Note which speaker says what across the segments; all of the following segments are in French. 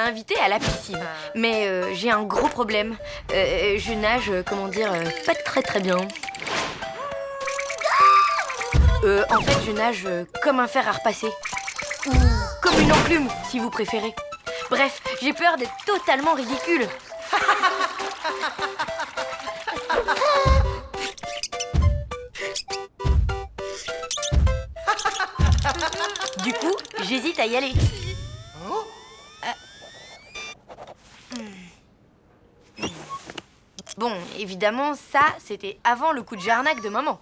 Speaker 1: invitée à la piscine. Mais j'ai un gros problème. Je nage, pas très bien. En fait, je nage comme un fer à repasser. Ou comme une enclume, si vous préférez. Bref, j'ai peur d'être totalement ridicule. Du coup, j'hésite à y aller. Bon, évidemment, ça, c'était avant le coup de jarnac de maman.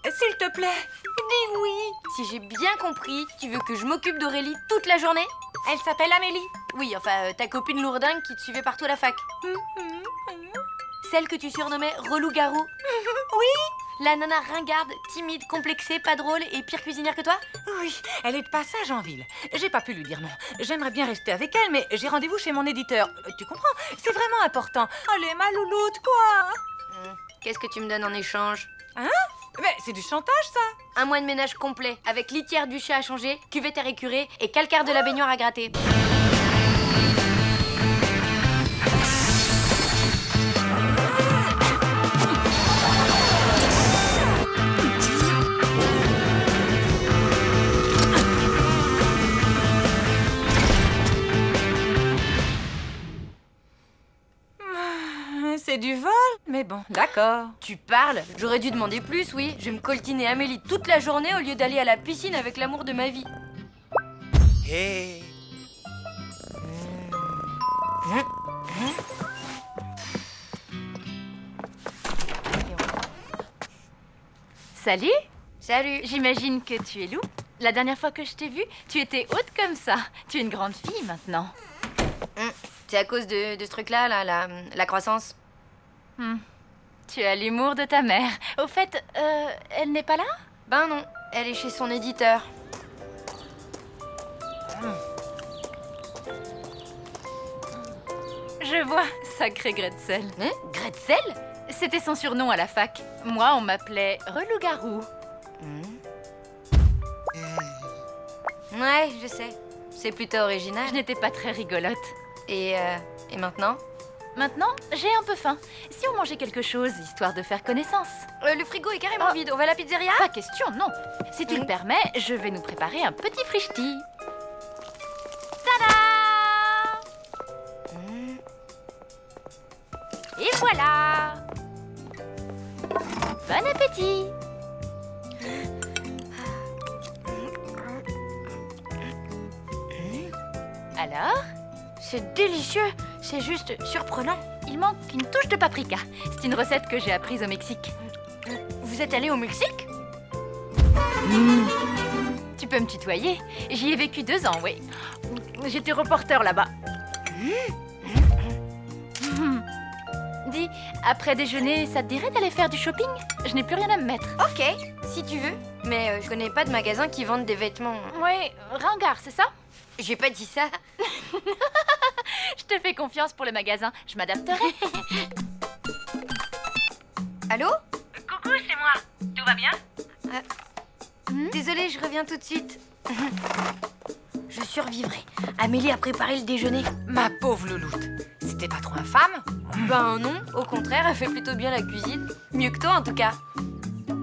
Speaker 2: S'il te plaît, dis oui.
Speaker 1: Si j'ai bien compris, tu veux que je m'occupe d'Aurélie toute la journée?
Speaker 2: Elle s'appelle Amélie.
Speaker 1: Oui, enfin, ta copine lourdingue qui te suivait partout à la fac. Celle que tu surnommais relou-garou.
Speaker 2: Oui.
Speaker 1: La nana ringarde, timide, complexée, pas drôle et pire cuisinière que toi?
Speaker 2: Oui, elle est de passage en ville. J'ai pas pu lui dire non. J'aimerais bien rester avec elle, mais j'ai rendez-vous chez mon éditeur. Tu comprends? C'est vraiment important. Allez, ma louloute, quoi.
Speaker 1: Qu'est-ce que tu me donnes en échange?
Speaker 2: Hein? Mais c'est du chantage, ça.
Speaker 1: Un mois de ménage complet, avec litière du chat à changer, cuvette à récurer et calcaire de la baignoire à gratter.
Speaker 2: C'est du vol, mais bon, d'accord.
Speaker 1: Tu parles? J'aurais dû demander plus, oui. Je vais me coltiner Amélie toute la journée au lieu d'aller à la piscine avec l'amour de ma vie.
Speaker 3: Hey.
Speaker 4: Salut!
Speaker 1: Salut.
Speaker 4: J'imagine que tu es Lou. La dernière fois que je t'ai vue, tu étais haute comme ça. Tu es une grande fille maintenant.
Speaker 1: C'est à cause de ce truc-là, la croissance.
Speaker 4: Tu as l'humour de ta mère. Au fait, elle n'est pas là?
Speaker 1: Ben non, elle est chez son éditeur.
Speaker 4: Je vois, sacré Gretzel.
Speaker 1: Gretzel?
Speaker 4: C'était son surnom à la fac. Moi, on m'appelait Relou-garou.
Speaker 1: Ouais, je sais. C'est plutôt original.
Speaker 4: Je n'étais pas très rigolote.
Speaker 1: Et maintenant?
Speaker 4: Maintenant, j'ai un peu faim. Si on mangeait quelque chose, histoire de faire connaissance.
Speaker 1: Le frigo est carrément vide. On va à la pizzeria?
Speaker 4: Pas question, non. Si tu le permets, je vais nous préparer un petit frichti. Tada! Et voilà! Bon appétit! Alors?
Speaker 1: C'est délicieux. C'est juste surprenant.
Speaker 4: Il manque une touche de paprika. C'est une recette que j'ai apprise au Mexique.
Speaker 1: Vous êtes allé au Mexique?
Speaker 4: Tu peux me tutoyer. J'y ai vécu 2 ans, oui. J'étais reporter là-bas. Dis, après déjeuner, ça te dirait d'aller faire du shopping? Je n'ai plus rien à me mettre.
Speaker 1: Ok, si tu veux. Mais je connais pas de magasin qui vendent des vêtements.
Speaker 4: Oui, ringard, c'est ça?
Speaker 1: J'ai pas dit ça.
Speaker 4: Je te fais confiance pour le magasin. Je m'adapterai.
Speaker 1: Allô?
Speaker 2: Coucou, c'est moi. Tout va bien?
Speaker 1: Désolée, je reviens tout de suite. Je survivrai. Amélie a préparé le déjeuner.
Speaker 2: Ma pauvre louloute. C'était pas trop infâme?
Speaker 1: Ben non, au contraire, elle fait plutôt bien la cuisine. Mieux que toi en tout cas.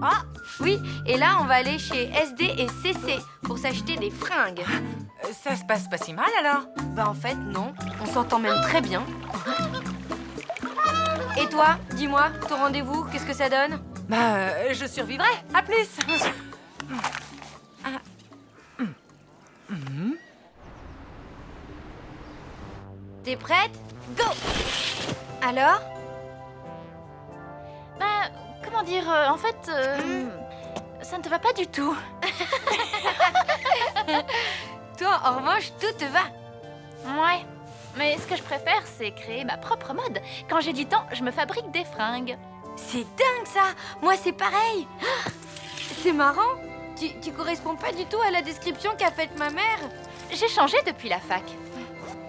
Speaker 2: Ah,
Speaker 1: Oui, et là on va aller chez SD et CC pour s'acheter des fringues.
Speaker 2: ça se passe pas si mal alors?
Speaker 1: Ben en fait non, on s'entend même très bien. Et toi, dis-moi, ton rendez-vous, qu'est-ce que ça donne?
Speaker 2: Bah, je survivrai. À plus.
Speaker 1: T'es prête? Go! Alors?
Speaker 4: Ben, comment dire, en fait, ça ne te va pas du tout.
Speaker 1: Toi, en revanche, tout te va.
Speaker 4: Ouais, mais ce que je préfère, c'est créer ma propre mode. Quand j'ai du temps, je me fabrique des fringues.
Speaker 1: C'est dingue ça! Moi c'est pareil! C'est marrant! Tu corresponds pas du tout à la description qu'a faite ma mère.
Speaker 4: J'ai changé depuis la fac.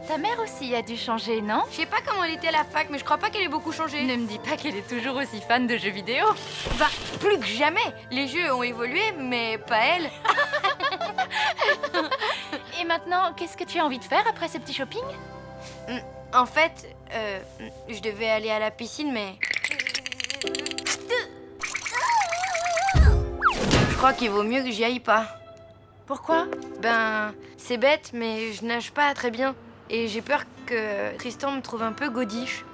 Speaker 4: Ta mère aussi a dû changer, non?
Speaker 1: Je sais pas comment elle était à la fac, mais je crois pas qu'elle ait beaucoup changé.
Speaker 4: Ne me dis pas qu'elle est toujours aussi fan de jeux vidéo.
Speaker 1: Bah, plus que jamais. Les jeux ont évolué, mais pas elle.
Speaker 4: Et maintenant, qu'est-ce que tu as envie de faire après ce petit shopping?
Speaker 1: En fait, je devais aller à la piscine, mais... Je crois qu'il vaut mieux que j'y aille pas.
Speaker 4: Pourquoi?
Speaker 1: Ben, c'est bête, mais je nage pas très bien. Et j'ai peur que Tristan me trouve un peu godiche.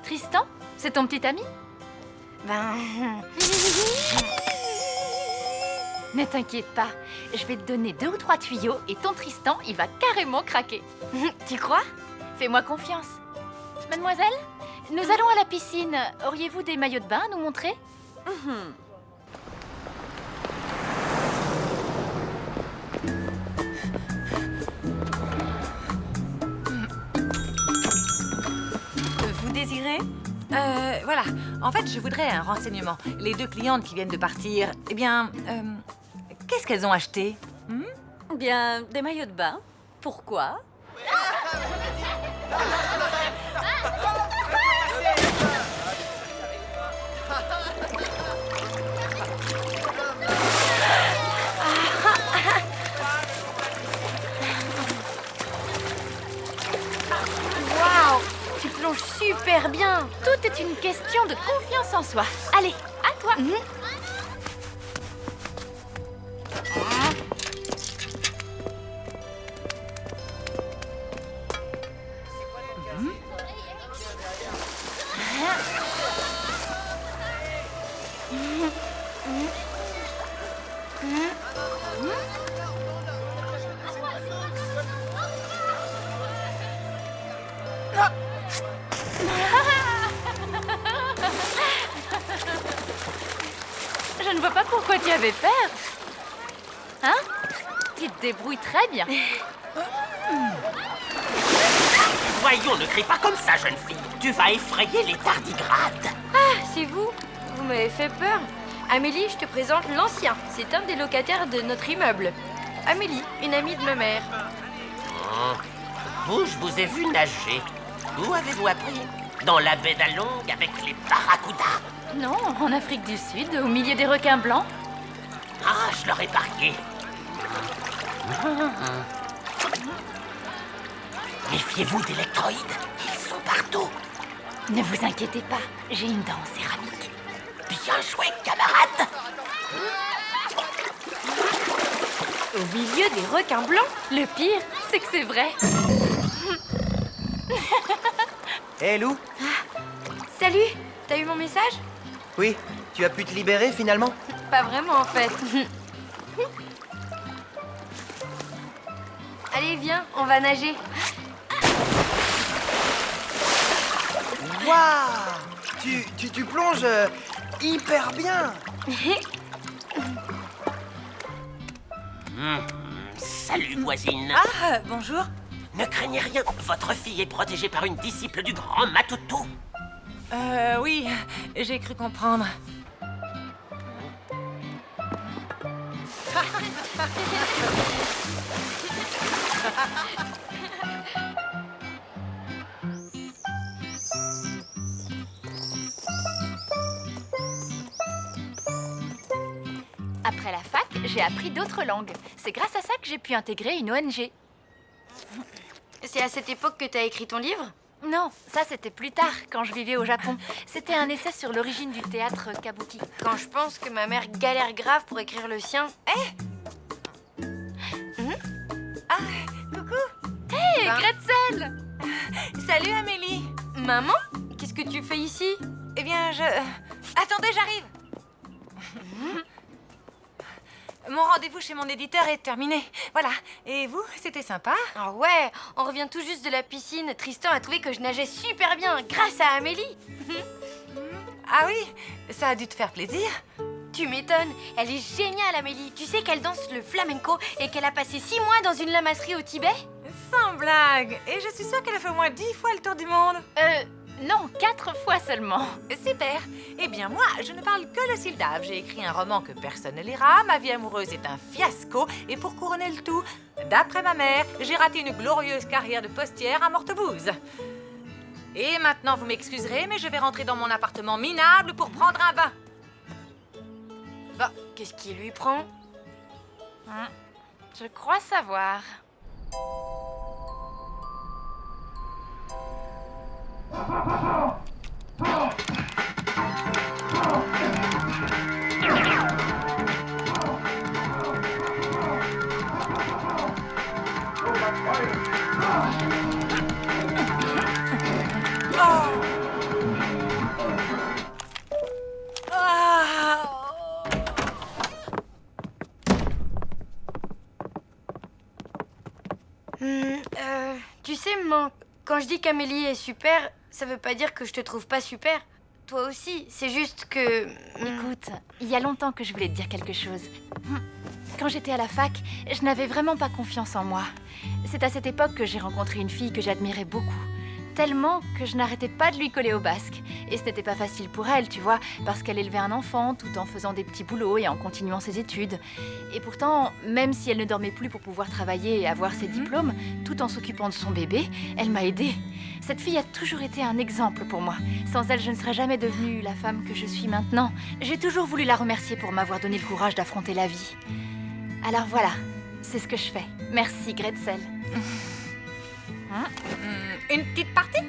Speaker 4: Tristan? C'est ton petit ami?
Speaker 1: Ben...
Speaker 4: Ne t'inquiète pas, je vais te donner 2 ou 3 tuyaux et ton Tristan, il va carrément craquer.
Speaker 1: Tu crois?
Speaker 4: Fais-moi confiance. Mademoiselle, nous allons à la piscine. Auriez-vous des maillots de bain à nous montrer?
Speaker 2: Vous désirez? Voilà. En fait, je voudrais un renseignement. Les 2 clientes qui viennent de partir, eh bien, qu'est-ce qu'elles ont acheté?
Speaker 5: Bien, des maillots de bain. Pourquoi?
Speaker 1: Waouh! Tu plonges super bien!
Speaker 4: Tout est une question de confiance en soi. Allez, à toi. Je ne vois pas pourquoi tu avais peur. Hein? Tu te débrouilles très bien.
Speaker 6: Voyons, ne crie pas comme ça, jeune fille. Tu vas effrayer les tardigrades.
Speaker 1: C'est vous? Vous m'avez fait peur. Amélie, je te présente l'ancien. C'est un des locataires de notre immeuble. Amélie, une amie de ma mère.
Speaker 6: Vous, je vous ai vu nager. Où avez-vous appris? Dans la baie d'Along avec les barracudas.
Speaker 4: Non, en Afrique du Sud, au milieu des requins blancs.
Speaker 6: Ah, je leur ai parié. Méfiez-vous d'électroïdes. Ils sont partout.
Speaker 4: Ne vous inquiétez pas, j'ai une dent en céramique.
Speaker 6: Bien joué, camarade.
Speaker 1: Au milieu des requins blancs?
Speaker 4: Le pire, c'est que c'est vrai.
Speaker 3: Hé, Lou?
Speaker 1: Salut! T'as eu mon message?
Speaker 3: Oui, tu as pu te libérer finalement?
Speaker 1: Pas vraiment, en fait. Allez, viens, on va nager.
Speaker 3: Waouh! Tu plonges hyper bien!
Speaker 6: Salut, voisine.
Speaker 2: Ah, bonjour.
Speaker 6: Ne craignez rien, votre fille est protégée par une disciple du grand Matoutou.
Speaker 2: Oui, j'ai cru comprendre.
Speaker 4: Après la fac, j'ai appris d'autres langues. C'est grâce à ça que j'ai pu intégrer une ONG.
Speaker 1: C'est à cette époque que t'as écrit ton livre?
Speaker 4: Non, ça c'était plus tard, quand je vivais au Japon. C'était un essai sur l'origine du théâtre kabuki.
Speaker 1: Quand je pense que ma mère galère grave pour écrire le sien.
Speaker 2: Ah, coucou.
Speaker 4: Hé,
Speaker 1: Ben.
Speaker 4: Gretzel!
Speaker 2: Salut, Amélie.
Speaker 1: Maman? Qu'est-ce que tu fais ici?
Speaker 2: Eh bien, Attendez, j'arrive. Mon rendez-vous chez mon éditeur est terminé. Voilà. Et vous, c'était sympa?
Speaker 1: Ah ouais, on revient tout juste de la piscine. Tristan a trouvé que je nageais super bien grâce à Amélie.
Speaker 2: Ah oui, ça a dû te faire plaisir.
Speaker 1: Tu m'étonnes, elle est géniale Amélie. Tu sais qu'elle danse le flamenco et qu'elle a passé 6 mois dans une lamasserie au Tibet?
Speaker 2: Sans blague. Et je suis sûre qu'elle a fait au moins 10 fois le tour du monde.
Speaker 4: Non, 4 fois seulement.
Speaker 2: Super. Eh bien, moi, je ne parle que le Sildave. J'ai écrit un roman que personne ne lira. Ma vie amoureuse est un fiasco. Et pour couronner le tout, d'après ma mère, j'ai raté une glorieuse carrière de postière à Mortebouze. Et maintenant, vous m'excuserez, mais je vais rentrer dans mon appartement minable pour prendre un bain.
Speaker 1: Bah, qu'est-ce qui lui prend?
Speaker 4: Je crois savoir.
Speaker 1: Tu sais, maman, quand je dis qu'Amélie est super, ça veut pas dire que je te trouve pas super. Toi aussi, c'est juste que...
Speaker 4: Écoute, il y a longtemps que je voulais te dire quelque chose. Quand j'étais à la fac, je n'avais vraiment pas confiance en moi. C'est à cette époque que j'ai rencontré une fille que j'admirais beaucoup. Tellement que je n'arrêtais pas de lui coller au basque. Et ce n'était pas facile pour elle, tu vois, parce qu'elle élevait un enfant tout en faisant des petits boulots et en continuant ses études. Et pourtant, même si elle ne dormait plus pour pouvoir travailler et avoir ses diplômes, tout en s'occupant de son bébé, elle m'a aidée. Cette fille a toujours été un exemple pour moi. Sans elle, je ne serais jamais devenue la femme que je suis maintenant. J'ai toujours voulu la remercier pour m'avoir donné le courage d'affronter la vie. Alors voilà, c'est ce que je fais. Merci, Gretzel.
Speaker 2: Une petite partie?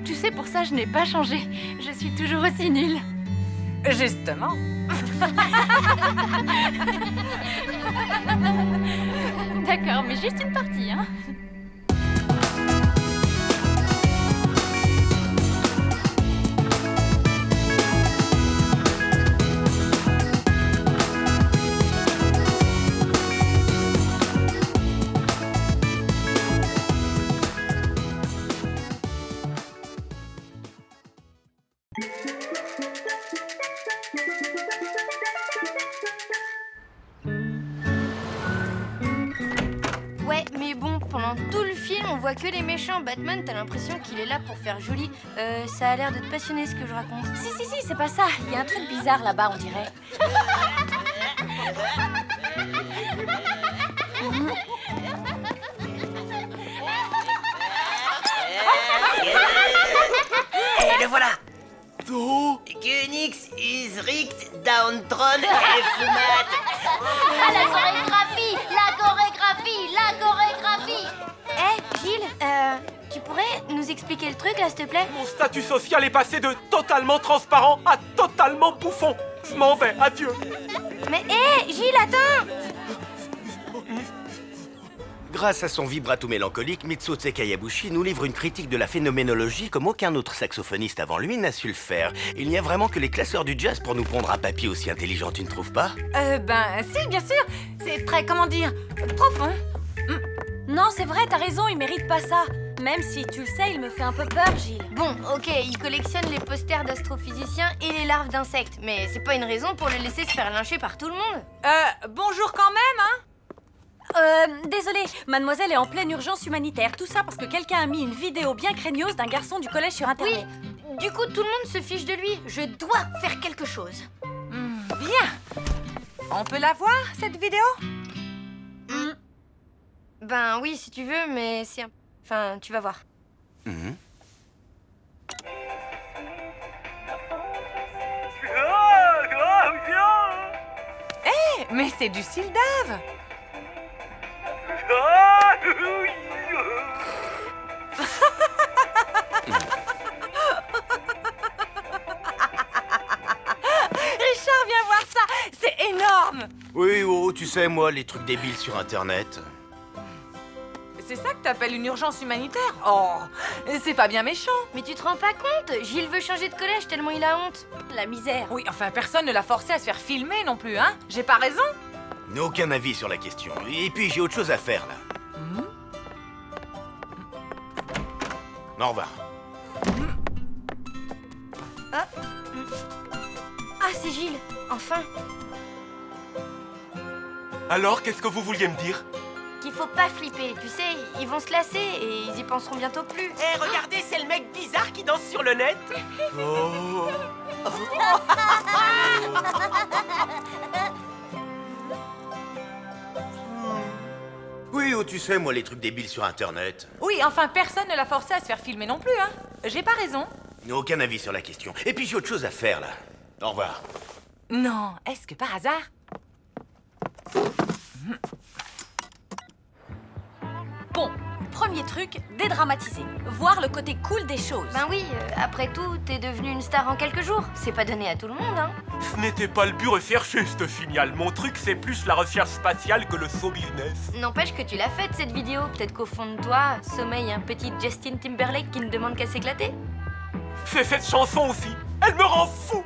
Speaker 4: Tu sais, pour ça, je n'ai pas changé. Je suis toujours aussi nulle.
Speaker 2: Justement.
Speaker 4: D'accord, mais juste une partie, hein.
Speaker 1: Ouais, mais bon, pendant tout le film, on voit que les méchants. Batman, t'as l'impression qu'il est là pour faire joli. Ça a l'air de te passionner ce que je raconte.
Speaker 5: Si, c'est pas ça. Il y a un truc bizarre là-bas, on dirait.
Speaker 6: Et le voilà.
Speaker 3: Oh.
Speaker 6: Kunix is richt downtron et fumat.
Speaker 1: Ah, la chorégraphie! La chorégraphie! Eh, Gilles, tu pourrais nous expliquer le truc, là, s'il te plaît?
Speaker 7: Mon statut social est passé de totalement transparent à totalement bouffon. Je m'en vais, adieu.
Speaker 1: Mais hé, Gilles, attends!
Speaker 8: Grâce à son vibrato mélancolique, Mitsutsu Kayabushi nous livre une critique de la phénoménologie comme aucun autre saxophoniste avant lui n'a su le faire. Il n'y a vraiment que les classeurs du jazz pour nous pondre un papier aussi intelligent, tu ne trouves pas?
Speaker 2: Si, bien sûr. C'est très, comment dire, profond.
Speaker 5: Non, c'est vrai, t'as raison, il mérite pas ça. Même si, tu le sais, il me fait un peu peur, Gilles.
Speaker 1: Bon, ok, il collectionne les posters d'astrophysiciens et les larves d'insectes, mais c'est pas une raison pour le laisser se faire lyncher par tout le monde.
Speaker 2: Bonjour quand même, hein.
Speaker 5: Désolée, mademoiselle est en pleine urgence humanitaire. Tout ça parce que quelqu'un a mis une vidéo bien craignos d'un garçon du collège sur Internet.
Speaker 1: Oui, du coup, tout le monde se fiche de lui. Je dois faire quelque chose.
Speaker 2: Bien. On peut la voir, cette vidéo?
Speaker 1: Ben oui, si tu veux, mais c'est un... Enfin, tu vas voir.
Speaker 2: Mais c'est du Sildave. Richard, viens voir ça. C'est énorme.
Speaker 8: Oui, oh, tu sais, moi, les trucs débiles sur Internet.
Speaker 2: C'est ça que t'appelles une urgence humanitaire? Oh, c'est pas bien méchant.
Speaker 1: Mais tu te rends pas compte? Gilles veut changer de collège tellement il a honte.
Speaker 5: La misère.
Speaker 2: Oui, enfin, personne ne l'a forcé à se faire filmer non plus, hein? J'ai pas raison?
Speaker 8: Aucun avis sur la question. Et puis, j'ai autre chose à faire, là. Au revoir.
Speaker 1: Ah, c'est Gilles, enfin.
Speaker 7: Alors, qu'est-ce que vous vouliez me dire?
Speaker 1: Qu'il faut pas flipper, tu sais, ils vont se lasser et ils y penseront bientôt plus.
Speaker 6: Eh, regardez, c'est le mec bizarre qui danse sur le net.
Speaker 7: Oh.
Speaker 8: Oui, oh, tu sais, moi, les trucs débiles sur Internet.
Speaker 2: Oui, enfin, personne ne l'a forcé à se faire filmer non plus, hein? J'ai pas raison.
Speaker 8: Aucun avis sur la question. Et puis, j'ai autre chose à faire, là. Au revoir.
Speaker 2: Non, est-ce que par hasard...
Speaker 5: Bon, premier premier truc, dédramatiser. Voir le côté cool des choses.
Speaker 1: Ben oui, après tout, t'es devenue une star en quelques jours. C'est pas donné à tout le monde, hein.
Speaker 7: Ce n'était pas le but recherché, ce signal. Mon truc, c'est plus la recherche spatiale que le show business.
Speaker 1: N'empêche que tu l'as faite, cette vidéo. Peut-être qu'au fond de toi, sommeille un petit Justin Timberlake qui ne demande qu'à s'éclater.
Speaker 7: C'est cette chanson aussi. Elle me rend fou.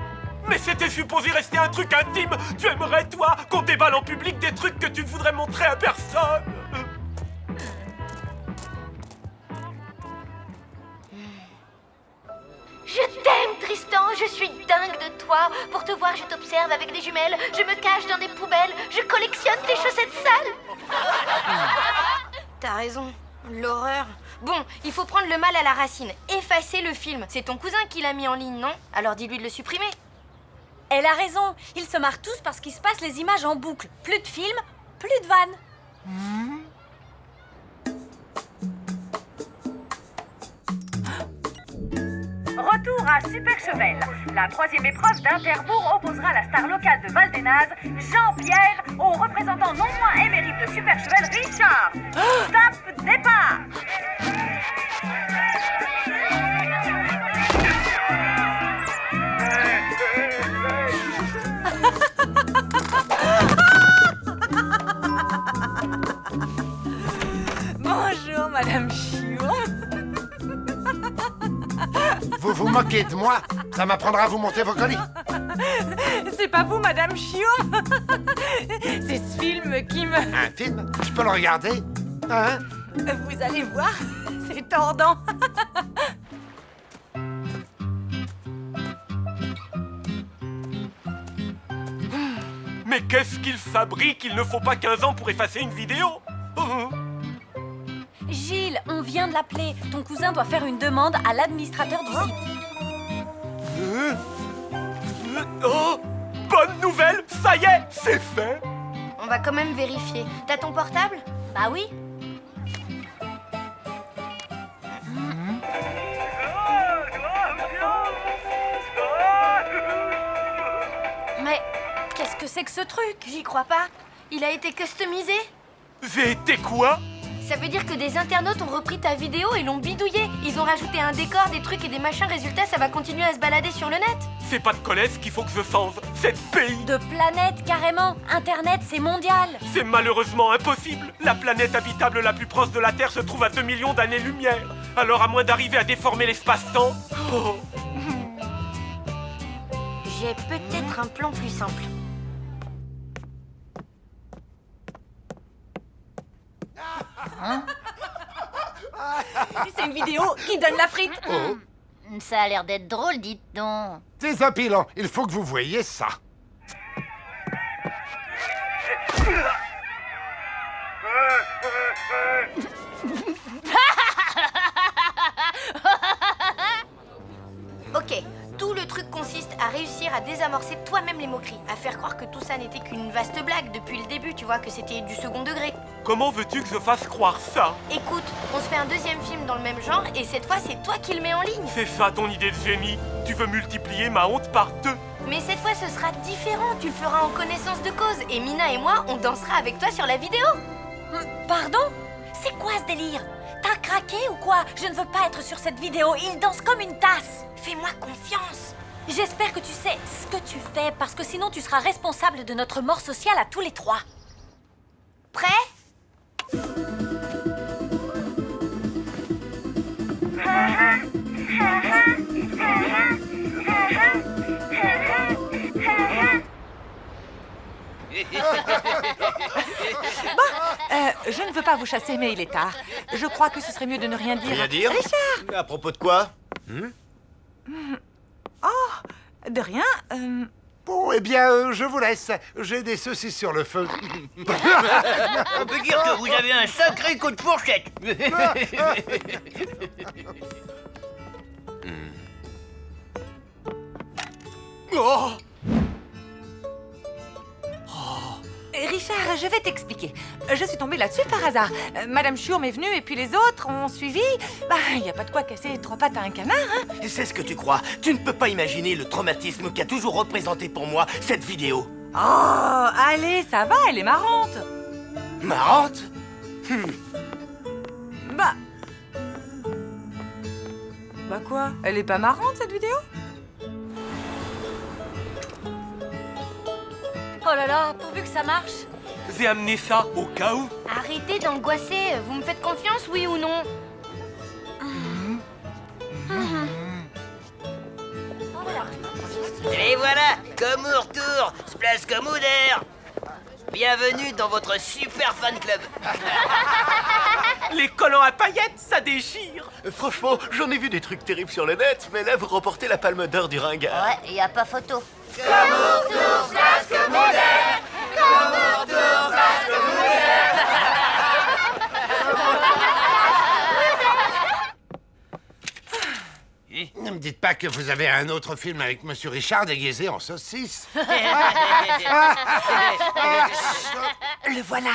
Speaker 7: Mais c'était supposé rester un truc intime. Tu aimerais, toi, qu'on déballe en public des trucs que tu ne voudrais montrer à personne.
Speaker 1: Je t'aime, Tristan, je suis dingue de toi. Pour te voir, je t'observe avec des jumelles, je me cache dans des poubelles, je collectionne tes chaussettes sales. T'as raison, l'horreur. Bon, il faut prendre le mal à la racine, effacer le film. C'est ton cousin qui l'a mis en ligne, non? Alors dis-lui de le supprimer.
Speaker 5: Elle a raison, ils se marrent tous parce qu'ils se passent les images en boucle. Plus de films, plus de vannes.
Speaker 9: Retour à Super Chevel. La troisième épreuve d'Interbourg opposera la star locale de Val-des-Nazes, Jean-Pierre, au représentant non moins émérite de Super Chevel, Richard. Top départ.
Speaker 2: Bonjour, Madame Chiour.
Speaker 10: Vous vous moquez de moi? Ça m'apprendra à vous monter vos colis.
Speaker 2: C'est pas vous, Madame Chiour. C'est ce film qui me...
Speaker 10: Un film? Je peux le regarder? Hein?
Speaker 2: Vous allez voir, c'est tordant.
Speaker 7: Mais qu'est-ce qu'il fabrique? Il ne faut pas 15 ans pour effacer une vidéo.
Speaker 5: Gilles, on vient de l'appeler. Ton cousin doit faire une demande à l'administrateur du site.
Speaker 7: Oh, bonne nouvelle, ça y est, c'est fait.
Speaker 1: On va quand même vérifier. T'as ton portable?
Speaker 5: Bah oui. Mais qu'est-ce que c'est que ce truc?
Speaker 1: J'y crois pas. Il a été customisé?
Speaker 7: J'ai été quoi?
Speaker 1: Ça veut dire que des internautes ont repris ta vidéo et l'ont bidouillé. Ils ont rajouté un décor, des trucs et des machins. Résultat, ça va continuer à se balader sur le net.
Speaker 7: C'est pas de collège qu'il faut que je change, c'est de pays.
Speaker 5: De planète, carrément. Internet, c'est mondial.
Speaker 7: C'est malheureusement impossible. La planète habitable la plus proche de la Terre se trouve à 2 millions d'années-lumière. Alors à moins d'arriver à déformer l'espace-temps... Oh.
Speaker 1: J'ai peut-être un plan plus simple.
Speaker 2: C'est une vidéo qui donne la frite.
Speaker 11: Ça a l'air d'être drôle, dites donc.
Speaker 10: Désopilant, il faut que vous voyiez ça.
Speaker 1: Ok, tout le truc consiste à réussir à désamorcer toi-même les moqueries, à faire croire que tout ça n'était qu'une vaste blague depuis le début, tu vois, que c'était du second degré.
Speaker 7: Comment veux-tu que je fasse croire ça?
Speaker 1: Écoute, on se fait un deuxième film dans le même genre et cette fois c'est toi qui le mets en ligne.
Speaker 7: C'est ça ton idée de génie? Tu veux multiplier ma honte par 2?
Speaker 1: Mais cette fois ce sera différent, tu le feras en connaissance de cause et Mina et moi on dansera avec toi sur la vidéo.
Speaker 5: Pardon? C'est quoi ce délire? T'as craqué ou quoi? Je ne veux pas être sur cette vidéo, il danse comme une tasse.
Speaker 1: Fais-moi confiance.
Speaker 5: J'espère que tu sais ce que tu fais, parce que sinon tu seras responsable de notre mort sociale à tous les trois.
Speaker 1: Prêt?
Speaker 2: Je ne veux pas vous chasser, mais il est tard. Je crois que ce serait mieux de ne rien dire.
Speaker 8: Rien dire?
Speaker 2: Richard!
Speaker 8: À propos de quoi?
Speaker 2: Oh, de rien.
Speaker 10: Bon, eh bien, je vous laisse. J'ai des saucisses sur le feu.
Speaker 6: On peut dire que vous avez un sacré coup de fourchette.
Speaker 7: Oh!
Speaker 2: Richard, je vais t'expliquer. Je suis tombée là-dessus par hasard. Madame Chiour m'est venue et puis les autres ont suivi. Bah, il n'y a pas de quoi casser 3 pattes à un canard, hein.
Speaker 8: C'est ce que tu crois. Tu ne peux pas imaginer le traumatisme qu'a toujours représenté pour moi cette vidéo.
Speaker 2: Oh, allez, ça va, elle est marrante.
Speaker 8: Marrante?
Speaker 2: Bah, Bah quoi? Elle est pas marrante, cette vidéo?
Speaker 5: Oh là là, pourvu que ça marche.
Speaker 7: J'ai amené ça au cas où.
Speaker 1: Arrêtez d'angoisser. Vous me faites confiance, oui ou non?
Speaker 12: Et voilà, comme au retour, Splash comme d'air. Bienvenue dans votre super fan club.
Speaker 7: Les collants à paillettes, ça déchire.
Speaker 8: Franchement, j'en ai vu des trucs terribles sur le net, mais là, vous remportez la palme d'or du ringard.
Speaker 11: Ouais, y a pas photo.
Speaker 10: Ne me dites pas que vous avez un autre film avec Monsieur Richard déguisé en saucisse.
Speaker 2: Le voilà!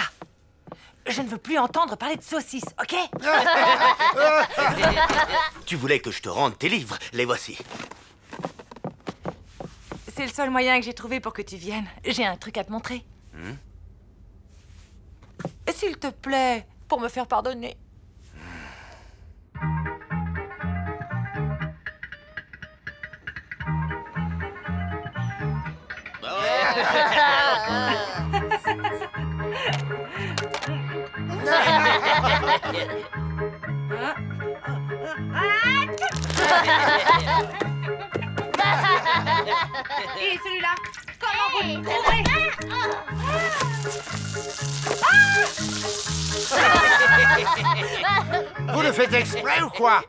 Speaker 2: Je ne veux plus entendre parler de saucisses, ok?
Speaker 8: Tu voulais que je te rende tes livres, les voici.
Speaker 2: C'est le seul moyen que j'ai trouvé pour que tu viennes. J'ai un truc à te montrer. S'il te plaît, pour me faire pardonner.
Speaker 11: Et celui-là, comment vous le trouvez?
Speaker 10: Vous le faites exprès ou quoi?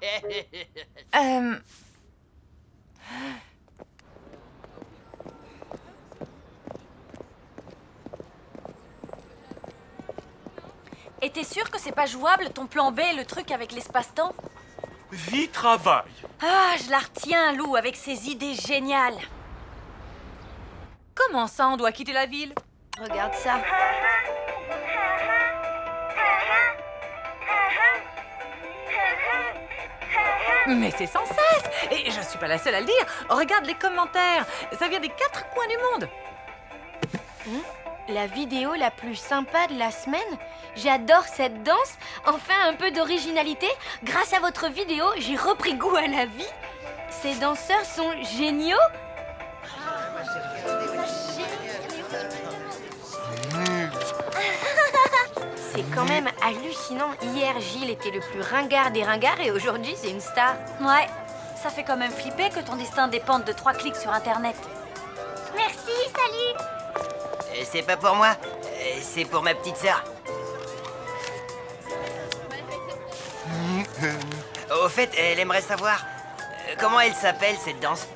Speaker 5: Et t'es sûr que c'est pas jouable, ton plan B, le truc avec l'espace-temps?
Speaker 7: J'y travaille.
Speaker 5: Ah, je la retiens, Lou, avec ses idées géniales.
Speaker 2: Comment ça, on doit quitter la ville?
Speaker 1: Regarde ça.
Speaker 2: Mais c'est sans cesse! Et je suis pas la seule à le dire. Regarde les commentaires. Ça vient des 4 coins du monde.
Speaker 1: La vidéo la plus sympa de la semaine? J'adore cette danse. Enfin, un peu d'originalité. Grâce à votre vidéo, j'ai repris goût à la vie. Ces danseurs sont géniaux. C'est quand même hallucinant. Hier, Gilles était le plus ringard des ringards et aujourd'hui, c'est une star.
Speaker 5: Ouais, ça fait quand même flipper que ton destin dépende de 3 clics sur Internet.
Speaker 1: Merci, salut.
Speaker 12: C'est pas pour moi, c'est pour ma petite sœur. Au fait, elle aimerait savoir comment elle s'appelle cette danse.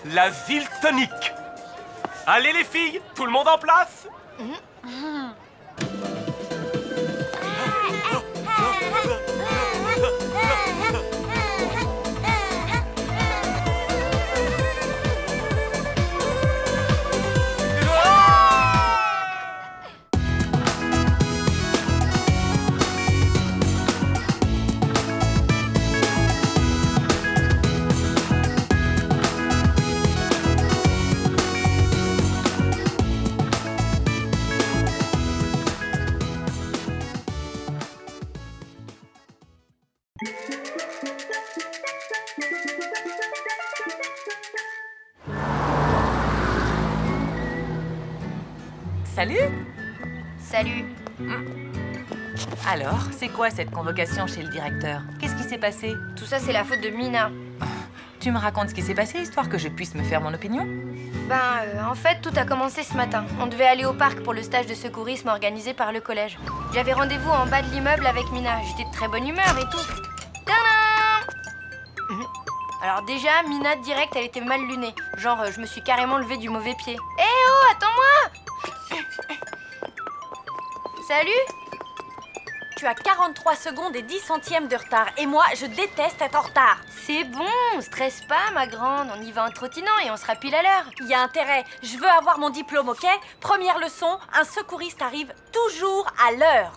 Speaker 7: La Ziltonique. Allez les filles, tout le monde en place?
Speaker 2: Salut!
Speaker 1: Salut.
Speaker 2: Alors, c'est quoi cette convocation chez le directeur? Qu'est-ce qui s'est passé?
Speaker 1: Tout ça, c'est la faute de Mina.
Speaker 2: Tu me racontes ce qui s'est passé, histoire que je puisse me faire mon opinion?
Speaker 1: En fait, tout a commencé ce matin. On devait aller au parc pour le stage de secourisme organisé par le collège. J'avais rendez-vous en bas de l'immeuble avec Mina. J'étais de très bonne humeur et tout. Tadam! Alors déjà, Mina, direct, elle était mal lunée. Genre, je me suis carrément levée du mauvais pied. Eh oh, attends-moi! Salut!
Speaker 5: Tu as 43 secondes et 10 centièmes de retard. Et moi, je déteste être en retard.
Speaker 1: C'est bon, stresse pas, ma grande. On y va en trottinant et on sera pile à l'heure.
Speaker 5: Il y a intérêt. Je veux avoir mon diplôme, ok? Première leçon, un secouriste arrive toujours à l'heure.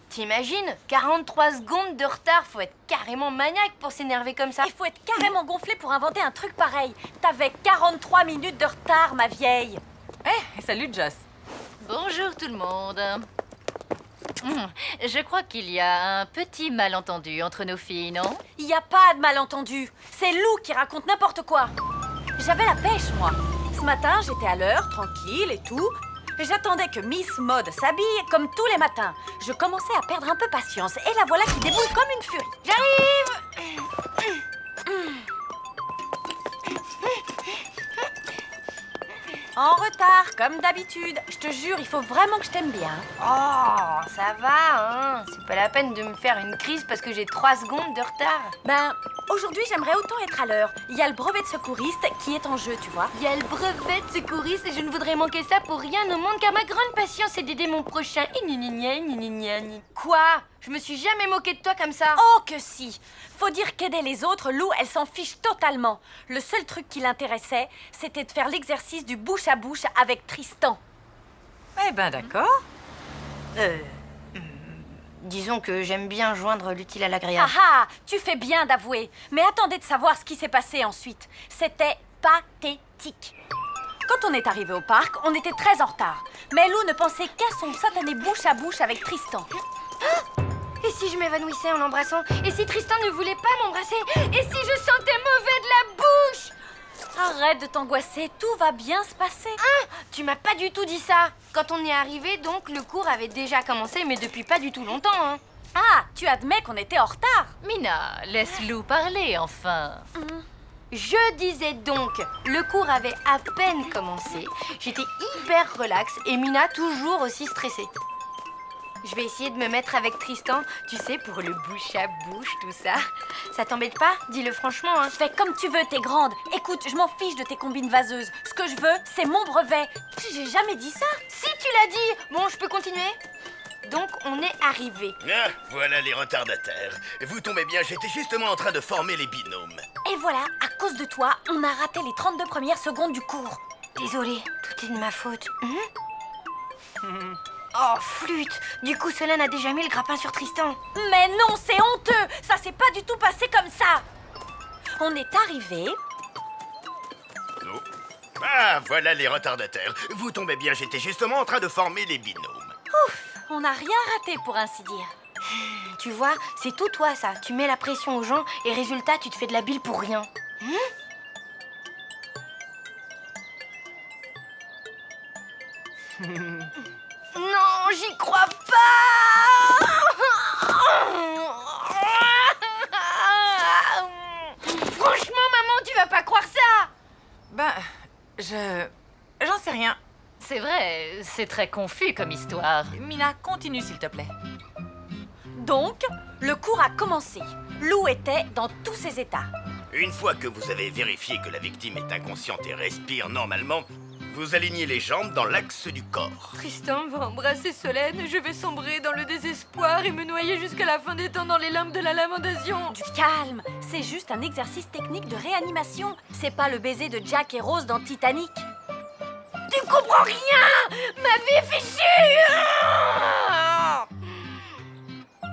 Speaker 1: T'imagines? 43 secondes de retard, faut être carrément maniaque pour s'énerver comme ça.
Speaker 5: Il faut être carrément gonflé pour inventer un truc pareil. T'avais 43 minutes de retard, ma vieille.
Speaker 2: Salut, Joss.
Speaker 11: Bonjour tout le monde.
Speaker 4: Je crois qu'il y a un petit malentendu entre nos filles, non?
Speaker 5: Il n'y a pas de malentendu. C'est Lou qui raconte n'importe quoi. J'avais la pêche, moi. Ce matin, j'étais à l'heure, tranquille et tout. J'attendais que Miss Mode s'habille comme tous les matins. Je commençais à perdre un peu patience et la voilà qui déboule comme une furie.
Speaker 1: J'arrive!
Speaker 5: En retard, comme d'habitude. Je te jure, il faut vraiment que je t'aime bien.
Speaker 1: Oh, ça va, hein. C'est pas la peine de me faire une crise parce que j'ai 3 secondes de retard.
Speaker 5: Ben, aujourd'hui, j'aimerais autant être à l'heure. Il y a le brevet de secouriste qui est en jeu, tu vois.
Speaker 1: Il y a le brevet de secouriste et je ne voudrais manquer ça pour rien au monde car ma grande passion c'est d'aider mon prochain. Quoi? Je me suis jamais moquée de toi comme ça.
Speaker 5: Oh que si! Faut dire qu'aider les autres, Lou, elle s'en fiche totalement. Le seul truc qui l'intéressait, c'était de faire l'exercice du bouche à bouche avec Tristan.
Speaker 2: Eh ben d'accord.
Speaker 1: Disons que j'aime bien joindre l'utile à l'agréable.
Speaker 5: Ah ah! Tu fais bien d'avouer. Mais attendez de savoir ce qui s'est passé ensuite. C'était pathétique. Quand on est arrivé au parc, on était très en retard. Mais Lou ne pensait qu'à son satané bouche à bouche avec Tristan.
Speaker 1: Et si je m'évanouissais en l'embrassant? Et si Tristan ne voulait pas m'embrasser? Et si je sentais mauvais de la bouche?
Speaker 5: Arrête de t'angoisser, tout va bien se passer.
Speaker 1: Ah, tu m'as pas du tout dit ça. Quand on est arrivé, donc, le cours avait déjà commencé, mais depuis pas du tout longtemps, hein.
Speaker 5: Ah, tu admets qu'on était en retard.
Speaker 4: Mina, laisse Lou parler, enfin.
Speaker 1: Je disais donc, le cours avait à peine commencé. J'étais hyper relax et Mina toujours aussi stressée. Je vais essayer de me mettre avec Tristan, tu sais, pour le bouche à bouche, tout ça. Ça t'embête pas? Dis-le franchement, hein.
Speaker 5: Fais comme tu veux, t'es grande. Écoute, je m'en fiche de tes combines vaseuses. Ce que je veux, c'est mon brevet. J'ai jamais dit ça.
Speaker 1: Si tu l'as dit! Bon, je peux continuer? Donc, on est arrivé.
Speaker 8: Ah, voilà les retardataires. Vous tombez bien, j'étais justement en train de former les binômes.
Speaker 5: Et voilà, à cause de toi, on a raté les 32 premières secondes du cours.
Speaker 1: Désolée, tout est de ma faute. Oh, flûte! Du coup, Solène a déjà mis le grappin sur Tristan.
Speaker 5: Mais non, c'est honteux! Ça s'est pas du tout passé comme ça! On est arrivé.
Speaker 8: Oh. Ah, voilà les retardataires. Vous tombez bien, j'étais justement en train de former les binômes.
Speaker 5: Ouf! On n'a rien raté, pour ainsi dire.
Speaker 1: Tu vois, c'est tout toi, ça. Tu mets la pression aux gens et résultat, tu te fais de la bile pour rien. Non, j'y crois pas! Franchement, maman, tu vas pas croire ça!
Speaker 2: Ben, j'en sais rien.
Speaker 4: C'est vrai, c'est très confus comme histoire.
Speaker 2: Mina, continue s'il te plaît.
Speaker 5: Donc, le cours a commencé. Lou était dans tous ses états.
Speaker 8: Une fois que vous avez vérifié que la victime est inconsciente et respire normalement, vous alignez les jambes dans l'axe du corps.
Speaker 1: Tristan va embrasser Solène, je vais sombrer dans le désespoir et me noyer jusqu'à la fin des temps dans les limbes de la lamentation.
Speaker 5: Du calme, c'est juste un exercice technique de réanimation. C'est pas le baiser de Jack et Rose dans Titanic.
Speaker 1: Tu comprends rien! Ma vie est fichue!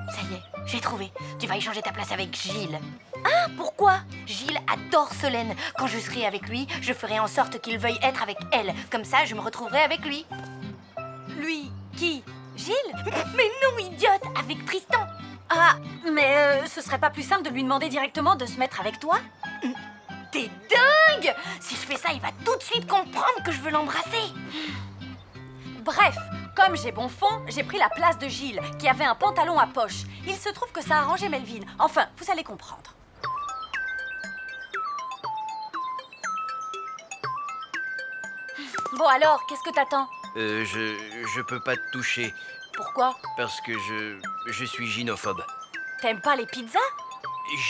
Speaker 1: Ça y est, j'ai trouvé. Tu vas échanger ta place avec Gilles.
Speaker 5: Ah, pourquoi?
Speaker 1: Gilles adore Solène. Quand je serai avec lui, je ferai en sorte qu'il veuille être avec elle. Comme ça, je me retrouverai avec lui.
Speaker 5: Lui? Qui? Gilles?
Speaker 1: Mais non, idiote! Avec Tristan!
Speaker 5: Ah, mais ce serait pas plus simple de lui demander directement de se mettre avec toi?
Speaker 1: T'es dingue! Si je fais ça, il va tout de suite comprendre que je veux l'embrasser.
Speaker 5: Bref, comme j'ai bon fond, j'ai pris la place de Gilles, qui avait un pantalon à poche. Il se trouve que ça arrangeait Melvin. Enfin, vous allez comprendre. Bon alors, qu'est-ce que t'attends?
Speaker 3: Je peux pas te toucher
Speaker 5: Pourquoi?
Speaker 3: parce que je suis gynophobe.
Speaker 5: T'aimes pas les pizzas?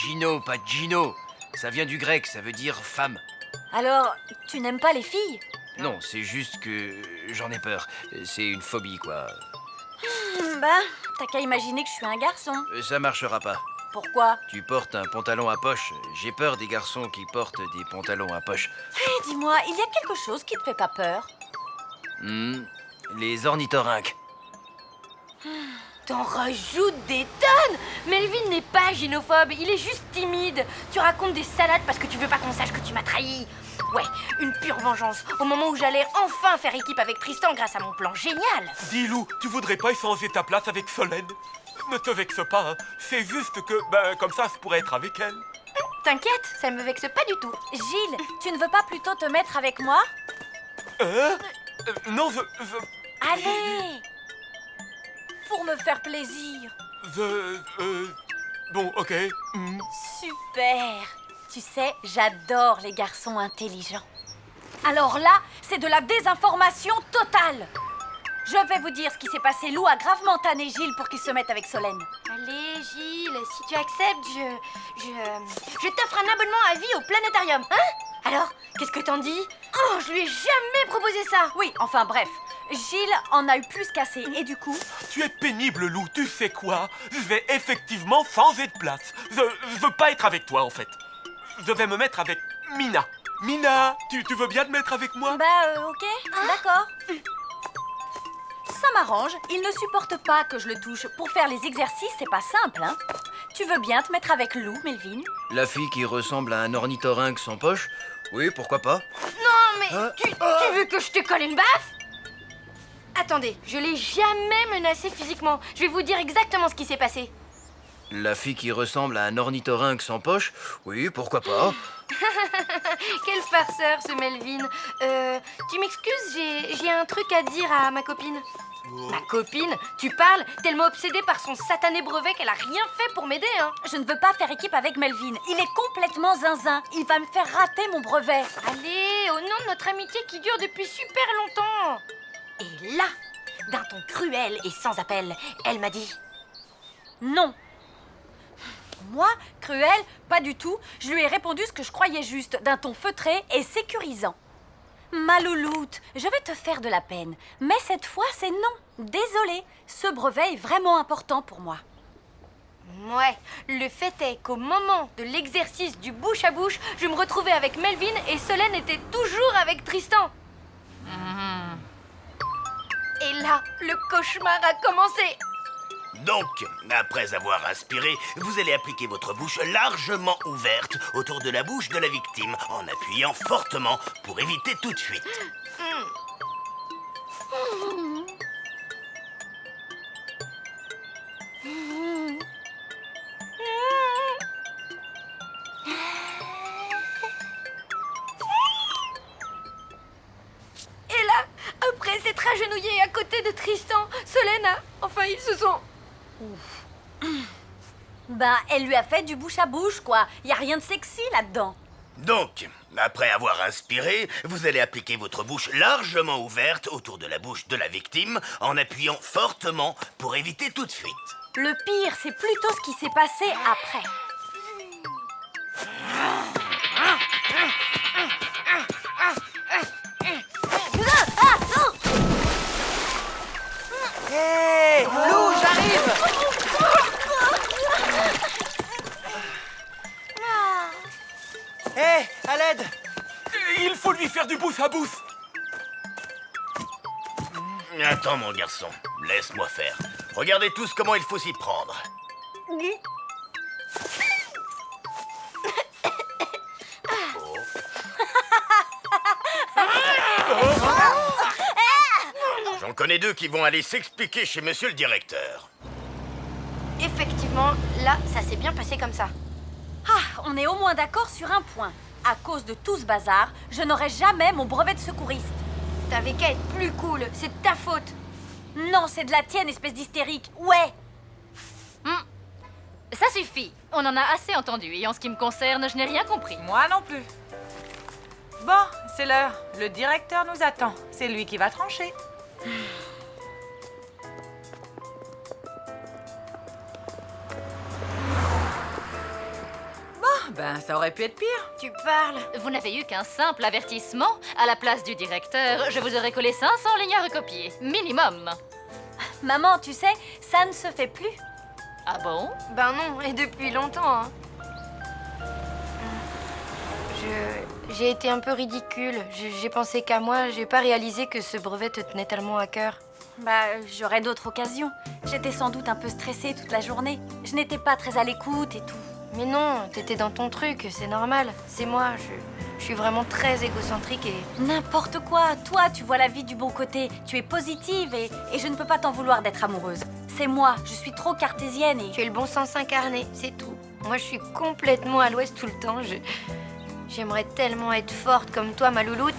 Speaker 3: Gino, pas Gino. Ça vient du grec, ça veut dire femme.
Speaker 5: Alors, tu n'aimes pas les filles?
Speaker 3: Non, c'est juste que j'en ai peur. C'est une phobie, quoi.
Speaker 5: Bah, t'as qu'à imaginer que je suis un garçon.
Speaker 3: Ça marchera pas.
Speaker 5: Pourquoi?
Speaker 3: Tu portes un pantalon à poche. J'ai peur des garçons qui portent des pantalons à poche.
Speaker 5: Hé, dis-moi, il y a quelque chose qui te fait pas peur?
Speaker 3: Les ornithorynques.
Speaker 1: T'en rajoutes des tonnes! Melvin n'est pas gynophobe, il est juste timide. Tu racontes des salades parce que tu veux pas qu'on sache que tu m'as trahi. Ouais, une pure vengeance. Au moment où j'allais enfin faire équipe avec Tristan grâce à mon plan génial.
Speaker 7: Dis Lou, tu voudrais pas échanger ta place avec Solène? Ne te vexe pas, hein. C'est juste que, ben, comme ça, je pourrais être avec elle.
Speaker 1: T'inquiète, ça me vexe pas du tout.
Speaker 5: Gilles, tu ne veux pas plutôt te mettre avec moi?
Speaker 7: Non,
Speaker 5: Allez! Pour me faire plaisir.
Speaker 7: Bon, ok.
Speaker 5: Super! Tu sais, j'adore les garçons intelligents. Alors là, c'est de la désinformation totale. Je vais vous dire ce qui s'est passé. Lou a gravement tanné Gilles pour qu'il se mette avec Solène.
Speaker 1: Allez, Gilles, si tu acceptes, je t'offre un abonnement à vie au planétarium, hein? Alors, qu'est-ce que t'en dis? Oh, je lui ai jamais proposé ça.
Speaker 5: Oui, enfin bref. Gilles en a eu plus qu'assez et du coup...
Speaker 7: Tu es pénible, Lou, tu sais quoi? Je vais effectivement changer de place. Je veux pas être avec toi, en fait. Je vais me mettre avec Mina. Mina, tu veux bien te mettre avec moi?
Speaker 5: Ok, d'accord. Ça m'arrange, il ne supporte pas que je le touche. Pour faire les exercices, c'est pas simple, hein? Tu veux bien te mettre avec Lou, Melvin?
Speaker 3: La fille qui ressemble à un ornithorynque sans poche? Oui, pourquoi pas?
Speaker 1: Non, mais tu veux que je te colle une baffe? Attendez, je l'ai jamais menacé physiquement. Je vais vous dire exactement ce qui s'est passé.
Speaker 3: La fille qui ressemble à un ornithorynque sans poche? Oui, pourquoi pas?
Speaker 1: Quel farceur, ce Melvin. Tu m'excuses, j'ai un truc à dire à ma copine. Ma copine? Tu parles? Tellement obsédée par son satané brevet qu'elle a rien fait pour m'aider, hein.
Speaker 5: Je ne veux pas faire équipe avec Melvin. Il est complètement zinzin. Il va me faire rater mon brevet.
Speaker 1: Allez, au nom de notre amitié qui dure depuis super longtemps. Et là, d'un ton cruel et sans appel, elle m'a dit...
Speaker 5: Non. Moi, cruel, pas du tout. Je lui ai répondu ce que je croyais juste, d'un ton feutré et sécurisant. Ma louloute, je vais te faire de la peine. Mais cette fois, c'est non. Désolée, ce brevet est vraiment important pour moi.
Speaker 1: Ouais, le fait est qu'au moment de l'exercice du bouche à bouche, je me retrouvais avec Melvin et Solène était toujours avec Tristan. Et là, le cauchemar a commencé.
Speaker 8: Donc, après avoir inspiré, vous allez appliquer votre bouche largement ouverte autour de la bouche de la victime en appuyant fortement pour éviter toute fuite.
Speaker 1: Et là, après s'être agenouillée à côté de Tristan, Solène a... Enfin, ils se sont...
Speaker 5: Ben, elle lui a fait du bouche à bouche, quoi. Y a rien de sexy là-dedans.
Speaker 8: Donc, après avoir inspiré, vous allez appliquer votre bouche largement ouverte autour de la bouche de la victime en appuyant fortement pour éviter toute fuite.
Speaker 5: Le pire, c'est plutôt ce qui s'est passé après.
Speaker 2: Hé, Lou, j'arrive! Hé, à l'aide!
Speaker 7: Il faut lui faire du bouche à bouche.
Speaker 8: Attends, mon garçon, laisse-moi faire. Regardez tous comment il faut s'y prendre. J'en connais deux qui vont aller s'expliquer chez monsieur le directeur.
Speaker 1: Effectivement, là, ça s'est bien passé comme ça.
Speaker 5: Ah, on est au moins d'accord sur un point. À cause de tout ce bazar, je n'aurai jamais mon brevet de secouriste.
Speaker 1: T'avais qu'à être plus cool, c'est de ta faute.
Speaker 5: Non, c'est de la tienne, espèce d'hystérique. Ouais.
Speaker 4: Ça suffit. On en a assez entendu. Et en ce qui me concerne, je n'ai rien compris.
Speaker 2: Moi non plus. Bon, c'est l'heure. Le directeur nous attend. C'est lui qui va trancher. Bon, ben ça aurait pu être pire.
Speaker 1: Tu parles.
Speaker 4: Vous n'avez eu qu'un simple avertissement. À la place du directeur, je vous aurais collé 500 lignes à recopier. Minimum.
Speaker 5: Maman, tu sais, ça ne se fait plus.
Speaker 4: Ah bon?
Speaker 1: Ben non, et depuis longtemps, hein. J'ai été un peu ridicule. J'ai pensé qu'à moi, j'ai pas réalisé que ce brevet te tenait tellement à cœur.
Speaker 5: Bah, j'aurai d'autres occasions. J'étais sans doute un peu stressée toute la journée. Je n'étais pas très à l'écoute et tout.
Speaker 1: Mais non, t'étais dans ton truc, c'est normal. C'est moi, je suis vraiment très égocentrique et...
Speaker 5: N'importe quoi. Toi, tu vois la vie du bon côté. Tu es positive et je ne peux pas t'en vouloir d'être amoureuse. C'est moi, je suis trop cartésienne et...
Speaker 1: Tu es le bon sens incarné, c'est tout. Moi, je suis complètement à l'ouest tout le temps. J'aimerais tellement être forte comme toi, ma louloute.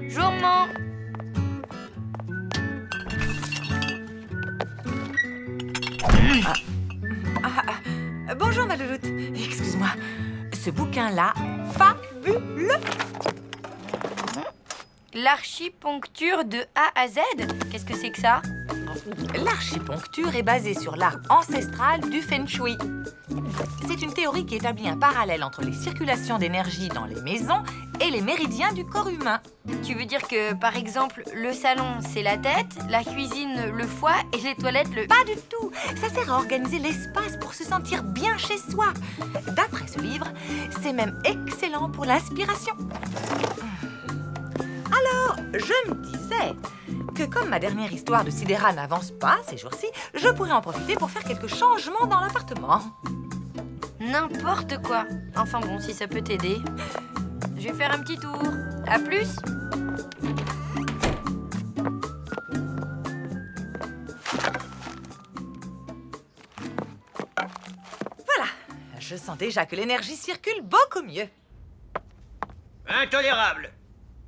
Speaker 1: Jourement.
Speaker 2: Bonjour, ma louloute. Excuse-moi. Ce bouquin-là, fabuleux.
Speaker 1: L'archiponcture de A à Z? Qu'est-ce que c'est que ça?
Speaker 2: L'archiponcture est basée sur l'art ancestral du Feng Shui. C'est une théorie qui établit un parallèle entre les circulations d'énergie dans les maisons et les méridiens du corps humain.
Speaker 1: Tu veux dire que, par exemple, le salon, c'est la tête, la cuisine, le foie et les toilettes, le...
Speaker 2: Pas du tout. Ça sert à organiser l'espace pour se sentir bien chez soi. D'après ce livre, c'est même excellent pour l'inspiration. Alors, je me disais que comme ma dernière histoire de sidéra n'avance pas ces jours-ci, je pourrais en profiter pour faire quelques changements dans l'appartement.
Speaker 1: N'importe quoi. Enfin bon, si ça peut t'aider. Je vais faire un petit tour. À plus.
Speaker 2: Voilà. Je sens déjà que l'énergie circule beaucoup mieux.
Speaker 12: Intolérable.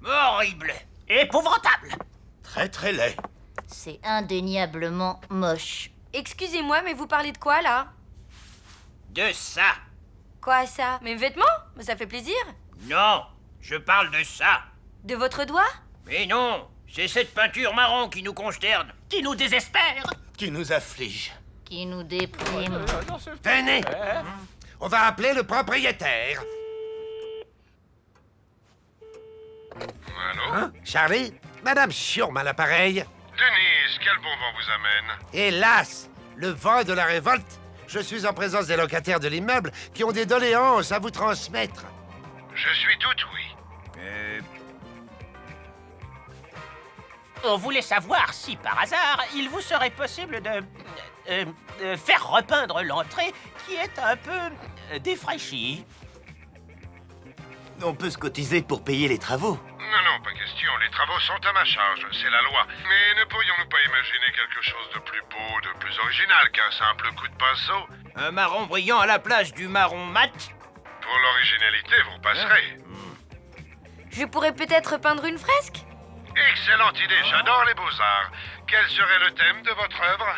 Speaker 12: Horrible. Épouvantable.
Speaker 8: Très très laid.
Speaker 11: C'est indéniablement moche.
Speaker 1: Excusez-moi, mais vous parlez de quoi, là?
Speaker 12: De ça.
Speaker 1: Quoi, ça? Mes vêtements? Ça fait plaisir.
Speaker 12: Non, je parle de ça.
Speaker 1: De votre doigt?
Speaker 12: Mais non, c'est cette peinture marron qui nous consterne, qui nous désespère.
Speaker 8: Qui nous afflige.
Speaker 11: Qui nous déprime.
Speaker 10: Tenez, on va appeler le propriétaire.
Speaker 13: Allô?
Speaker 10: Hein? Charlie? Madame Chiorme à l'appareil.
Speaker 13: Denise, quel bon vent vous amène?
Speaker 10: Hélas, le vent de la révolte. Je suis en présence des locataires de l'immeuble qui ont des doléances à vous transmettre.
Speaker 13: Je suis tout oui.
Speaker 6: On voulait savoir si, par hasard, il vous serait possible de faire repeindre l'entrée qui est un peu défraîchie.
Speaker 8: On peut se cotiser pour payer les travaux.
Speaker 13: Non, pas question. Les travaux sont à ma charge, c'est la loi. Mais ne pourrions-nous pas imaginer quelque chose de plus beau, de plus original qu'un simple coup de pinceau?
Speaker 12: Un marron brillant à la place du marron mat?
Speaker 13: Pour l'originalité, vous passerez.
Speaker 1: Je pourrais peut-être peindre une fresque?
Speaker 13: Excellente idée, j'adore les beaux-arts. Quel serait le thème de votre œuvre?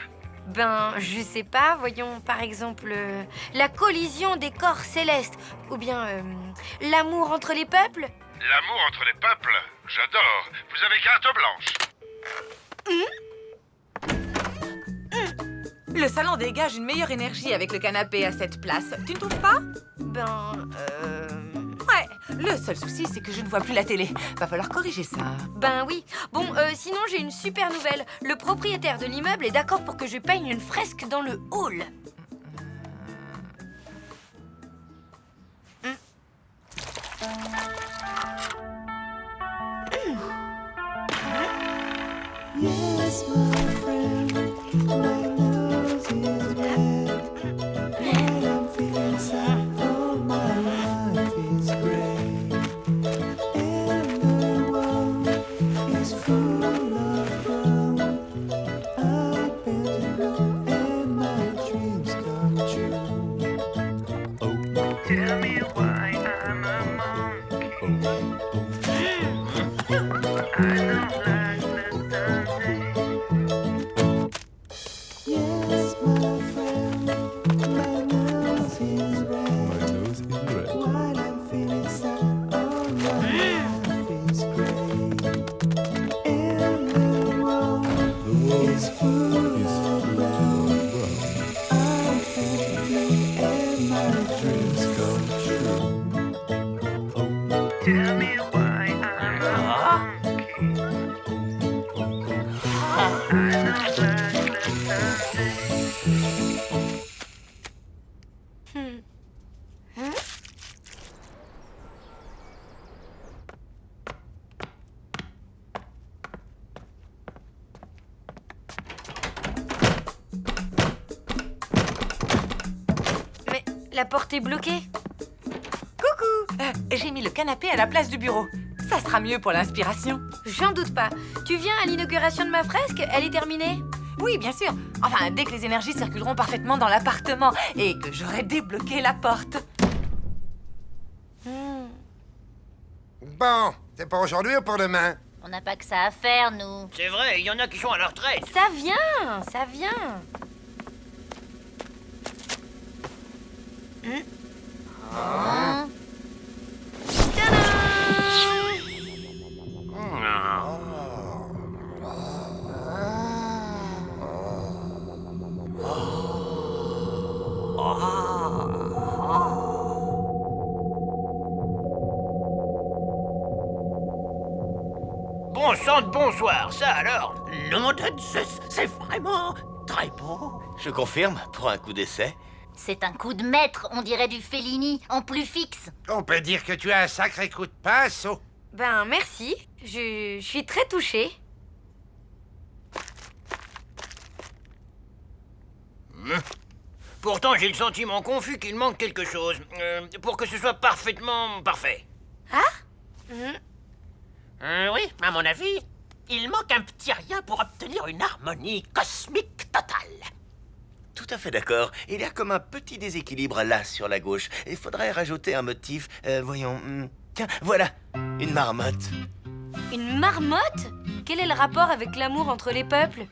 Speaker 1: Ben, je sais pas, voyons, par exemple, la collision des corps célestes, ou bien l'amour entre les peuples.
Speaker 13: L'amour entre les peuples, j'adore. Vous avez carte blanche.
Speaker 2: Le salon dégage une meilleure énergie avec le canapé à cette place. Tu ne trouves pas? Ouais, le seul souci, c'est que je ne vois plus la télé. Va falloir corriger ça.
Speaker 1: Ben oui. Bon, sinon, j'ai une super nouvelle. Le propriétaire de l'immeuble est d'accord pour que je peigne une fresque dans le hall.
Speaker 14: Yes, my friend, my nose is red. When I'm feeling sad, oh, my life is great. And the world is full of fun. I've been alone and my dreams come true. Tell me why I'm a monkey. I don't like the is full of rum. I'm happy and my dreams come true. Tell me why I'm wrong. I know that
Speaker 5: Mais la porte est bloquée.
Speaker 2: Coucou. J'ai mis le canapé à la place du bureau. Ça sera mieux pour l'inspiration.
Speaker 5: J'en doute pas. Tu viens à l'inauguration de ma fresque? Elle est terminée?
Speaker 2: Oui, bien sûr. Enfin, dès que les énergies circuleront parfaitement dans l'appartement et que j'aurai débloqué la porte.
Speaker 10: Bon, c'est pour aujourd'hui ou pour demain?
Speaker 11: On n'a pas que ça à faire, nous.
Speaker 12: C'est vrai, il y en a qui sont à la retraite.
Speaker 5: Ça vient, ça vient.
Speaker 11: Hein?
Speaker 6: Bon sang de bonsoir, ça alors. Nom de Zeus, c'est vraiment très beau.
Speaker 8: Je confirme, pour un coup d'essai.
Speaker 11: C'est un coup de maître, on dirait du Fellini, en plus fixe.
Speaker 10: On peut dire que tu as un sacré coup de pinceau.
Speaker 5: Ben, merci. Je suis très touchée.
Speaker 12: Pourtant, j'ai le sentiment confus qu'il manque quelque chose. Pour que ce soit parfaitement parfait.
Speaker 6: Oui, à mon avis, il manque un petit rien pour obtenir une harmonie cosmique totale.
Speaker 8: Tout à fait d'accord. Il y a comme un petit déséquilibre là sur la gauche. Il faudrait rajouter un motif. Voyons. Tiens, voilà. Une marmotte.
Speaker 5: Une marmotte? Quel est le rapport avec l'amour entre les peuples?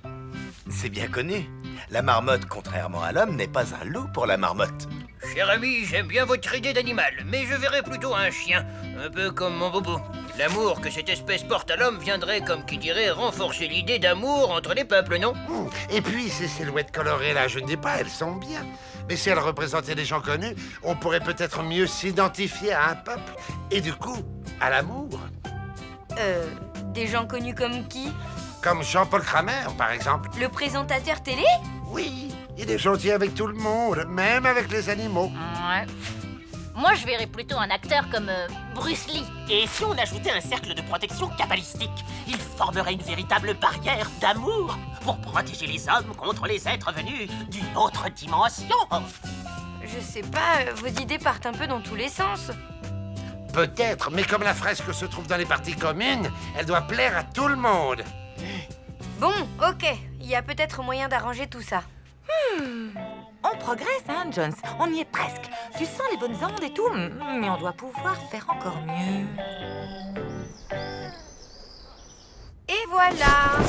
Speaker 8: C'est bien connu. La marmotte, contrairement à l'homme, n'est pas un loup pour la marmotte.
Speaker 12: Cher ami, j'aime bien votre idée d'animal, mais je verrais plutôt un chien, un peu comme mon bobo. L'amour que cette espèce porte à l'homme viendrait, comme qui dirait, renforcer l'idée d'amour entre les peuples, non?
Speaker 10: Et puis, ces silhouettes colorées là, je ne dis pas, elles sont bien. Mais si elles représentaient des gens connus, on pourrait peut-être mieux s'identifier à un peuple. Et du coup, à l'amour.
Speaker 5: Des gens connus comme qui?
Speaker 10: Comme Jean-Paul Kramer, par exemple.
Speaker 5: Le présentateur télé?
Speaker 10: Oui, il est gentil avec tout le monde, même avec les animaux.
Speaker 11: Ouais. Moi, je verrais plutôt un acteur comme Bruce Lee.
Speaker 6: Et si on ajoutait un cercle de protection kabbalistique, il formerait une véritable barrière d'amour pour protéger les hommes contre les êtres venus d'une autre dimension.
Speaker 5: Je sais pas, vos idées partent un peu dans tous les sens.
Speaker 10: Peut-être, mais comme la fresque se trouve dans les parties communes, elle doit plaire à tout le monde.
Speaker 5: Bon, ok, il y a peut-être moyen d'arranger tout ça.
Speaker 2: On progresse, hein, Jones? On y est presque. Tu sens les bonnes ondes et tout, mais on doit pouvoir faire encore mieux.
Speaker 5: Et voilà.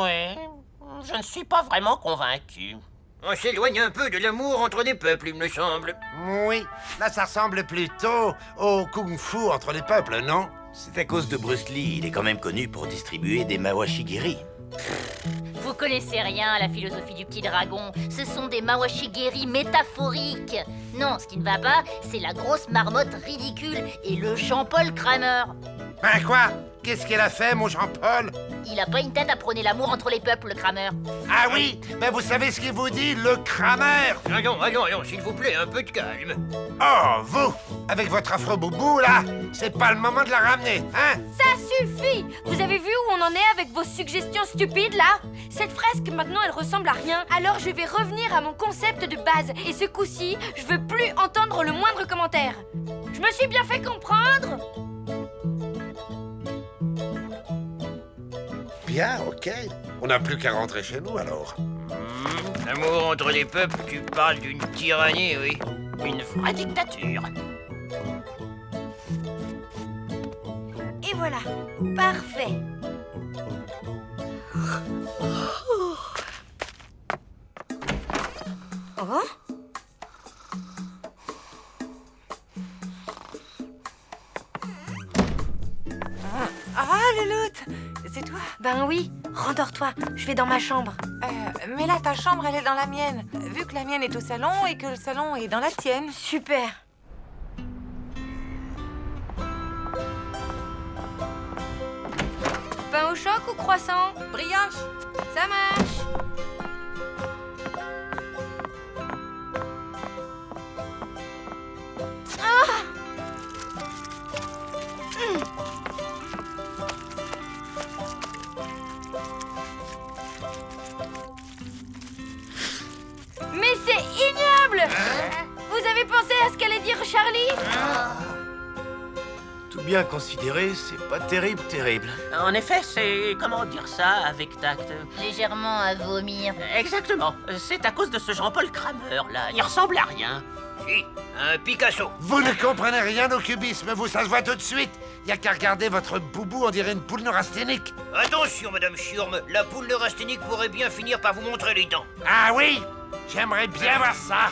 Speaker 6: Oui, je ne suis pas vraiment convaincu.
Speaker 12: On s'éloigne un peu de l'amour entre les peuples, il me semble.
Speaker 10: Oui, là ça ressemble plutôt au kung-fu entre les peuples, non?
Speaker 8: C'est à cause de Bruce Lee. Il est quand même connu pour distribuer des mawashigiri.
Speaker 11: Vous connaissez rien à la philosophie du petit dragon. Ce sont des mawashigiri métaphoriques. Non, ce qui ne va pas, c'est la grosse marmotte ridicule et le Jean-Paul Kramer.
Speaker 10: Ben quoi? Qu'est-ce qu'elle a fait, mon Jean-Paul?
Speaker 11: Il a pas une tête à prôner l'amour entre les peuples, le Kramer.
Speaker 10: Ah oui? Ben vous savez ce qu'il vous dit, le Kramer?
Speaker 12: Allons, s'il vous plaît, un peu de calme.
Speaker 10: Oh, vous! Avec votre afro-boubou, là, c'est pas le moment de la ramener, hein?
Speaker 5: Ça suffit! Vous avez vu où on en est avec vos suggestions stupides, là? Cette fresque, maintenant, elle ressemble à rien. Alors je vais revenir à mon concept de base. Et ce coup-ci, je veux plus entendre le moindre commentaire. Je me suis bien fait comprendre?
Speaker 10: Bien, ok. On n'a plus qu'à rentrer chez nous, alors.
Speaker 12: L'amour entre les peuples, tu parles d'une tyrannie, oui.
Speaker 6: Une vraie dictature.
Speaker 5: Et voilà, parfait. Oh?
Speaker 2: Ah, Louloute, Charlotte, c'est toi?
Speaker 1: Ben oui, rendors-toi, je vais dans ma chambre.
Speaker 2: Mais là, ta chambre, elle est dans la mienne. Vu que la mienne est au salon et que le salon est dans la tienne.
Speaker 1: Super. Pain au choc ou croissant?
Speaker 2: Brioche.
Speaker 1: Ça marche. Mais c'est ignoble! Vous avez pensé à ce qu'allait dire Charlie?
Speaker 8: Tout bien considéré, c'est pas terrible.
Speaker 6: En effet, c'est... comment dire ça avec tact?
Speaker 11: Légèrement à vomir.
Speaker 6: Exactement. C'est à cause de ce Jean-Paul Kramer, là. Il ressemble à rien.
Speaker 12: Si, un Picasso.
Speaker 10: Vous ne comprenez rien au cubisme, vous, ça se voit tout de suite. Y a qu'à regarder votre boubou, on dirait une poule neurasthénique.
Speaker 12: Attention, Madame Schurm, la poule neurasthénique pourrait bien finir par vous montrer les dents.
Speaker 10: Ah oui? J'aimerais bien voir ça.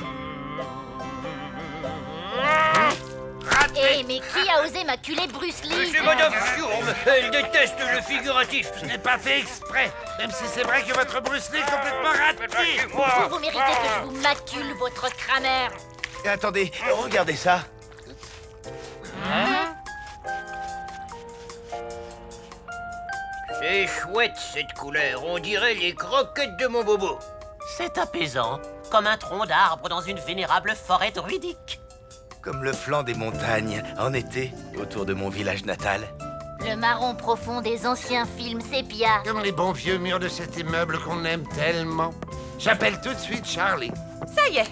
Speaker 11: Eh, mais qui a osé maculer Bruce Lee?
Speaker 12: C'est Madame Schurm, elle déteste le figuratif.
Speaker 10: Je n'ai pas fait exprès, même si c'est vrai que votre Bruce Lee est complètement raté.
Speaker 11: Vous méritez que je vous macule, votre Kramer.
Speaker 8: Et attendez, regardez ça.
Speaker 12: C'est chouette cette couleur, on dirait les croquettes de mon bobo.
Speaker 6: C'est apaisant, comme un tronc d'arbre dans une vénérable forêt druidique.
Speaker 8: Comme le flanc des montagnes, en été, autour de mon village natal.
Speaker 11: Le marron profond des anciens films sépia.
Speaker 10: Comme les bons vieux murs de cet immeuble qu'on aime tellement. J'appelle tout de suite Charlie.
Speaker 2: Ça y est,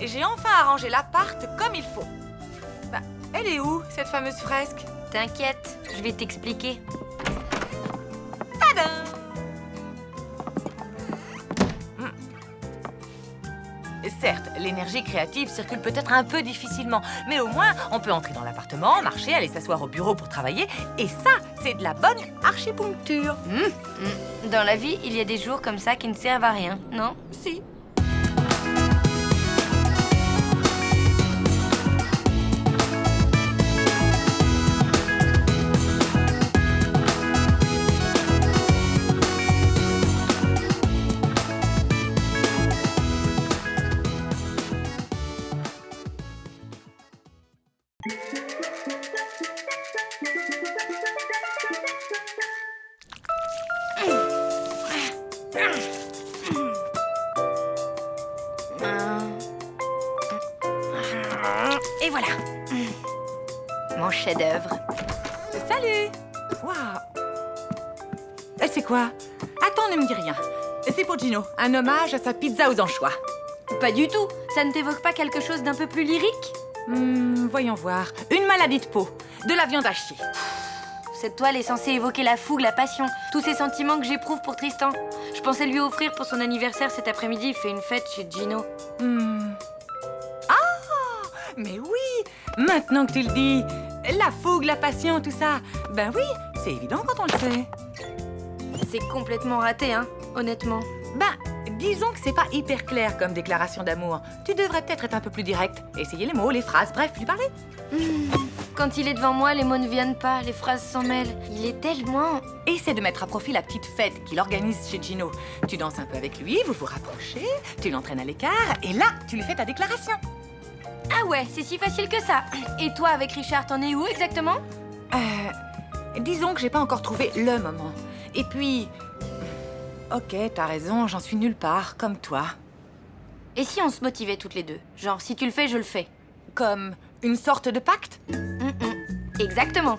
Speaker 2: j'ai enfin arrangé l'appart comme il faut. Bah, elle est où, cette fameuse fresque?
Speaker 1: T'inquiète, je vais t'expliquer.
Speaker 2: Tadam! Certes, l'énergie créative circule peut-être un peu difficilement, mais au moins, on peut entrer dans l'appartement, marcher, aller s'asseoir au bureau pour travailler, et ça, c'est de la bonne archipuncture.
Speaker 1: Dans la vie, il y a des jours comme ça qui ne servent à rien, non?
Speaker 2: Si.
Speaker 1: Et voilà. Mon chef-d'œuvre.
Speaker 2: Salut! Waouh! C'est quoi? Attends, ne me dis rien. C'est pour Gino, un hommage à sa pizza aux anchois.
Speaker 1: Pas du tout. Ça ne t'évoque pas quelque chose d'un peu plus lyrique?
Speaker 2: Voyons voir. Une maladie de peau, de la viande hachée.
Speaker 1: Cette toile est censée évoquer la fougue, la passion, tous ces sentiments que j'éprouve pour Tristan. Je pensais lui offrir pour son anniversaire cet après-midi. Il fait une fête chez Gino.
Speaker 2: Ah! Mais oui! Maintenant que tu le dis, la fougue, la passion, tout ça. Ben oui, c'est évident quand on le sait.
Speaker 1: C'est complètement raté, hein, honnêtement.
Speaker 2: Ben, disons que c'est pas hyper clair comme déclaration d'amour. Tu devrais peut-être être un peu plus direct. Essayer les mots, les phrases, bref, lui parler.
Speaker 1: Quand il est devant moi, les mots ne viennent pas, les phrases s'en mêlent. Il est tellement...
Speaker 2: Essaie de mettre à profit la petite fête qu'il organise chez Gino. Tu danses un peu avec lui, vous vous rapprochez, tu l'entraînes à l'écart, et là, tu lui fais ta déclaration.
Speaker 1: Ah ouais, c'est si facile que ça. Et toi, avec Richard, t'en es où exactement?
Speaker 2: Disons que j'ai pas encore trouvé le moment. Et puis... Ok, t'as raison, j'en suis nulle part, comme toi.
Speaker 1: Et si on se motivait toutes les deux? Genre, si tu le fais, je le fais.
Speaker 2: Comme une sorte de pacte?
Speaker 1: Exactement.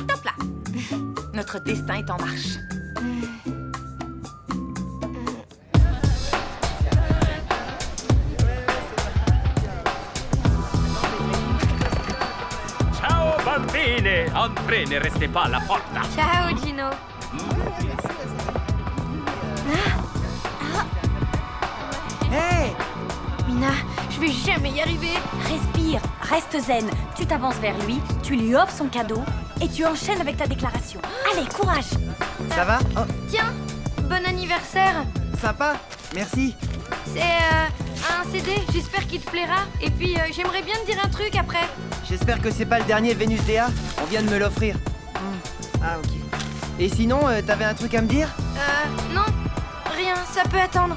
Speaker 2: Top là. Notre destin est en marche.
Speaker 15: Ciao bambine! Entrez, ne restez pas à la porta.
Speaker 1: Ciao, Gino.
Speaker 5: Hé!
Speaker 1: Mina, je vais jamais y arriver.
Speaker 5: Respire, reste zen. Tu t'avances vers lui, tu lui offres son cadeau et tu enchaînes avec ta déclaration. Allez, courage!
Speaker 16: Ça va? Oh,
Speaker 1: Tiens, bon anniversaire.
Speaker 16: sympa, merci.
Speaker 1: C'est un CD, j'espère qu'il te plaira. Et puis, j'aimerais bien te dire un truc après.
Speaker 16: J'espère que c'est pas le dernier Vénus Dea. On vient de me l'offrir. Ah, ok. Et sinon, t'avais un truc à me dire?
Speaker 1: Non, rien, ça peut attendre.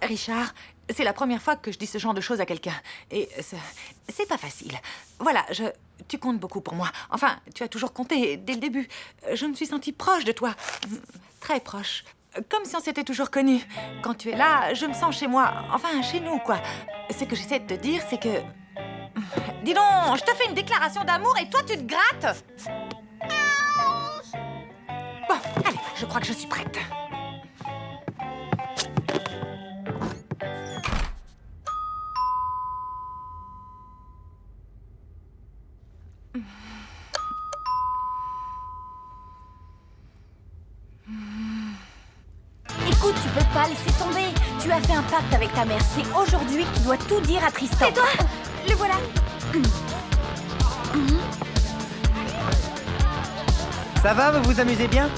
Speaker 2: Richard, c'est la première fois que je dis ce genre de choses à quelqu'un. Et c'est pas facile. Voilà, tu comptes beaucoup pour moi. Enfin, tu as toujours compté dès le début. Je me suis sentie proche de toi. Très proche. Comme si on s'était toujours connus. Quand tu es là, je me sens chez moi. Enfin, chez nous, quoi. Ce que j'essaie de te dire, c'est que... Dis donc, je te fais une déclaration d'amour et toi, tu te grattes. Bon, allez, je crois que je suis prête.
Speaker 5: Écoute, tu peux pas laisser tomber. Tu as fait un pacte avec ta mère. C'est aujourd'hui que tu dois tout dire à Tristan.
Speaker 1: Et toi? Le voilà.
Speaker 16: Ça va, vous vous amusez bien?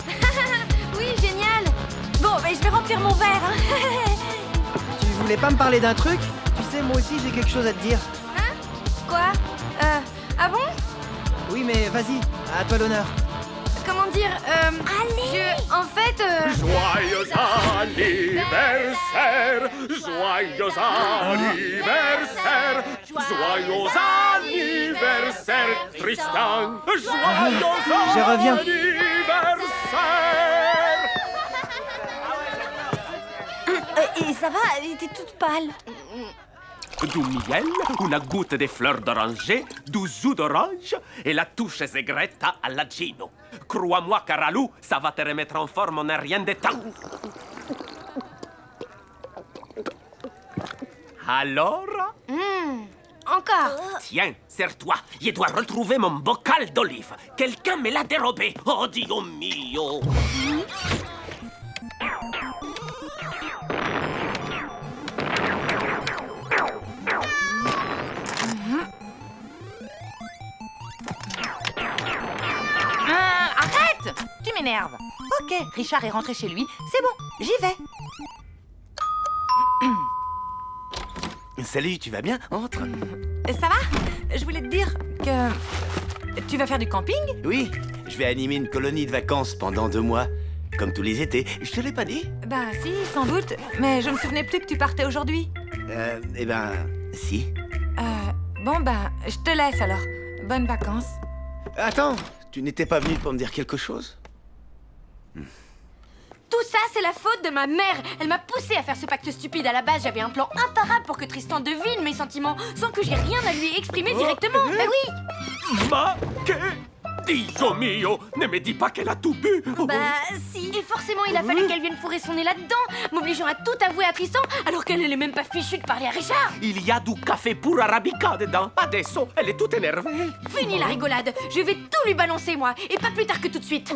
Speaker 1: Oui, génial.
Speaker 5: Bon, mais je vais remplir mon verre. Hein.
Speaker 16: Tu voulais pas me parler d'un truc? Tu sais, moi aussi, j'ai quelque chose à te dire.
Speaker 1: Hein? Quoi? Ah bon?
Speaker 16: Oui, mais vas-y, à toi l'honneur.
Speaker 1: Comment dire? En fait,
Speaker 15: Joyeux anniversaire! Joyeux anniversaire! Joyeux anniversaire, Tristan! Joyeux
Speaker 16: Je reviens.
Speaker 15: anniversaire!
Speaker 5: Et ça va? T'es toute pâle.
Speaker 15: Du miel, una goutte de fleurs d'oranger, du jus d'orange et la touche segreta alla Gino. Crois-moi, Caralou, ça va te remettre en forme en un rien de temps. Alors?
Speaker 1: Encore.
Speaker 6: Tiens, serre-toi. Je dois retrouver mon bocal d'olive. Quelqu'un me l'a dérobé. Oh, Dio mio.
Speaker 2: Arrête! Tu m'énerves. Ok, Richard est rentré chez lui. C'est bon, j'y vais.
Speaker 8: Salut, tu vas bien? Entre.
Speaker 2: Ça va? Je voulais te dire que... Tu vas faire du camping?
Speaker 8: Oui, je vais animer une colonie de vacances pendant 2 mois. Comme tous les étés. Je te l'ai pas dit?
Speaker 2: Bah si, sans doute. Mais je me souvenais plus que tu partais aujourd'hui.
Speaker 8: Eh ben, si.
Speaker 2: Bon bah, je te laisse alors. Bonnes vacances.
Speaker 8: Attends, tu n'étais pas venu pour me dire quelque chose?
Speaker 1: Tout ça, c'est la faute de ma mère. Elle m'a poussée à faire ce pacte stupide. À la base, j'avais un plan imparable pour que Tristan devine mes sentiments sans que j'ai rien à lui exprimer directement. Mais oui.
Speaker 15: Ma que? Dio mio, ne me dis pas qu'elle a tout bu.
Speaker 1: Bah si. Et forcément, il a fallu qu'elle vienne fourrer son nez là-dedans, m'obligeant à tout avouer à Tristan, alors qu'elle n'est même pas fichue de parler à Richard.
Speaker 6: Il y a du café pour arabica dedans. Adesso, elle est toute énervée.
Speaker 1: Fini la rigolade. Je vais tout lui balancer, moi. Et pas plus tard que tout de suite.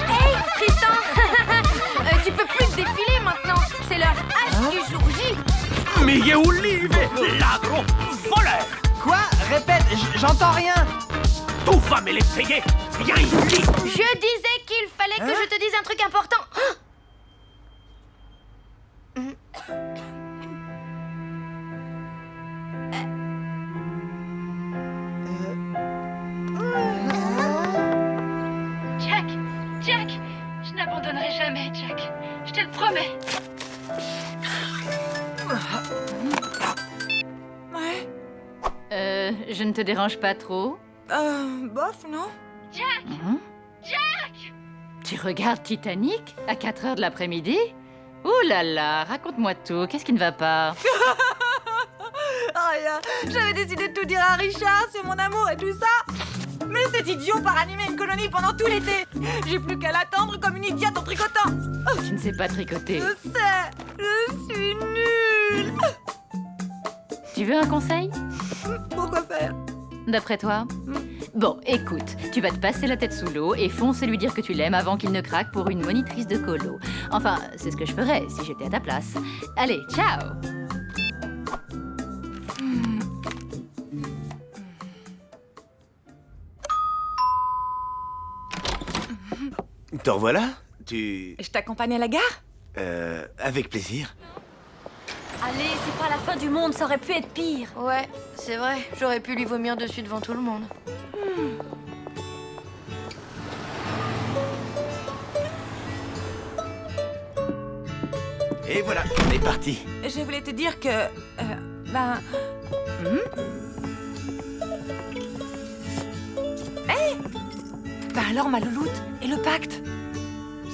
Speaker 1: Hey, Tristan. Tu peux plus te défiler maintenant. C'est l'heure H du jour J.
Speaker 15: Mille olive, ladro, voleur.
Speaker 16: Quoi? Répète, j'entends rien.
Speaker 6: Tu vas me les payer. Viens ici.
Speaker 1: Je disais qu'il fallait que je te dise un truc important.
Speaker 4: Jack, je n'abandonnerai jamais, Jack. Je te le promets.
Speaker 2: Ouais.
Speaker 4: Je ne te dérange pas trop?
Speaker 2: Bof, non?
Speaker 4: Jack! Jack! Tu regardes Titanic à 4 heures de l'après-midi? Ouh là là, raconte-moi tout. Qu'est-ce qui ne va pas?
Speaker 2: Rien. J'avais décidé de tout dire à Richard sur mon amour et tout ça. Mais cet idiot part animer une colonie pendant tout l'été. J'ai plus qu'à l'attendre comme une idiote en tricotant.
Speaker 4: Tu ne sais pas tricoter.
Speaker 2: Je sais, je suis nulle.
Speaker 4: Tu veux un conseil?
Speaker 2: Pourquoi faire?
Speaker 4: D'après toi? Bon, écoute, tu vas te passer la tête sous l'eau et foncer lui dire que tu l'aimes avant qu'il ne craque pour une monitrice de colo. Enfin, c'est ce que je ferais si j'étais à ta place. Allez, ciao!
Speaker 8: Te revoilà? Tu...
Speaker 2: Je t'accompagne à la gare?
Speaker 8: Avec plaisir.
Speaker 5: Allez, c'est pas la fin du monde, ça aurait pu être pire.
Speaker 1: Ouais, c'est vrai, j'aurais pu lui vomir dessus devant tout le monde.
Speaker 8: Et voilà, on est parti.
Speaker 2: Je voulais te dire que... Hé Bah alors, ma louloute, et le pacte?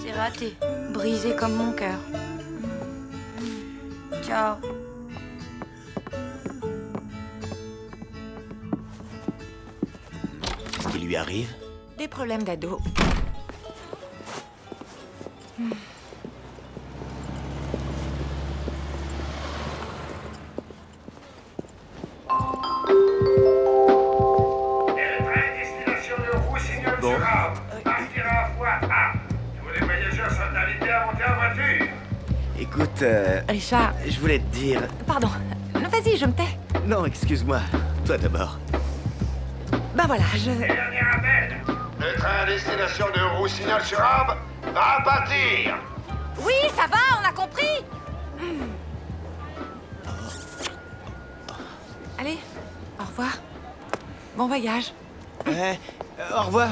Speaker 1: C'est raté, brisé comme mon cœur. Ciao.
Speaker 8: Qu'est-ce qui lui arrive?
Speaker 2: Des problèmes d'ado.
Speaker 13: Destination de Roussignol-sur-Arve. Partira à voie A. Tous les voyageurs sont invités à monter en voiture.
Speaker 8: Écoute,
Speaker 2: Richard,
Speaker 8: je voulais te dire...
Speaker 2: pardon. Vas-y, je me tais.
Speaker 8: Non, excuse-moi. Toi d'abord.
Speaker 2: Ben voilà,
Speaker 13: Dernier appel. Le train à destination de Roussignol-sur-Arve va partir.
Speaker 2: Oui, ça va, on a compris. Allez, au revoir. Bon voyage.
Speaker 8: Ouais, au revoir.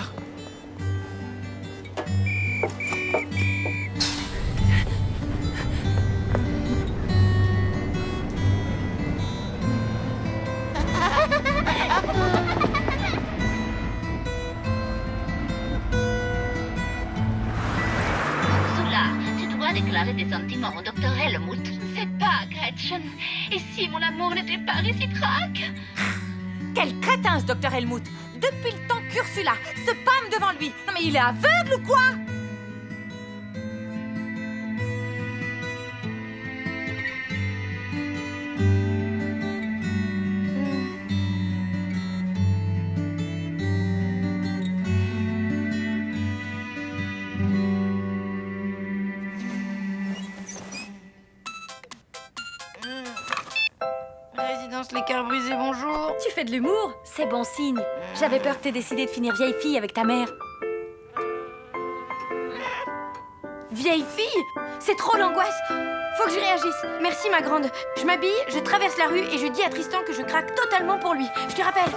Speaker 11: Ursula, tu dois déclarer tes sentiments au docteur Helmut. Je ne sais pas, Gretchen. Et si mon amour n'était pas réciproque?
Speaker 2: Quel crétin, ce docteur Helmut. Depuis le temps qu'Ursula se pâme devant lui. Non mais il est aveugle ou quoi?
Speaker 1: Résidence Les Cœurs Brisés, bonjour.
Speaker 5: Tu fais de l'humour? C'est bon signe. J'avais peur que t'aies décidé de finir vieille fille avec ta mère.
Speaker 1: Vieille fille? C'est trop l'angoisse. Faut que je réagisse. Merci, ma grande. Je m'habille, je traverse la rue et je dis à Tristan que je craque totalement pour lui. Je te rappelle.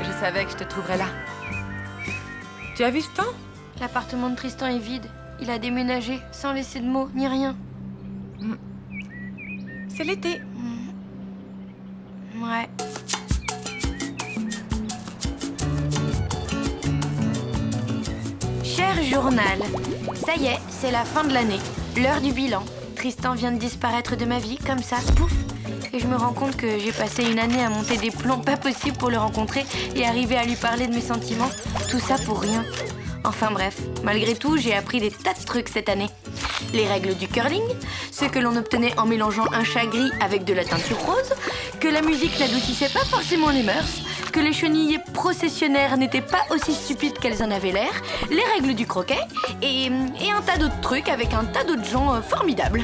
Speaker 2: Je savais que je te trouverais là. Tu as vu ce temps?
Speaker 1: L'appartement de Tristan est vide. Il a déménagé sans laisser de mots ni rien.
Speaker 2: C'est l'été.
Speaker 1: Ouais. Cher journal, ça y est, c'est la fin de l'année. L'heure du bilan. Tristan vient de disparaître de ma vie, comme ça, pouf. Et je me rends compte que j'ai passé une année à monter des plans pas possibles pour le rencontrer et arriver à lui parler de mes sentiments. Tout ça pour rien. Enfin bref, malgré tout, j'ai appris des tas de trucs cette année. Les règles du curling, ce que l'on obtenait en mélangeant un chat gris avec de la teinture rose, que la musique n'adoucissait pas forcément les mœurs, que les chenilles processionnaires n'étaient pas aussi stupides qu'elles en avaient l'air, les règles du croquet et un tas d'autres trucs avec un tas d'autres gens formidables.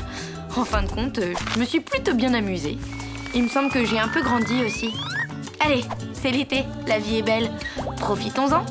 Speaker 1: En fin de compte, je me suis plutôt bien amusée. Il me semble que j'ai un peu grandi aussi. Allez, c'est l'été, la vie est belle. Profitons-en.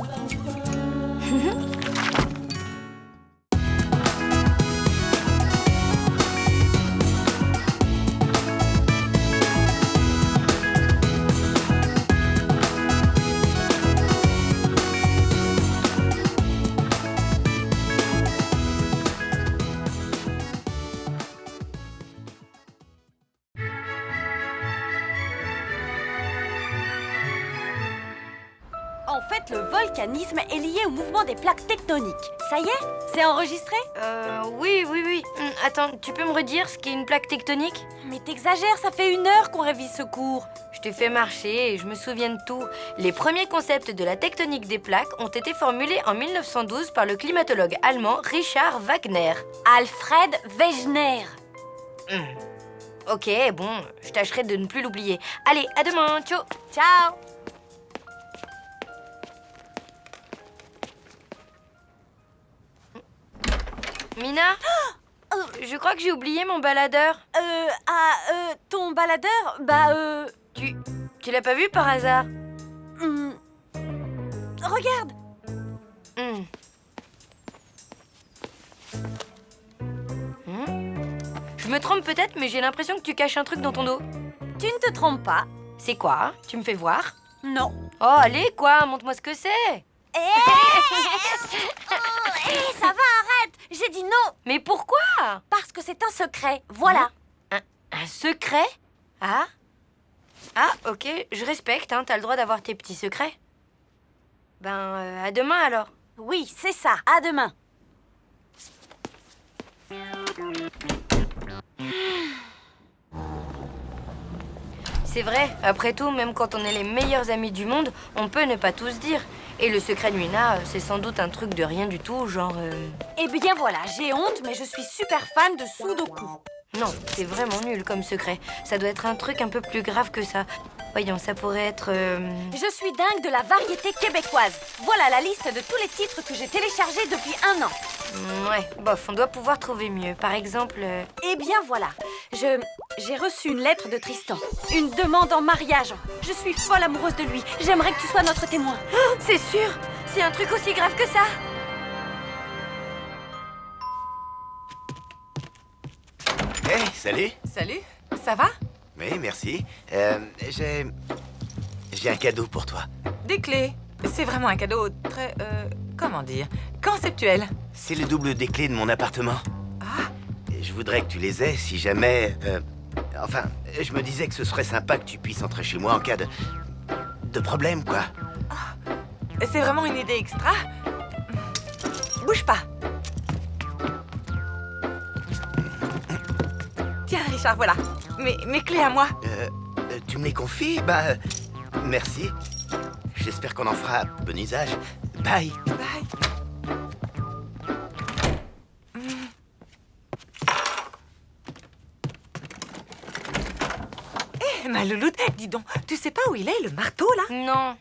Speaker 5: En fait, fait, le volcanisme est lié au mouvement des plaques tectoniques. Ça y est? C'est enregistré?
Speaker 1: Oui. Attends, tu peux me redire ce qu'est une plaque tectonique?
Speaker 5: Mais t'exagères, ça fait 1 heure qu'on révise ce cours.
Speaker 1: Je t'ai fait marcher et je me souviens de tout. Les premiers concepts de la tectonique des plaques ont été formulés en 1912 par le climatologue allemand Richard Wagner.
Speaker 5: Alfred Wegener.
Speaker 1: Ok, bon, je tâcherai de ne plus l'oublier. Allez, à demain, ciao.
Speaker 5: Ciao.
Speaker 1: Mina, je crois que j'ai oublié mon baladeur.
Speaker 5: Ton baladeur?
Speaker 1: Tu l'as pas vu par hasard?
Speaker 5: Regarde.
Speaker 1: Je me trompe peut-être, mais j'ai l'impression que tu caches un truc dans ton dos.
Speaker 5: Tu ne te trompes pas.
Speaker 1: C'est quoi? Tu me fais voir?
Speaker 5: Non.
Speaker 1: Oh, allez, quoi? Montre-moi ce que c'est.
Speaker 5: Ça va, arrête. J'ai dit non.
Speaker 1: Mais pourquoi?
Speaker 5: Parce que c'est un secret. Voilà.
Speaker 1: Un secret? Ah, ok, je respecte, hein, t'as le droit d'avoir tes petits secrets. À demain alors.
Speaker 5: Oui, c'est ça, à demain.
Speaker 1: C'est vrai, après tout, même quand on est les meilleurs amis du monde, on peut ne pas tout se dire. Et le secret de Mina, c'est sans doute un truc de rien du tout, genre...
Speaker 5: Eh bien voilà, j'ai honte, mais je suis super fan de Sudoku.
Speaker 1: Non, c'est vraiment nul comme secret. Ça doit être un truc un peu plus grave que ça. Voyons, ça pourrait être...
Speaker 5: Je suis dingue de la variété québécoise. Voilà la liste de tous les titres que j'ai téléchargés depuis 1 an.
Speaker 1: Ouais, bof, on doit pouvoir trouver mieux. Par exemple...
Speaker 5: Eh bien voilà, j'ai reçu une lettre de Tristan. Une demande en mariage. Je suis folle amoureuse de lui. J'aimerais que tu sois notre témoin.
Speaker 1: Oh, c'est sûr. C'est un truc aussi grave que ça.
Speaker 8: Hey, salut.
Speaker 2: Salut, ça va?
Speaker 8: Oui, merci. J'ai un cadeau pour toi.
Speaker 2: Des clés. C'est vraiment un cadeau très, comment dire, conceptuel.
Speaker 8: C'est le double des clés de mon appartement.
Speaker 2: Ah.
Speaker 8: Je voudrais que tu les aies si jamais... Enfin, je me disais que ce serait sympa que tu puisses entrer chez moi en cas de problème, quoi.
Speaker 2: C'est vraiment une idée extra. Bouge pas. Tiens, Richard, voilà. Mes clés à moi.
Speaker 8: Tu me les confies? Merci. J'espère qu'on en fera bon usage. Bye.
Speaker 2: Bye. Ma louloute, dis donc, tu sais pas où il est, le marteau, là?
Speaker 1: Non.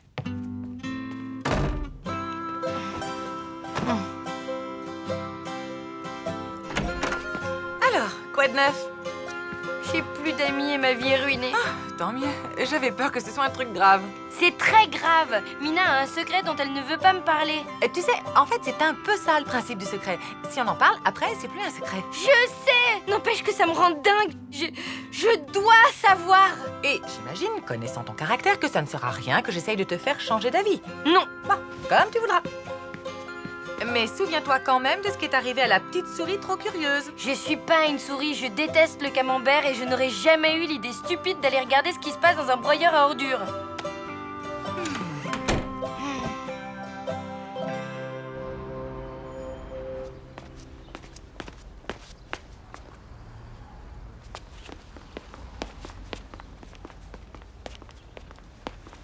Speaker 2: Alors, quoi de neuf?
Speaker 1: J'ai plus d'amis et ma vie est ruinée.
Speaker 2: Tant mieux. J'avais peur que ce soit un truc grave.
Speaker 1: C'est très grave. Mina a un secret dont elle ne veut pas me parler.
Speaker 2: Tu sais, en fait, c'est un peu ça le principe du secret. Si on en parle, après, c'est plus un secret.
Speaker 1: Je sais. N'empêche que ça me rend dingue. Je dois savoir.
Speaker 2: Et j'imagine, connaissant ton caractère, que ça ne sera rien que j'essaye de te faire changer d'avis.
Speaker 1: Non.
Speaker 2: Bon, comme tu voudras. Mais souviens-toi quand même de ce qui est arrivé à la petite souris trop curieuse.
Speaker 1: Je suis pas une souris, je déteste le camembert et je n'aurais jamais eu l'idée stupide d'aller regarder ce qui se passe dans un broyeur à ordures.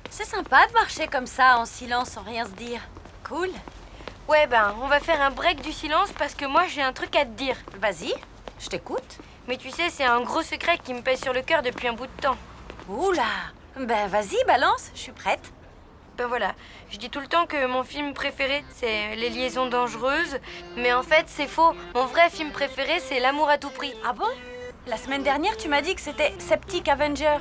Speaker 5: C'est sympa de marcher comme ça, en silence, sans rien se dire. Cool.
Speaker 1: Ouais, on va faire un break du silence parce que moi, j'ai un truc à te dire.
Speaker 5: Vas-y, je t'écoute.
Speaker 1: Mais tu sais, c'est un gros secret qui me pèse sur le cœur depuis un bout de temps.
Speaker 5: Oula. Vas-y, balance, je suis prête.
Speaker 1: Voilà, je dis tout le temps que mon film préféré, c'est Les Liaisons Dangereuses. Mais en fait, c'est faux. Mon vrai film préféré, c'est L'amour à tout prix.
Speaker 5: Ah bon? La semaine dernière, tu m'as dit que c'était Septic Avenger.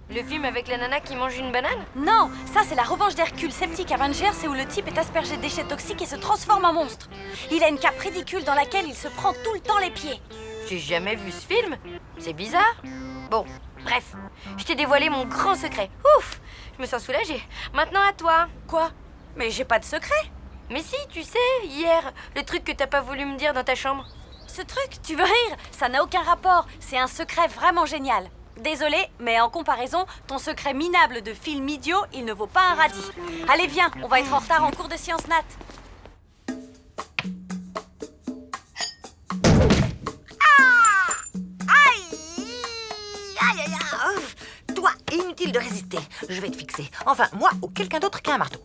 Speaker 1: Le film avec la nana qui mange une banane?
Speaker 5: Non, ça c'est la revanche d'Hercule. Septic Avenger, c'est où le type est aspergé de déchets toxiques et se transforme en monstre. Il a une cape ridicule dans laquelle il se prend tout le temps les pieds.
Speaker 1: J'ai jamais vu ce film. C'est bizarre. Bon, bref, je t'ai dévoilé mon grand secret. Ouf, je me sens soulagée. Maintenant à toi.
Speaker 5: Quoi? Mais j'ai pas de secret.
Speaker 1: Mais si, tu sais, hier, le truc que t'as pas voulu me dire dans ta chambre.
Speaker 5: Ce truc, tu veux rire? Ça n'a aucun rapport. C'est un secret vraiment génial. Désolée, mais en comparaison, ton secret minable de film idiot, il ne vaut pas un radis. Allez, viens, on va être en retard en cours de sciences nat.
Speaker 2: Aïe, aïe, aïe. Toi, inutile de résister. Je vais te fixer. Enfin, moi ou quelqu'un d'autre qui a un marteau.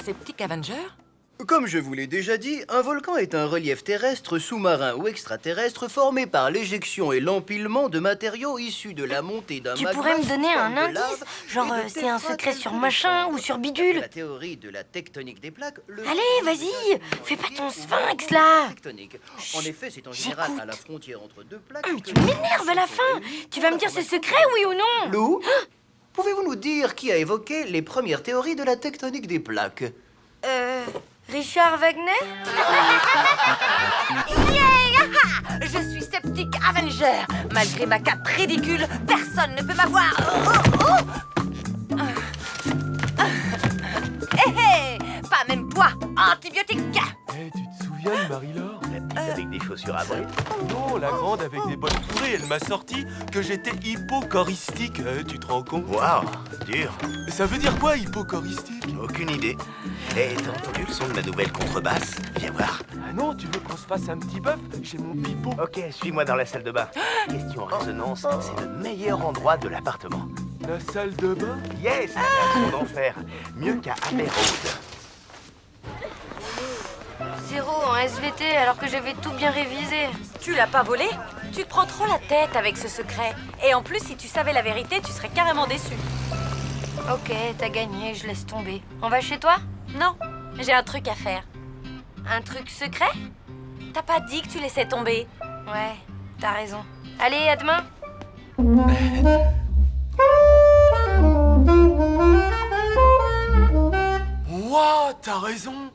Speaker 2: Sceptic Avenger?
Speaker 17: Comme je vous l'ai déjà dit, un volcan est un relief terrestre, sous-marin ou extraterrestre formé par l'éjection et l'empilement de matériaux issus de la montée d'un
Speaker 1: Tu
Speaker 17: magma
Speaker 1: pourrais me donner un
Speaker 17: sous forme de
Speaker 1: indice?
Speaker 17: lave
Speaker 1: Genre,
Speaker 17: et de
Speaker 1: c'est un
Speaker 17: téphra
Speaker 1: secret sur
Speaker 17: calculé.
Speaker 1: machin ou sur bidule?
Speaker 17: La théorie de la tectonique des plaques...
Speaker 1: Allez, vas-y, fais pas ton sphinx, là.
Speaker 17: Tectonique. En effet, c'est en général
Speaker 1: j'écoute.
Speaker 17: à la frontière entre deux plaques...
Speaker 1: Mais tu m'énerves à la fin. Tu vas me dire ce secret, oui ou non?
Speaker 17: Lou, pouvez-vous nous dire qui a évoqué les premières théories de la tectonique des plaques?
Speaker 1: Richard Wagner?
Speaker 2: Yeah! Je suis Sceptic Avenger. Malgré ma cape ridicule, personne ne peut m'avoir. Hé hé! Pas même toi, antibiotique!
Speaker 7: Eh, tu te souviens de Marie-Laure?
Speaker 8: La petite avec des chaussures à bride?
Speaker 7: Non, la grande avec des bonnes fourrées. Elle m'a sorti que j'étais hypochoristique. Tu te rends compte?
Speaker 8: Waouh, dur.
Speaker 7: Ça veut dire quoi, hypochoristique?
Speaker 8: Aucune idée. Eh, t'as entendu le son de ma nouvelle contrebasse? Viens voir.
Speaker 7: Ah non, tu veux qu'on se fasse un petit bœuf chez mon pipeau?
Speaker 8: Ok, suis-moi dans la salle de bain. Question résonance, c'est le meilleur endroit de l'appartement.
Speaker 7: La salle de bain?
Speaker 8: Yes, la version d'enfer. Mieux qu'à Abbey Road.
Speaker 1: 0 en SVT alors que j'avais tout bien révisé.
Speaker 5: Tu l'as pas volé? Tu te prends trop la tête avec ce secret. Et en plus, si tu savais la vérité, tu serais carrément déçu.
Speaker 1: Ok, t'as gagné, je laisse tomber. On va chez toi?
Speaker 5: Non, j'ai un truc à faire.
Speaker 1: Un truc secret?
Speaker 5: T'as pas dit que tu laissais tomber?
Speaker 1: Ouais, t'as raison. Allez, à demain.
Speaker 7: Waouh, t'as raison.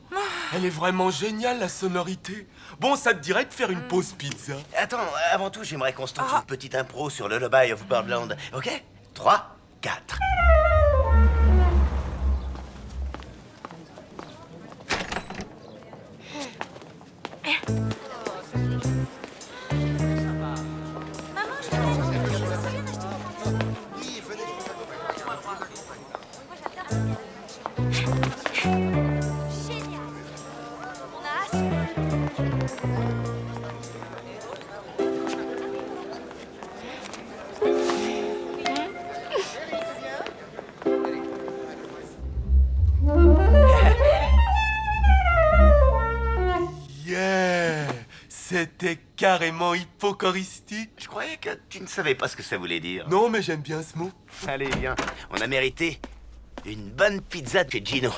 Speaker 7: Elle est vraiment géniale, la sonorité. Bon, ça te dirait de faire une pause pizza?
Speaker 8: Attends, avant tout, j'aimerais qu'on se tente une petite impro sur le Lullaby of Birdland. Ok? 3, 4.
Speaker 7: Yeah! C'était carrément hypochoristique.
Speaker 8: Je croyais que tu ne savais pas ce que ça voulait dire.
Speaker 7: Non, mais j'aime bien ce mot.
Speaker 8: Allez, viens. On a mérité une bonne pizza de chez Gino.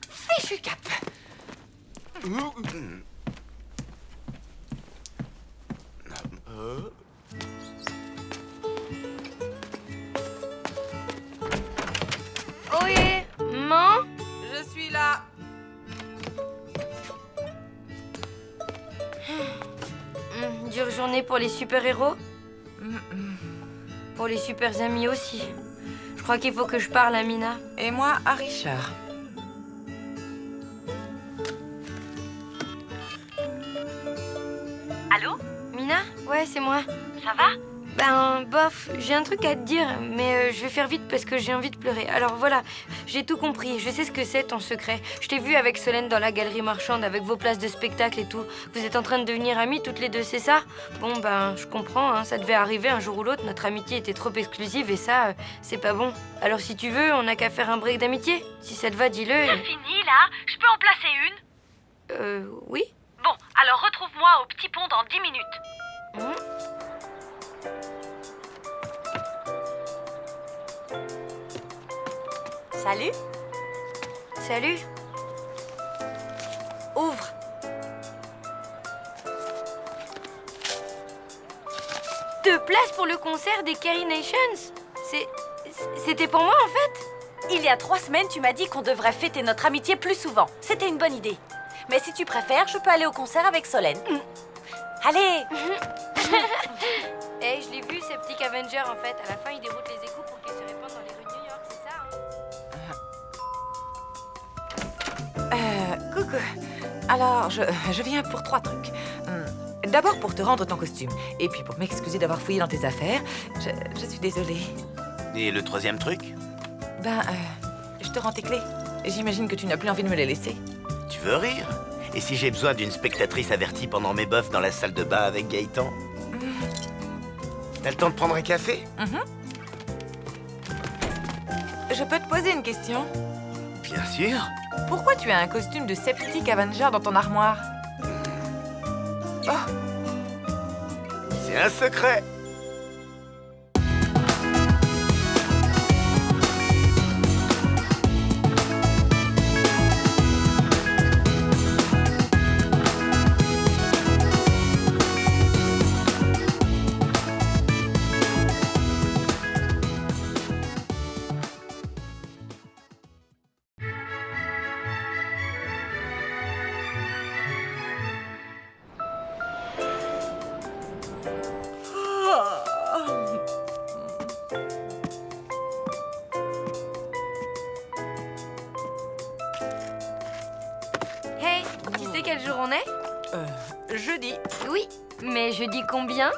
Speaker 2: Fichu cap.
Speaker 1: Ohé, maman?
Speaker 2: Je suis là.
Speaker 1: Dure journée pour les super-héros? Pour les super amis aussi. Je crois qu'il faut que je parle à Mina.
Speaker 2: Et moi à Richard.
Speaker 1: Allô? Mina? Ouais, c'est moi.
Speaker 5: Ça va?
Speaker 18: Ben, bof, j'ai un truc à te dire, mais je vais faire vite parce que j'ai envie de pleurer. Alors voilà, j'ai tout compris, je sais ce que c'est ton secret. Je t'ai vu avec Solène dans la galerie marchande avec vos places de spectacle et tout. Vous êtes en train de devenir amies toutes les deux, c'est ça? Bon, ben, je comprends, hein, ça devait arriver un jour ou l'autre. Notre amitié était trop exclusive et ça, c'est pas bon. Alors si tu veux, on n'a qu'à faire un break d'amitié. Si ça te va, dis-le.
Speaker 9: C'est fini, là? Je peux en placer une?
Speaker 18: Oui.
Speaker 9: Bon, alors retrouve-moi au petit pont dans 10 minutes.
Speaker 5: Salut.
Speaker 18: Salut.
Speaker 5: Ouvre.
Speaker 18: Deux places pour le concert des Kerry Nations? C'était pour moi en fait?
Speaker 5: Il y a 3 semaines, tu m'as dit qu'on devrait fêter notre amitié plus souvent. C'était une bonne idée. Mais si tu préfères, je peux aller au concert avec Solène. Allez.
Speaker 18: Je l'ai vu, Septic Avenger en fait. À la fin, il déroute les égouts pour qu'ils se répandent dans les rues de New York, c'est ça
Speaker 2: Coucou. Alors, je viens pour 3 trucs. D'abord pour te rendre ton costume. Et puis pour m'excuser d'avoir fouillé dans tes affaires. Je suis désolée.
Speaker 8: Et le 3e truc?
Speaker 2: Je te rends tes clés. J'imagine que tu n'as plus envie de me les laisser.
Speaker 8: Tu veux rire? Et si j'ai besoin d'une spectatrice avertie pendant mes bofs dans la salle de bain avec Gaëtan? T'as le temps de prendre un café?
Speaker 2: Je peux te poser une question?
Speaker 8: Bien sûr.
Speaker 2: Pourquoi tu as un costume de Septic Avenger dans ton armoire? Oh!
Speaker 8: C'est un secret.
Speaker 18: Hey, tu sais quel jour on est?
Speaker 2: Jeudi.
Speaker 18: Oui, mais jeudi combien?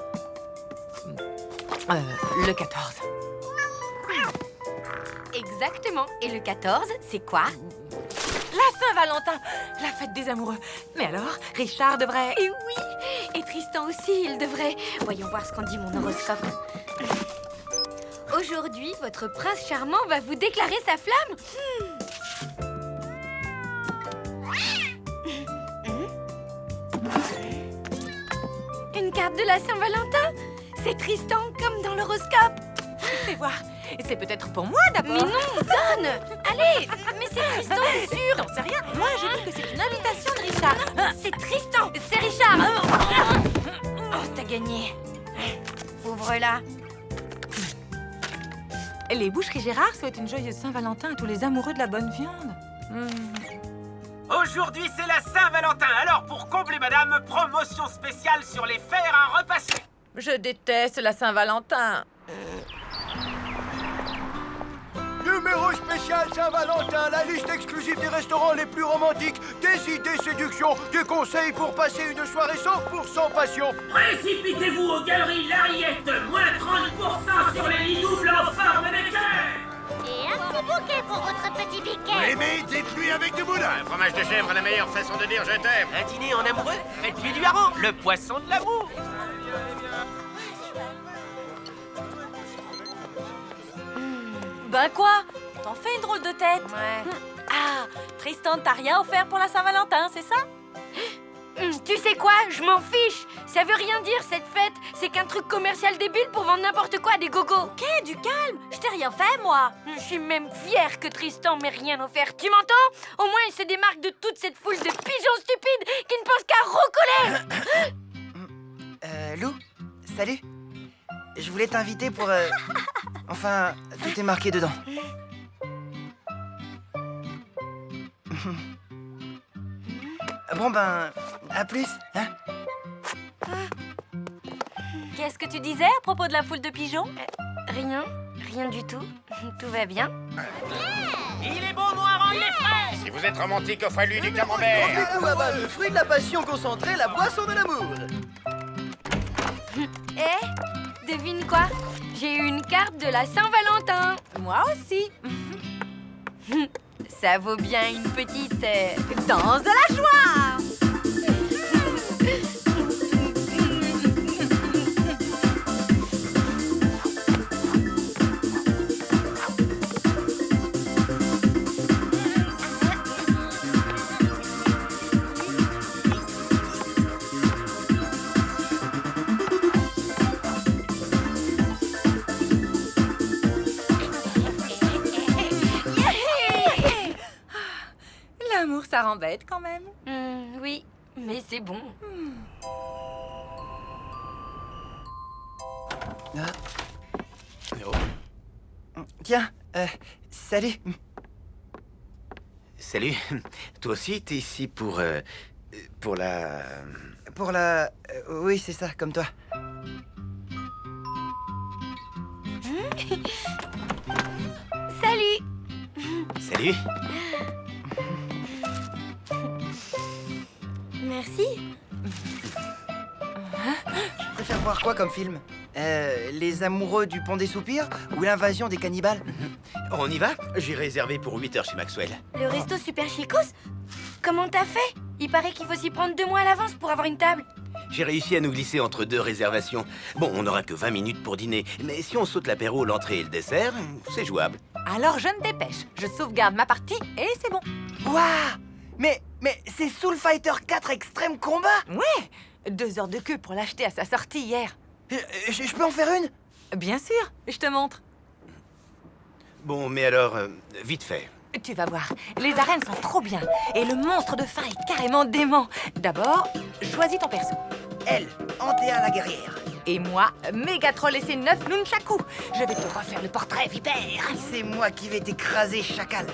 Speaker 2: Le 14.
Speaker 18: Exactement. Et le 14, c'est quoi?
Speaker 2: La Saint-Valentin, la fête des amoureux. Mais alors, Richard devrait...
Speaker 18: Et oui, et Tristan aussi, il devrait. Voyons voir ce qu'en dit mon horoscope. Aujourd'hui, votre prince charmant va vous déclarer sa flamme. Une carte de la Saint-Valentin? C'est Tristan comme dans l'horoscope.
Speaker 2: Fais voir. C'est peut-être pour moi d'abord.
Speaker 18: Mais non, donne. Allez, mais c'est Tristan, c'est sûr.
Speaker 2: J'en sais rien. Moi, je dis que c'est une invitation de Richard.
Speaker 18: C'est Tristan, c'est Richard. Oh, t'as gagné. Ouvre-la.
Speaker 2: Les boucheries Gérard souhaitent une joyeuse Saint-Valentin à tous les amoureux de la bonne viande.
Speaker 6: Aujourd'hui, c'est la Saint-Valentin. Alors, pour combler madame, promotion spéciale sur les fers à repasser.
Speaker 2: Je déteste la Saint-Valentin.
Speaker 19: Numéro spécial Saint-Valentin, la liste exclusive des restaurants les plus romantiques, des idées séduction, des conseils pour passer une soirée 100% passion.
Speaker 6: Précipitez-vous aux galeries Lariette, moins 30% sur les lits doubles en forme de cœur.
Speaker 11: Et un petit bouquet pour votre petit biquet.
Speaker 19: Oui, mais des pluies avec du moulin.
Speaker 12: Un fromage de chèvre, la meilleure façon de dire je t'aime.
Speaker 6: Un dîner en amoureux, faites-lui du hareng, le poisson de l'amour.
Speaker 5: Ben quoi? T'en fais une drôle de tête.
Speaker 18: Ouais.
Speaker 5: Ah, Tristan t'a rien offert pour la Saint-Valentin, c'est ça?
Speaker 18: Tu sais quoi? Je m'en fiche. Ça veut rien dire cette fête. C'est qu'un truc commercial débile pour vendre n'importe quoi à des gogos.
Speaker 5: Ok, du calme. Je t'ai rien fait, moi.
Speaker 18: Je suis même fière que Tristan m'ait rien offert. Tu m'entends? Au moins, il se démarque de toute cette foule de pigeons stupides qui ne pensent qu'à roucouler.
Speaker 16: Lou, salut. Je voulais t'inviter pour... Enfin, tout est marqué dedans. Bon ben, à plus, hein?
Speaker 5: Qu'est-ce que tu disais à propos de la foule de pigeons?
Speaker 18: Rien du tout. Tout va bien.
Speaker 6: Il est bon, mon hareng, il est frais.
Speaker 12: Si vous êtes romantique, offrez-lui du camembert.
Speaker 17: Du coup, à base de fruits de la passion concentrée, la boisson de l'amour.
Speaker 18: Devine quoi? J'ai eu une carte de la Saint-Valentin.
Speaker 2: Moi aussi.
Speaker 18: Ça vaut bien une petite
Speaker 2: danse de la joie. L'amour, ça rend bête quand même.
Speaker 18: Oui, mais c'est bon.
Speaker 16: Tiens, salut.
Speaker 8: Salut. Toi aussi, t'es ici pour la...
Speaker 16: Pour la... oui, c'est ça, comme toi.
Speaker 18: Salut.
Speaker 8: Salut.
Speaker 18: Merci.
Speaker 16: Tu préfères voir quoi comme film? Les amoureux du pont des soupirs ou l'invasion des cannibales?
Speaker 8: On y va? J'ai réservé pour 8 heures chez Maxwell.
Speaker 18: Le resto super chicos? Comment t'as fait? Il paraît qu'il faut s'y prendre 2 mois à l'avance pour avoir une table.
Speaker 8: J'ai réussi à nous glisser entre 2 réservations. Bon, on n'aura que 20 minutes pour dîner, mais si on saute l'apéro, l'entrée et le dessert, c'est jouable.
Speaker 2: Alors je me dépêche. Je sauvegarde ma partie et c'est bon.
Speaker 16: Waouh! Mais c'est Soul Fighter 4 Extreme Combat?
Speaker 2: Ouais! 2 heures de queue pour l'acheter à sa sortie hier.
Speaker 16: Je peux en faire une?
Speaker 2: Bien sûr, je te montre.
Speaker 8: Bon, mais alors, vite fait.
Speaker 2: Tu vas voir, les arènes sont trop bien. Et le monstre de fin est carrément dément. D'abord, choisis ton perso.
Speaker 16: Elle, Antea la guerrière.
Speaker 2: Et moi, Mégatroll et ses 9 nunchakus. Je vais te refaire le portrait vipère.
Speaker 16: C'est moi qui vais t'écraser, chacal.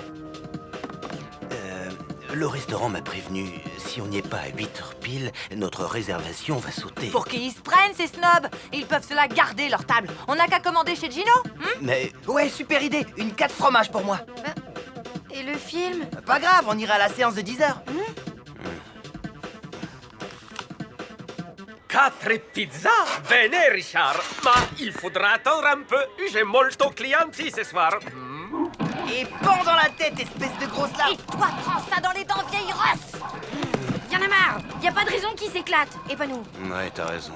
Speaker 8: Le restaurant m'a prévenu, si on n'y est pas à 8 heures pile, notre réservation va sauter.
Speaker 2: Pour qu'ils se prennent, ces snobs. Ils peuvent se la garder, leur table. On n'a qu'à commander chez Gino.
Speaker 8: Mais...
Speaker 16: Ouais, super idée. Une 4 fromages pour moi.
Speaker 18: Et le film?
Speaker 16: Pas grave, on ira à la séance de 10 heures.
Speaker 15: 4 pizzas? Bene, Richard. Ma il faudra attendre un peu. J'ai molto clienti ce soir.
Speaker 16: Et pends dans la tête, espèce de grosse larve.
Speaker 11: Et toi, prends ça dans les dents, vieille rosse.
Speaker 18: Y'en a marre. Y a pas de raison qu'il s'éclate. Et pas nous.
Speaker 8: Ouais, t'as raison.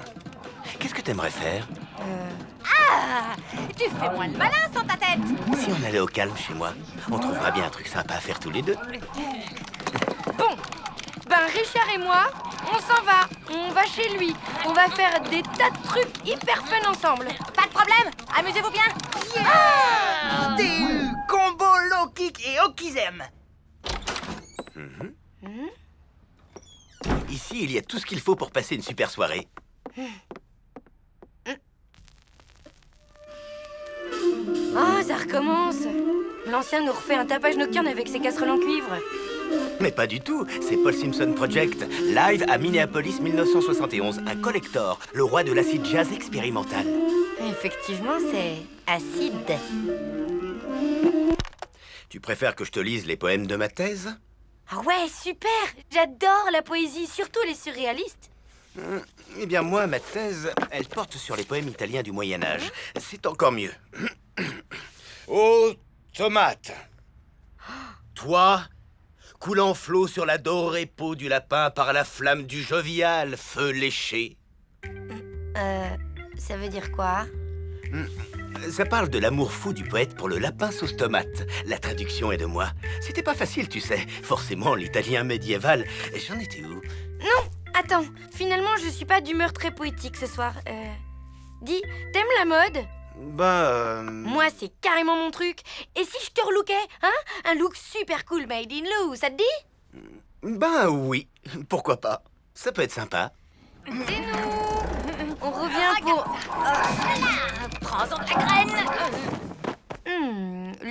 Speaker 8: Qu'est-ce que t'aimerais faire?
Speaker 2: Ah! Tu fais moins le malin sans ta tête.
Speaker 8: Si on allait au calme chez moi, on trouvera bien un truc sympa à faire tous les deux.
Speaker 18: Bon. Ben, Richard et moi, on s'en va. On va chez lui. On va faire des tas de trucs hyper fun ensemble.
Speaker 2: Pas de problème. Amusez-vous bien.
Speaker 16: TU, combo, low kick et okizem.
Speaker 8: Ici, il y a tout ce qu'il faut pour passer une super soirée.
Speaker 18: Oh, ça recommence. L'ancien nous refait un tapage nocturne avec ses casseroles en cuivre.
Speaker 8: Mais pas du tout, c'est Paul Simpson Project, live à Minneapolis 1971, un collector, le roi de l'acid jazz expérimental.
Speaker 18: Effectivement, c'est acide.
Speaker 8: Tu préfères que je te lise les poèmes de ma thèse?
Speaker 18: Ah ouais, super. J'adore la poésie, surtout les surréalistes.
Speaker 8: Eh bien moi, ma thèse, elle porte sur les poèmes italiens du Moyen-Âge. C'est encore mieux. Ô tomate, toi, coulant flot sur la dorée peau du lapin par la flamme du jovial feu léché.
Speaker 18: Ça veut dire quoi?
Speaker 8: Ça parle de l'amour fou du poète pour le lapin sauce tomate. La traduction est de moi. C'était pas facile, tu sais. Forcément, l'italien médiéval. J'en étais où?
Speaker 18: Non, attends. Finalement, je suis pas d'humeur très poétique ce soir. Dis, t'aimes la mode?
Speaker 8: Moi,
Speaker 18: c'est carrément mon truc. Et si je te relookais, hein? Un look super cool made in Lou, ça te dit?
Speaker 8: Oui. Pourquoi pas? Ça peut être sympa.
Speaker 18: C'est nous. On revient pour...
Speaker 11: Prends-en de la graine.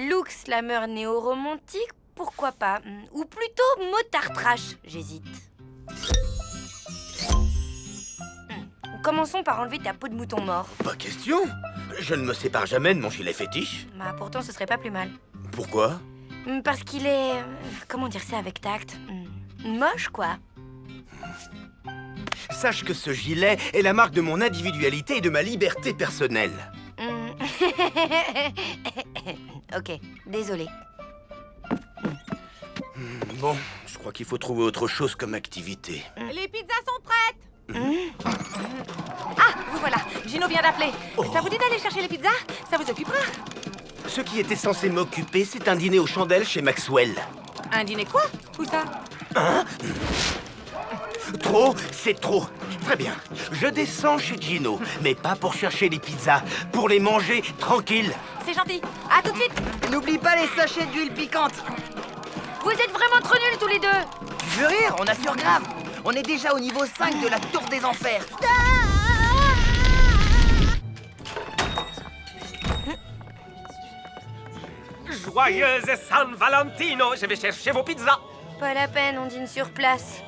Speaker 18: Look slammer néo-romantique, pourquoi pas? Ou plutôt motard trash, j'hésite. Commençons par enlever ta peau de mouton mort.
Speaker 8: Pas question. Je ne me sépare jamais de mon gilet fétiche.
Speaker 18: Bah pourtant ce serait pas plus mal.
Speaker 8: Pourquoi?
Speaker 18: Parce qu'il est... comment dire ça avec tact? Moche, quoi.
Speaker 8: Sache que ce gilet est la marque de mon individualité et de ma liberté personnelle.
Speaker 18: Ok, désolé.
Speaker 8: Bon, je crois qu'il faut trouver autre chose comme activité.
Speaker 2: Les pizzas sont prêtes. Ah, vous voilà. Gino vient d'appeler. Ça vous dit d'aller chercher les pizzas? Ça vous occupera?
Speaker 8: Ce qui était censé m'occuper, c'est un dîner aux chandelles chez Maxwell.
Speaker 2: Un dîner quoi? Où ça?
Speaker 8: Hein? Trop, c'est trop. Très bien. Je descends chez Gino, mais pas pour chercher les pizzas, pour les manger tranquille.
Speaker 2: C'est gentil. À tout de suite.
Speaker 16: N'oublie pas les sachets d'huile piquante.
Speaker 18: Vous êtes vraiment trop nuls tous les deux.
Speaker 16: Tu veux rire? On assure grave. On est déjà au niveau 5 de la tour des enfers.
Speaker 15: Joyeuse San Valentino, je vais chercher vos pizzas.
Speaker 18: Pas la peine, on dîne sur place.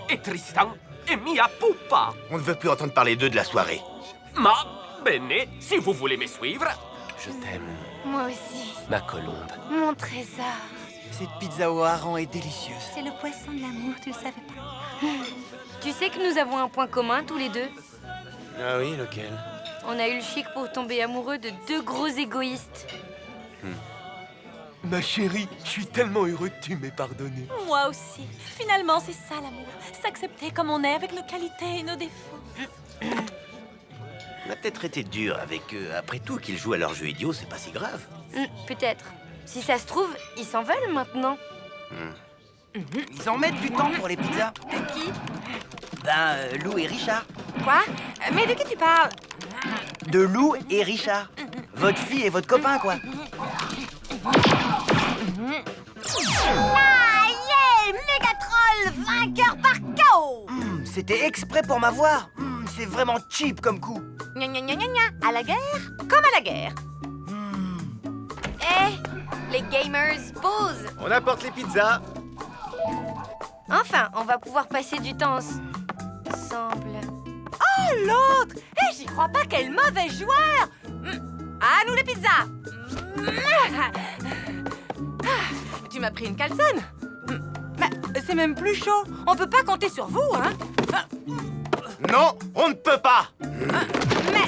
Speaker 15: Et Tristan et Mia Pupa.
Speaker 8: On ne veut plus entendre parler d'eux de la soirée.
Speaker 15: Ma bene, si vous voulez me suivre.
Speaker 3: Je t'aime,
Speaker 4: Moi aussi.
Speaker 3: ma colombe.
Speaker 4: Mon trésor.
Speaker 16: Cette pizza au hareng est délicieuse.
Speaker 4: C'est le poisson de l'amour, tu le savais pas.
Speaker 18: Tu sais que nous avons un point commun tous les deux.
Speaker 3: Ah oui, lequel?
Speaker 18: On a eu le chic pour tomber amoureux de deux gros égoïstes.
Speaker 7: Ma chérie, je suis tellement heureux que tu m'aies pardonné.
Speaker 5: Moi aussi. Finalement, c'est ça l'amour. S'accepter comme on est avec nos qualités et nos défauts.
Speaker 8: On a peut-être été dur avec eux. Après tout, qu'ils jouent à leur jeu idiot, c'est pas si grave.
Speaker 18: Peut-être. Si ça se trouve, ils s'en veulent maintenant.
Speaker 16: Ils en mettent du temps pour les pizzas.
Speaker 2: De qui?
Speaker 16: Lou et Richard.
Speaker 2: Quoi? Mais de qui tu parles?
Speaker 16: De Lou et Richard. Votre fille et votre copain, quoi.
Speaker 11: Ah, yeah! Mégatroll, vainqueur par KO!
Speaker 16: C'était exprès pour m'avoir. C'est vraiment cheap comme coup.
Speaker 2: Gna gna gna gna gna. À la guerre, comme à la guerre.
Speaker 18: Les gamers, pause.
Speaker 19: On apporte les pizzas.
Speaker 18: Enfin, on va pouvoir passer du temps ensemble.
Speaker 2: Oh, l'autre! J'y crois pas, quel mauvais joueur! À nous les pizzas! Tu m'as pris une calzone? Mais c'est même plus chaud. On peut pas compter sur vous, hein?
Speaker 8: Non, on ne peut pas.
Speaker 2: Mais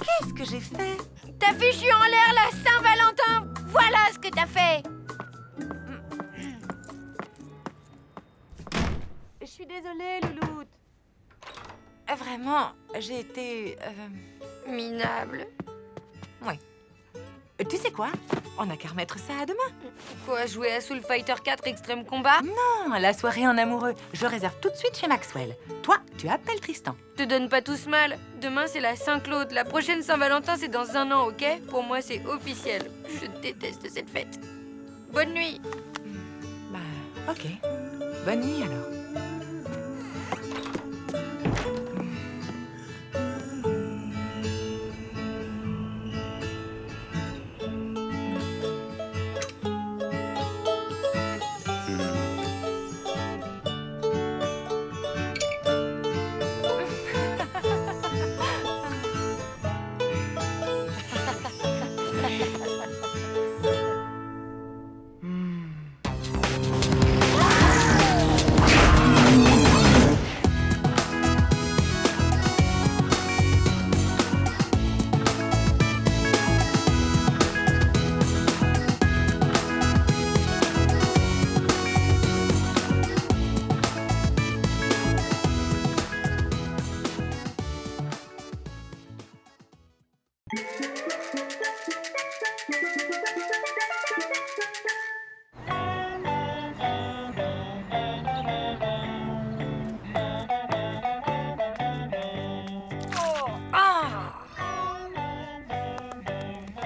Speaker 2: qu'est-ce que j'ai fait?
Speaker 18: T'as fichu en l'air la Saint-Valentin. Voilà ce que t'as fait.
Speaker 2: Je suis désolée, Louloute. Vraiment, j'ai été...
Speaker 18: Minable.
Speaker 2: Ouais. Tu sais quoi? On n'a qu'à remettre ça à demain.
Speaker 18: Quoi, jouer à Soul Fighter 4 Extrême Combat?
Speaker 2: Non, la soirée en amoureux. Je réserve tout de suite chez Maxwell. Toi, tu appelles Tristan.
Speaker 18: Te donne pas tous mal. Demain, c'est la Saint-Claude. La prochaine Saint-Valentin, c'est dans 1 an, ok? Pour moi, c'est officiel. Je déteste cette fête. Bonne nuit.
Speaker 2: Bah, ok. Bonne nuit, alors.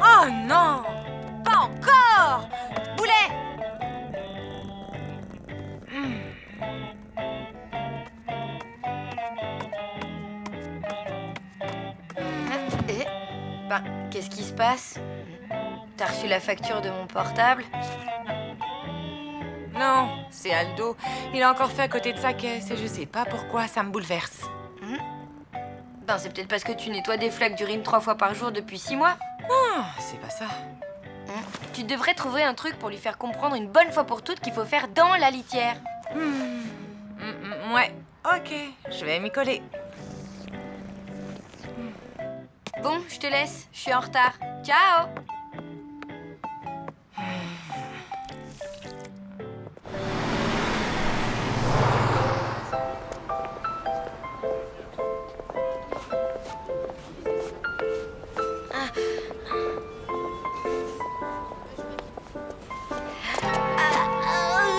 Speaker 2: Oh non! Pas encore! Boulet!
Speaker 18: Qu'est-ce qui se passe? T'as reçu la facture de mon portable?
Speaker 2: Non, c'est Aldo. Il a encore fait à côté de sa caisse et je sais pas pourquoi, ça me bouleverse.
Speaker 18: Ben, c'est peut-être parce que tu nettoies des flaques d'urine 3 fois par jour depuis 6 mois.
Speaker 2: Non, c'est pas ça.
Speaker 18: Tu devrais trouver un truc pour lui faire comprendre une bonne fois pour toutes qu'il faut faire dans la litière.
Speaker 2: Ouais, Ok, je vais m'y coller.
Speaker 18: Bon, je te laisse. Je suis en retard. Ciao.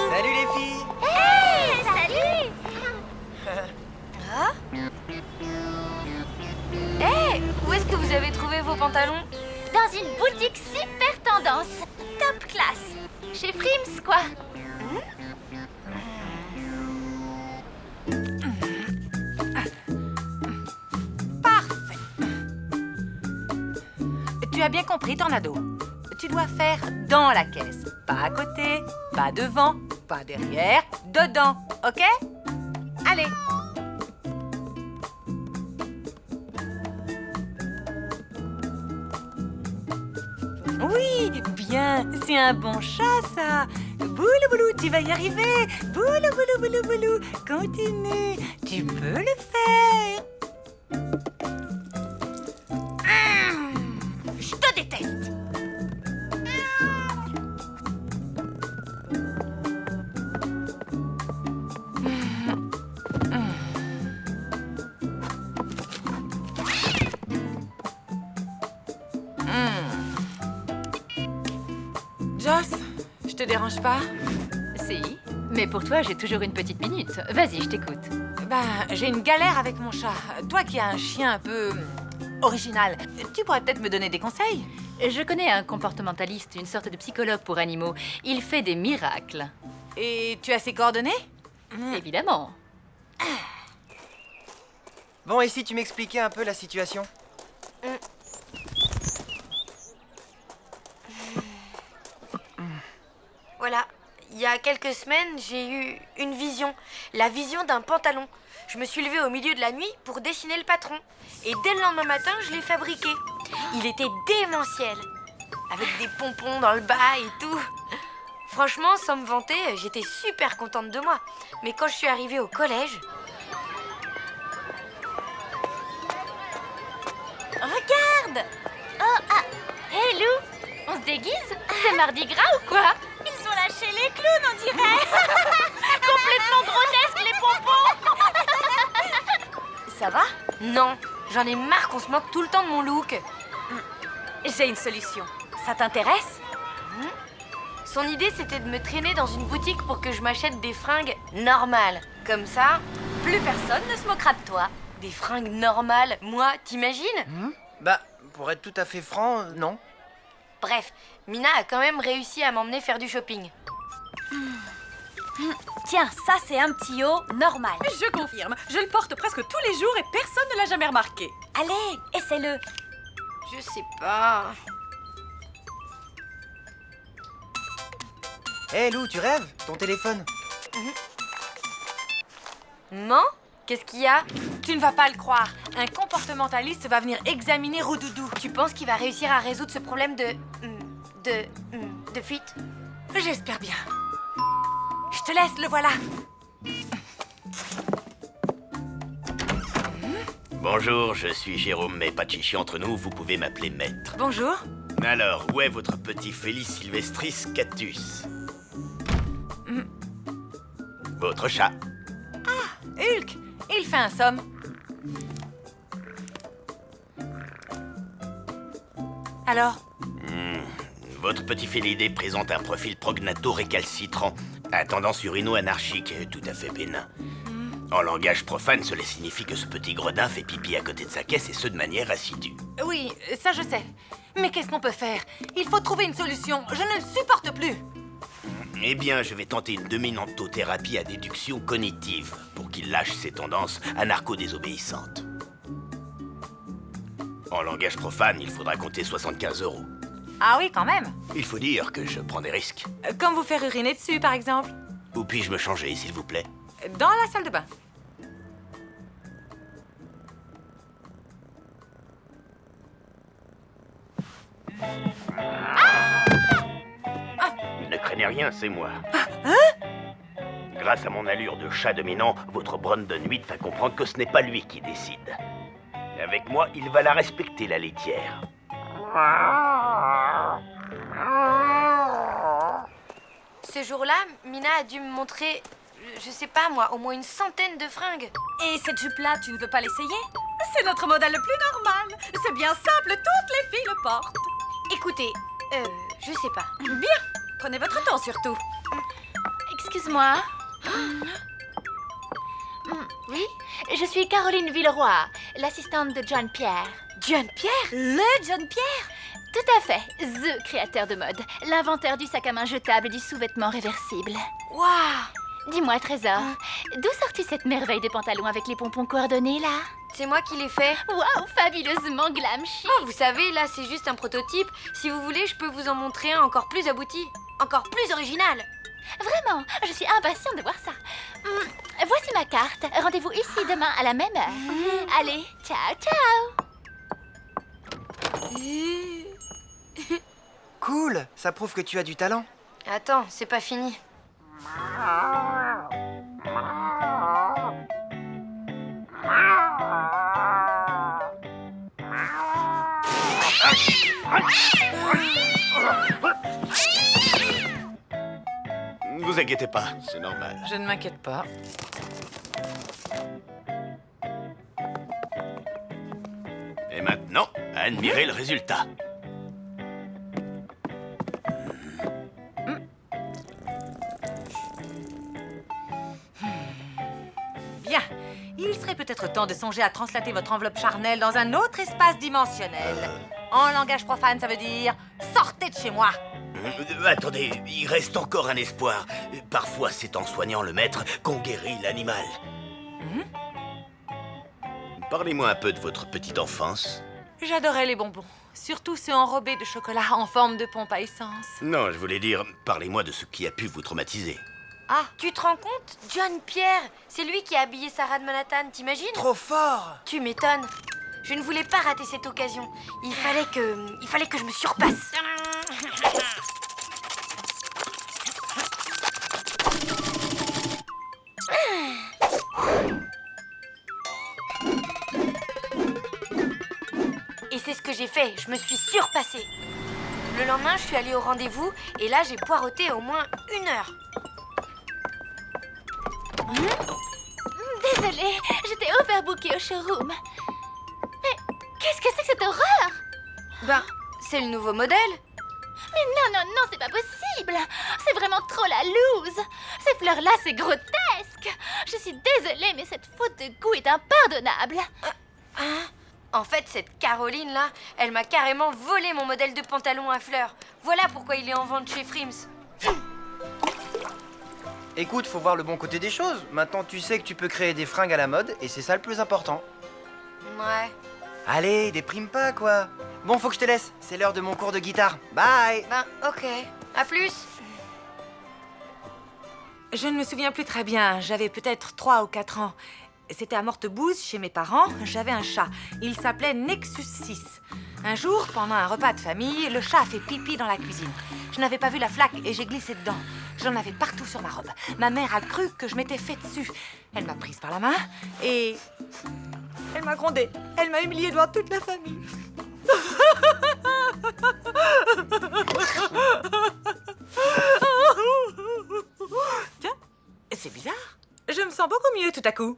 Speaker 16: Salut les filles.
Speaker 1: Hey, salut.
Speaker 18: Ah? Hé, où est-ce que vous avez trouvé vos pantalons?
Speaker 1: Dans une boutique super tendance. Top classe. Chez Frims, quoi.
Speaker 2: Parfait. Tu as bien compris, Tornado. Tu dois faire dans la caisse. Pas à côté, pas devant, pas derrière, dedans, ok? Allez. Oui, bien, c'est un bon chat, ça. Boulou, boulou, tu vas y arriver. Boulou, boulou, boulou, boulou. Continue, tu peux le faire. Je te déteste. Joss, je te dérange pas?
Speaker 4: Si, mais pour toi, j'ai toujours une petite minute. Vas-y, je t'écoute.
Speaker 2: J'ai une galère avec mon chat. Toi qui as un chien un peu original, tu pourrais peut-être me donner des conseils?
Speaker 4: Je connais un comportementaliste, une sorte de psychologue pour animaux. Il fait des miracles.
Speaker 2: Et tu as ses coordonnées?
Speaker 4: Évidemment.
Speaker 16: Bon, et si tu m'expliquais un peu la situation?
Speaker 18: Voilà, il y a quelques semaines, j'ai eu une vision. La vision d'un pantalon. Je me suis levée au milieu de la nuit pour dessiner le patron. Et dès le lendemain matin, je l'ai fabriqué. Il était démentiel. Avec des pompons dans le bas et tout. Franchement, sans me vanter, j'étais super contente de moi. Mais quand je suis arrivée au collège...
Speaker 1: Regarde. Oh, ah. Hé, Lou. On se déguise? C'est Mardi Gras ou quoi? Ils ont lâché les clowns, on dirait. Complètement grotesques, les pompons.
Speaker 18: Ça va? Non, j'en ai marre qu'on se moque tout le temps de mon look.
Speaker 5: J'ai une solution. Ça t'intéresse?
Speaker 18: Son idée, c'était de me traîner dans une boutique pour que je m'achète des fringues normales. Comme ça,
Speaker 5: plus personne ne se moquera de toi.
Speaker 18: Des fringues normales, moi, t'imagines?
Speaker 16: Bah, pour être tout à fait franc, non.
Speaker 18: Bref, Mina a quand même réussi à m'emmener faire du shopping.
Speaker 5: Tiens, ça c'est un petit haut normal.
Speaker 20: Je confirme, je le porte presque tous les jours et personne ne l'a jamais remarqué.
Speaker 5: Allez, essaie-le.
Speaker 18: Je sais pas...
Speaker 16: Hé Lou, tu rêves? Ton téléphone?
Speaker 18: Maman? Qu'est-ce qu'il y a?
Speaker 2: Tu ne vas pas le croire. Un comportementaliste va venir examiner Roudoudou.
Speaker 18: Tu penses qu'il va réussir à résoudre ce problème de fuite?
Speaker 2: J'espère bien. Je te laisse, le voilà.
Speaker 8: Bonjour, je suis Jérôme, mais pas de chichi entre nous, vous pouvez m'appeler maître.
Speaker 2: Bonjour.
Speaker 8: Alors, où est votre petit Félix Sylvestris Catus? Votre chat.
Speaker 2: Hulk, il fait un somme. Alors?
Speaker 8: Votre petit félidé présente un profil prognato-récalcitrant, à tendance urino-anarchique, tout à fait bénin. En langage profane, cela signifie que ce petit gredin fait pipi à côté de sa caisse et ce de manière assidue.
Speaker 2: Oui, ça je sais. Mais qu'est-ce qu'on peut faire? Il faut trouver une solution. Je ne le supporte plus.
Speaker 8: Eh bien, je vais tenter une dominantothérapie à déduction cognitive pour qu'il lâche ses tendances anarcho-désobéissantes. En langage profane, il faudra compter 75 €.
Speaker 2: Ah oui, quand même.
Speaker 8: Il faut dire que je prends des risques.
Speaker 2: Comme vous faire uriner dessus, par exemple.
Speaker 8: Où puis-je me changer, s'il vous plaît?
Speaker 2: Dans la salle de bain.
Speaker 8: Ne craignez rien, c'est moi. Grâce à mon allure de chat dominant, votre Brandon 8 va comprendre que ce n'est pas lui qui décide. Avec moi, il va la respecter, la laitière.
Speaker 18: Ce jour-là, Mina a dû me montrer, je sais pas moi, au moins une centaine de fringues.
Speaker 5: Et cette jupe-là, tu ne veux pas l'essayer? C'est notre modèle le plus normal. C'est bien simple, toutes les filles le portent.
Speaker 18: Écoutez, je sais pas.
Speaker 5: Bien, prenez votre temps surtout.
Speaker 4: Excuse-moi. Oui, je suis Caroline Villeroy, l'assistante de John Pierre.
Speaker 18: John Pierre?
Speaker 5: Le John Pierre?
Speaker 4: Tout à fait, the créateur de mode, l'inventeur du sac à main jetable et du sous-vêtement réversible.
Speaker 18: Waouh!
Speaker 4: Dis-moi, Trésor, d'où sors-tu cette merveille de pantalon avec les pompons coordonnés, là?
Speaker 18: C'est moi qui l'ai fait.
Speaker 4: Waouh, fabuleusement glam chic.
Speaker 18: Oh, vous savez, là, c'est juste un prototype. Si vous voulez, je peux vous en montrer un encore plus abouti. Encore plus original.
Speaker 4: Vraiment, je suis impatiente de voir ça. Voici ma carte. Rendez-vous ici demain à la même heure. Allez, ciao, ciao.
Speaker 16: Cool, ça prouve que tu as du talent.
Speaker 18: Attends, c'est pas fini.
Speaker 8: Ne vous inquiétez pas, c'est normal.
Speaker 2: Je ne m'inquiète pas.
Speaker 8: Et maintenant, admirez le résultat.
Speaker 2: Bien. Il serait peut-être temps de songer à translater votre enveloppe charnelle dans un autre espace dimensionnel. En langage profane, ça veut dire « sortez de chez moi ».
Speaker 8: Attendez, il reste encore un espoir. Parfois, c'est en soignant le maître qu'on guérit l'animal. Parlez-moi un peu de votre petite enfance.
Speaker 2: J'adorais les bonbons, surtout ceux enrobés de chocolat en forme de pompe à essence.
Speaker 8: Non, je voulais dire, parlez-moi de ce qui a pu vous traumatiser.
Speaker 18: Ah, tu te rends compte? John Pierre, c'est lui qui a habillé Sarah de Manhattan, t'imagines?
Speaker 16: Trop fort!
Speaker 18: Tu m'étonnes. Je ne voulais pas rater cette occasion. Il fallait que je me surpasse. Et c'est ce que j'ai fait, je me suis surpassée. Le lendemain, je suis allée au rendez-vous et là, j'ai poireauté au moins 1 heure.
Speaker 4: Désolée, j'étais overbookée au showroom. Mais qu'est-ce que c'est que cette horreur?
Speaker 18: Ben, c'est le nouveau modèle.
Speaker 4: Mais non, c'est pas possible. C'est vraiment trop la loose. Ces fleurs-là, c'est grotesque. Je suis désolée, mais cette faute de goût est impardonnable.
Speaker 18: En fait, cette Caroline-là, elle m'a carrément volé mon modèle de pantalon à fleurs. Voilà pourquoi il est en vente chez Frims.
Speaker 16: Écoute, faut voir le bon côté des choses. Maintenant, tu sais que tu peux créer des fringues à la mode et c'est ça le plus important.
Speaker 18: Ouais.
Speaker 16: Allez, déprime pas, quoi. Bon, faut que je te laisse. C'est l'heure de mon cours de guitare. Bye!
Speaker 18: Ben, ok. À plus.
Speaker 2: Je ne me souviens plus très bien. J'avais peut-être 3 ou 4 ans. C'était à Mortebouze, chez mes parents. J'avais un chat. Il s'appelait Nexus 6. Un jour, pendant un repas de famille, le chat a fait pipi dans la cuisine. Je n'avais pas vu la flaque et j'ai glissé dedans. J'en avais partout sur ma robe. Ma mère a cru que je m'étais fait dessus. Elle m'a prise par la main et... elle m'a grondée. Elle m'a humiliée devant toute la famille. Tiens, c'est bizarre. Je me sens beaucoup mieux tout à coup.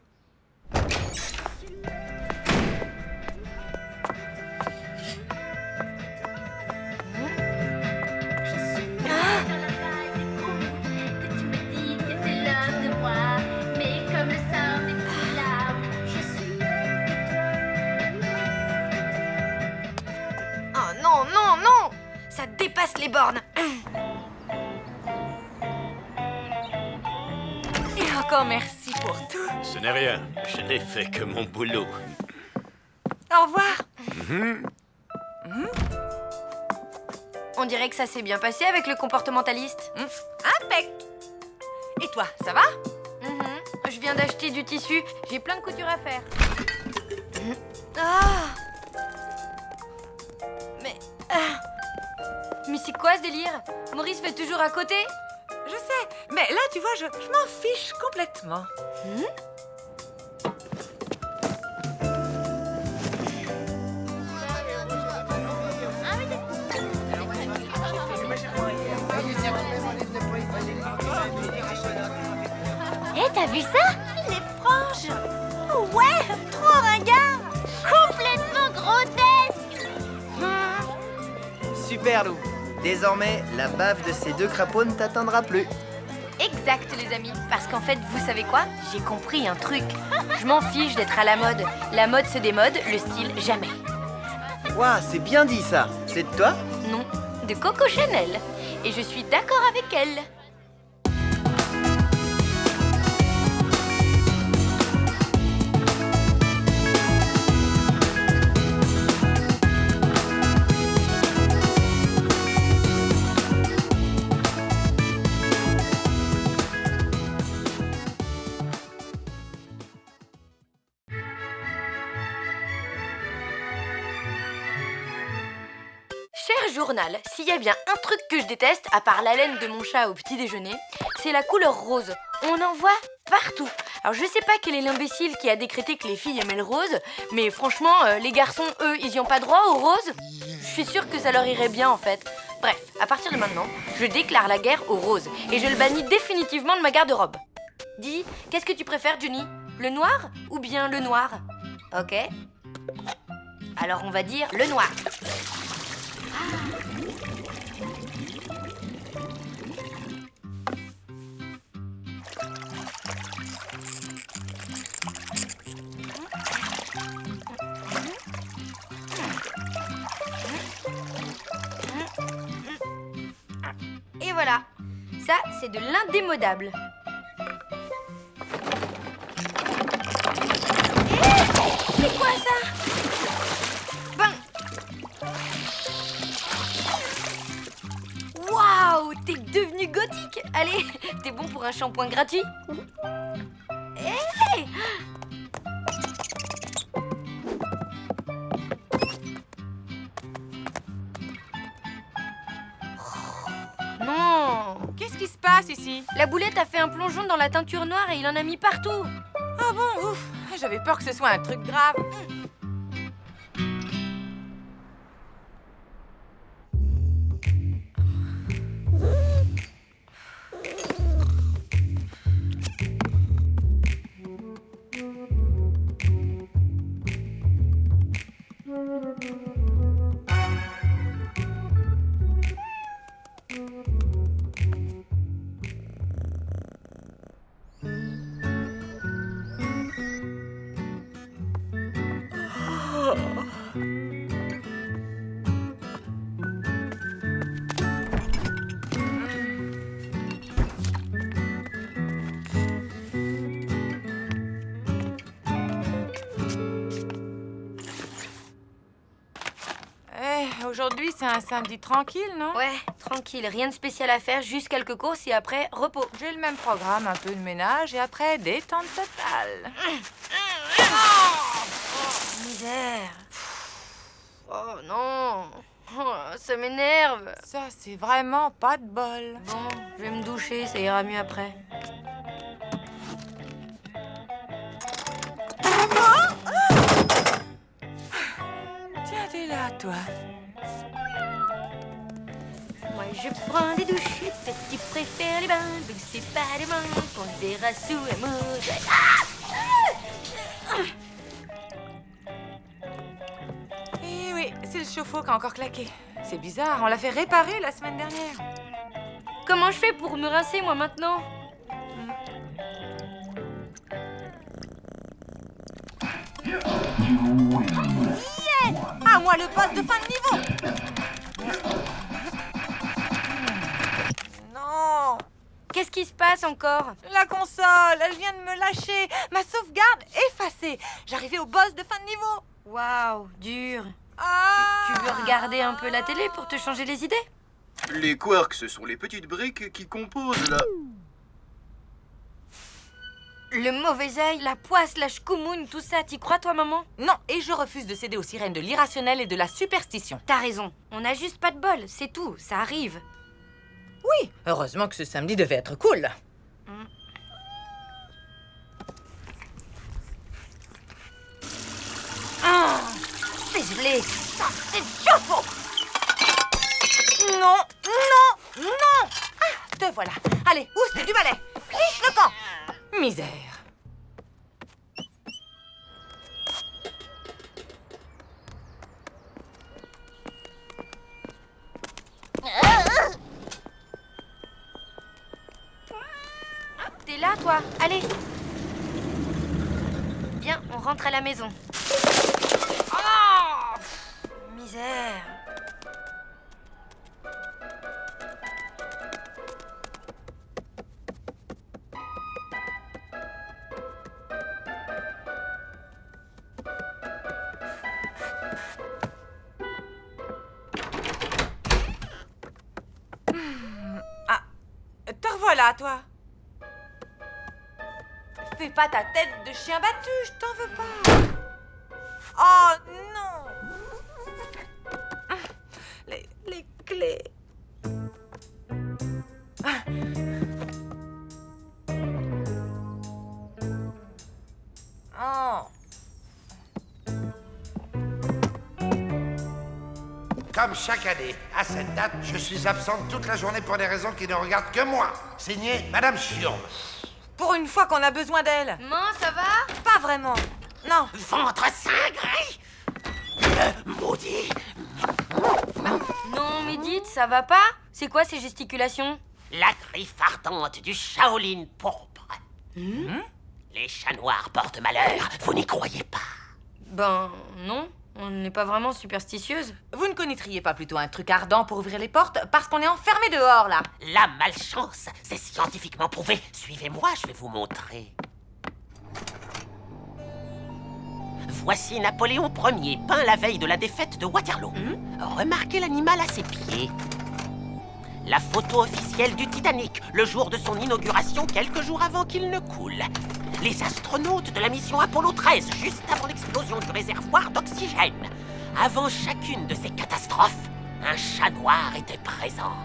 Speaker 18: Oh non, non, non! Ça dépasse les bornes.
Speaker 2: Et encore merci pour tout.
Speaker 8: Ce n'est rien, je n'ai fait que mon boulot.
Speaker 2: Au revoir.
Speaker 18: On dirait que ça s'est bien passé avec le comportementaliste.
Speaker 2: Impec. Et toi, ça va?
Speaker 18: Je viens d'acheter du tissu. J'ai plein de couture à faire. Ah! Mais c'est quoi ce délire? Maurice fait toujours à côté?
Speaker 2: Je sais, mais là, tu vois, je m'en fiche complètement.
Speaker 1: Hé, t'as vu ça? Les franges! Ouais, trop ringard! Complètement grotesque!
Speaker 16: Super, Lou. Désormais, la bave de ces deux crapauds ne t'atteindra plus.
Speaker 18: Exact, les amis. Parce qu'en fait, vous savez quoi? J'ai compris un truc. Je m'en fiche d'être à la mode. La mode se démode, le style jamais.
Speaker 16: Waouh, c'est bien dit ça. C'est de toi?
Speaker 18: Non, de Coco Chanel. Et je suis d'accord avec elle. Cher journal, s'il y a bien un truc que je déteste, à part l'haleine de mon chat au petit déjeuner, c'est la couleur rose. On en voit partout. Alors je sais pas quel est l'imbécile qui a décrété que les filles aimaient le rose, mais franchement, les garçons, eux, ils y ont pas droit au rose. Je suis sûre que ça leur irait bien en fait. Bref, à partir de maintenant, je déclare la guerre au rose et je le bannis définitivement de ma garde-robe. Dis, qu'est-ce que tu préfères, Johnny? Le noir ou bien le noir? Ok. Alors on va dire le noir. Et voilà, ça c'est de l'indémodable. C'est quoi ça? Ben. Waouh, t'es devenu gothique. Allez, t'es bon pour un shampoing gratuit? Hey! Non!
Speaker 2: Qu'est-ce qui se passe ici?
Speaker 18: La boulette a fait un plongeon dans la teinture noire et il en a mis partout.
Speaker 2: Ah bon, ouf. J'avais peur que ce soit un truc grave. Aujourd'hui, c'est un samedi tranquille, non?
Speaker 18: Ouais, tranquille. Rien de spécial à faire, juste quelques courses et après, repos.
Speaker 2: J'ai le même programme, un peu de ménage et après, détente totale.
Speaker 18: Misère. Oh non. Oh, ça m'énerve.
Speaker 2: Ça, c'est vraiment pas de bol.
Speaker 18: Bon, je vais me doucher, ça ira mieux après.
Speaker 2: Tiens, t'es là, toi.
Speaker 18: Moi, je prends des douches, tu préfères les bains, vu que c'est pas des bains qu'on verra sous la mode.
Speaker 2: Eh oui, c'est le chauffe-eau qui a encore claqué. C'est bizarre, on l'a fait réparer la semaine dernière.
Speaker 18: Comment je fais pour me rincer, moi, maintenant?
Speaker 2: Yeah! Ah, moi, le poste de fin de niveau! Non!
Speaker 18: Qu'est-ce qui se passe encore?
Speaker 2: La console, elle vient de me lâcher. Ma sauvegarde effacée. J'arrivais au boss de fin de niveau.
Speaker 18: Waouh, dur.
Speaker 2: Ah!
Speaker 18: Tu veux regarder un peu la télé pour te changer les idées?
Speaker 21: Les quarks, ce sont les petites briques qui composent la...
Speaker 18: Le mauvais œil, la poisse, la chkoumoune, tout ça, t'y crois toi, maman?
Speaker 2: Non, et je refuse de céder aux sirènes de l'irrationnel et de la superstition.
Speaker 18: T'as raison, on n'a juste pas de bol, c'est tout, ça arrive.
Speaker 2: Oui, heureusement que ce samedi devait être cool.
Speaker 18: C'est gelé.
Speaker 2: Ça, c'est bien faux. Non, non, non. Ah, te voilà. Allez, oust du balai. Liche le camp. Misère.
Speaker 18: T'es là, toi? Allez. Viens, on rentre à la maison. Oh, misère.
Speaker 2: Ah, te revoilà, toi. Fais pas ta tête de chien battu, je t'en veux pas. Oh non. Les clés. Oh.
Speaker 10: Comme chaque année, à cette date, je suis absente toute la journée pour des raisons qui ne regardent que moi. Signé Madame Chion.
Speaker 2: Pour une fois qu'on a besoin d'elle.
Speaker 18: Maman, ça va?
Speaker 2: Pas vraiment. Non.
Speaker 6: Ventre cingré! Maudit!
Speaker 18: Non, Médite, ça va pas? C'est quoi ces gesticulations?
Speaker 6: La griffe ardente du Shaolin pourpre. Les chats noirs portent malheur, vous n'y croyez pas?
Speaker 18: Ben, non. On n'est pas vraiment superstitieuse.
Speaker 2: Vous ne connaîtriez pas plutôt un truc ardent pour ouvrir les portes parce qu'on est enfermé dehors, là?
Speaker 6: La malchance, c'est scientifiquement prouvé. Suivez-moi, je vais vous montrer. Voici Napoléon Ier, peint la veille de la défaite de Waterloo. Remarquez l'animal à ses pieds. La photo officielle du Titanic, le jour de son inauguration, quelques jours avant qu'il ne coule. Les astronautes de la mission Apollo 13, juste avant l'explosion du réservoir d'oxygène. Avant chacune de ces catastrophes, un chat noir était présent.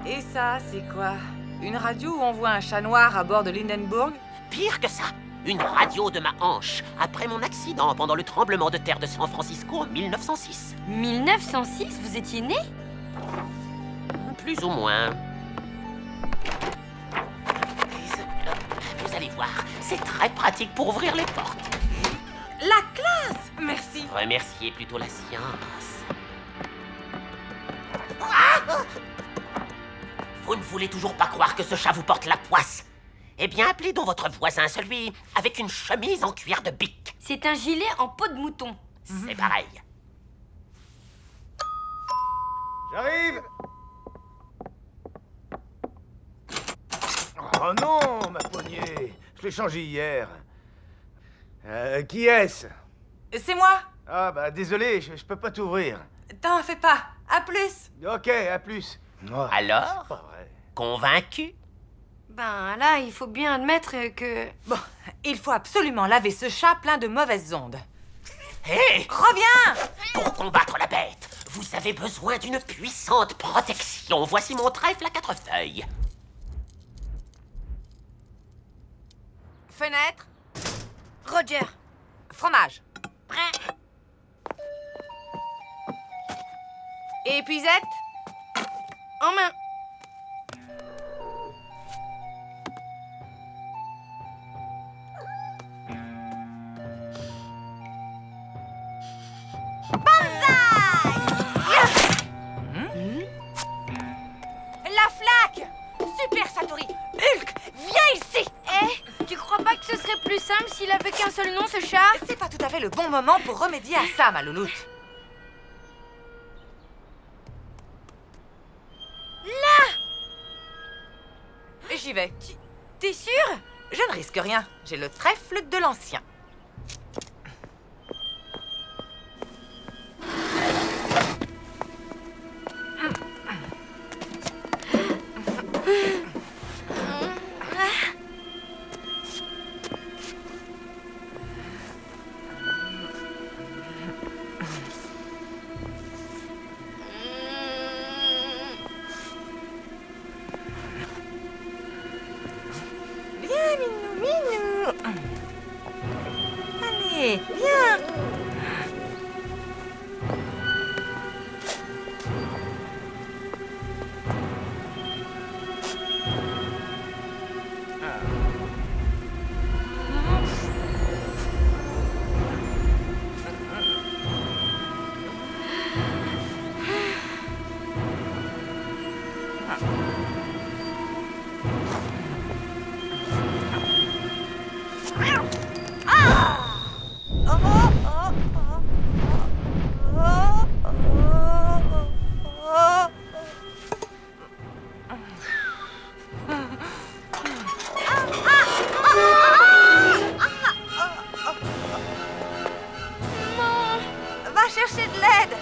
Speaker 2: Et ça, c'est quoi? Une radio où on voit un chat noir à bord de l'Hindenburg?
Speaker 6: Pire que ça, une radio de ma hanche, après mon accident pendant le tremblement de terre de San Francisco en 1906.
Speaker 18: 1906? Vous étiez né?
Speaker 6: Plus ou moins. Vous allez voir, c'est très pratique pour ouvrir les portes.
Speaker 2: La classe! Merci.
Speaker 6: Remerciez plutôt la science. Vous ne voulez toujours pas croire que ce chat vous porte la poisse? Eh bien, appelez donc votre voisin, celui avec une chemise en cuir de bique.
Speaker 18: C'est un gilet en peau de mouton.
Speaker 6: C'est pareil.
Speaker 19: J'arrive! Oh non, ma poignée! Je l'ai changée hier. Qui est-ce?
Speaker 2: C'est moi.
Speaker 19: Ah bah désolé, je peux pas t'ouvrir.
Speaker 2: T'en fais pas. À plus.
Speaker 19: Ok, à plus. Oh,
Speaker 6: Alors,
Speaker 19: c'est pas vrai.
Speaker 6: convaincu?
Speaker 18: Ben là, il faut bien admettre que...
Speaker 2: Bon, il faut absolument laver ce chat plein de mauvaises ondes.
Speaker 6: Hé!
Speaker 2: Reviens!
Speaker 6: Pour combattre la bête, vous avez besoin d'une puissante protection. Voici mon trèfle à 4 feuilles.
Speaker 2: Fenêtre.
Speaker 18: Roger.
Speaker 2: Fromage. Épuisette.
Speaker 18: En main.
Speaker 2: La flaque! Super, Satori! Hulk, viens ici!
Speaker 18: Tu crois pas que ce serait plus simple s'il avait qu'un seul nom, ce chat?
Speaker 2: C'est pas tout à fait le bon moment pour remédier à ça, ma louloute.
Speaker 18: Là!
Speaker 2: J'y vais.
Speaker 18: T'es sûr?
Speaker 2: Je ne risque rien. J'ai le trèfle de l'ancien. chercher de l'aide.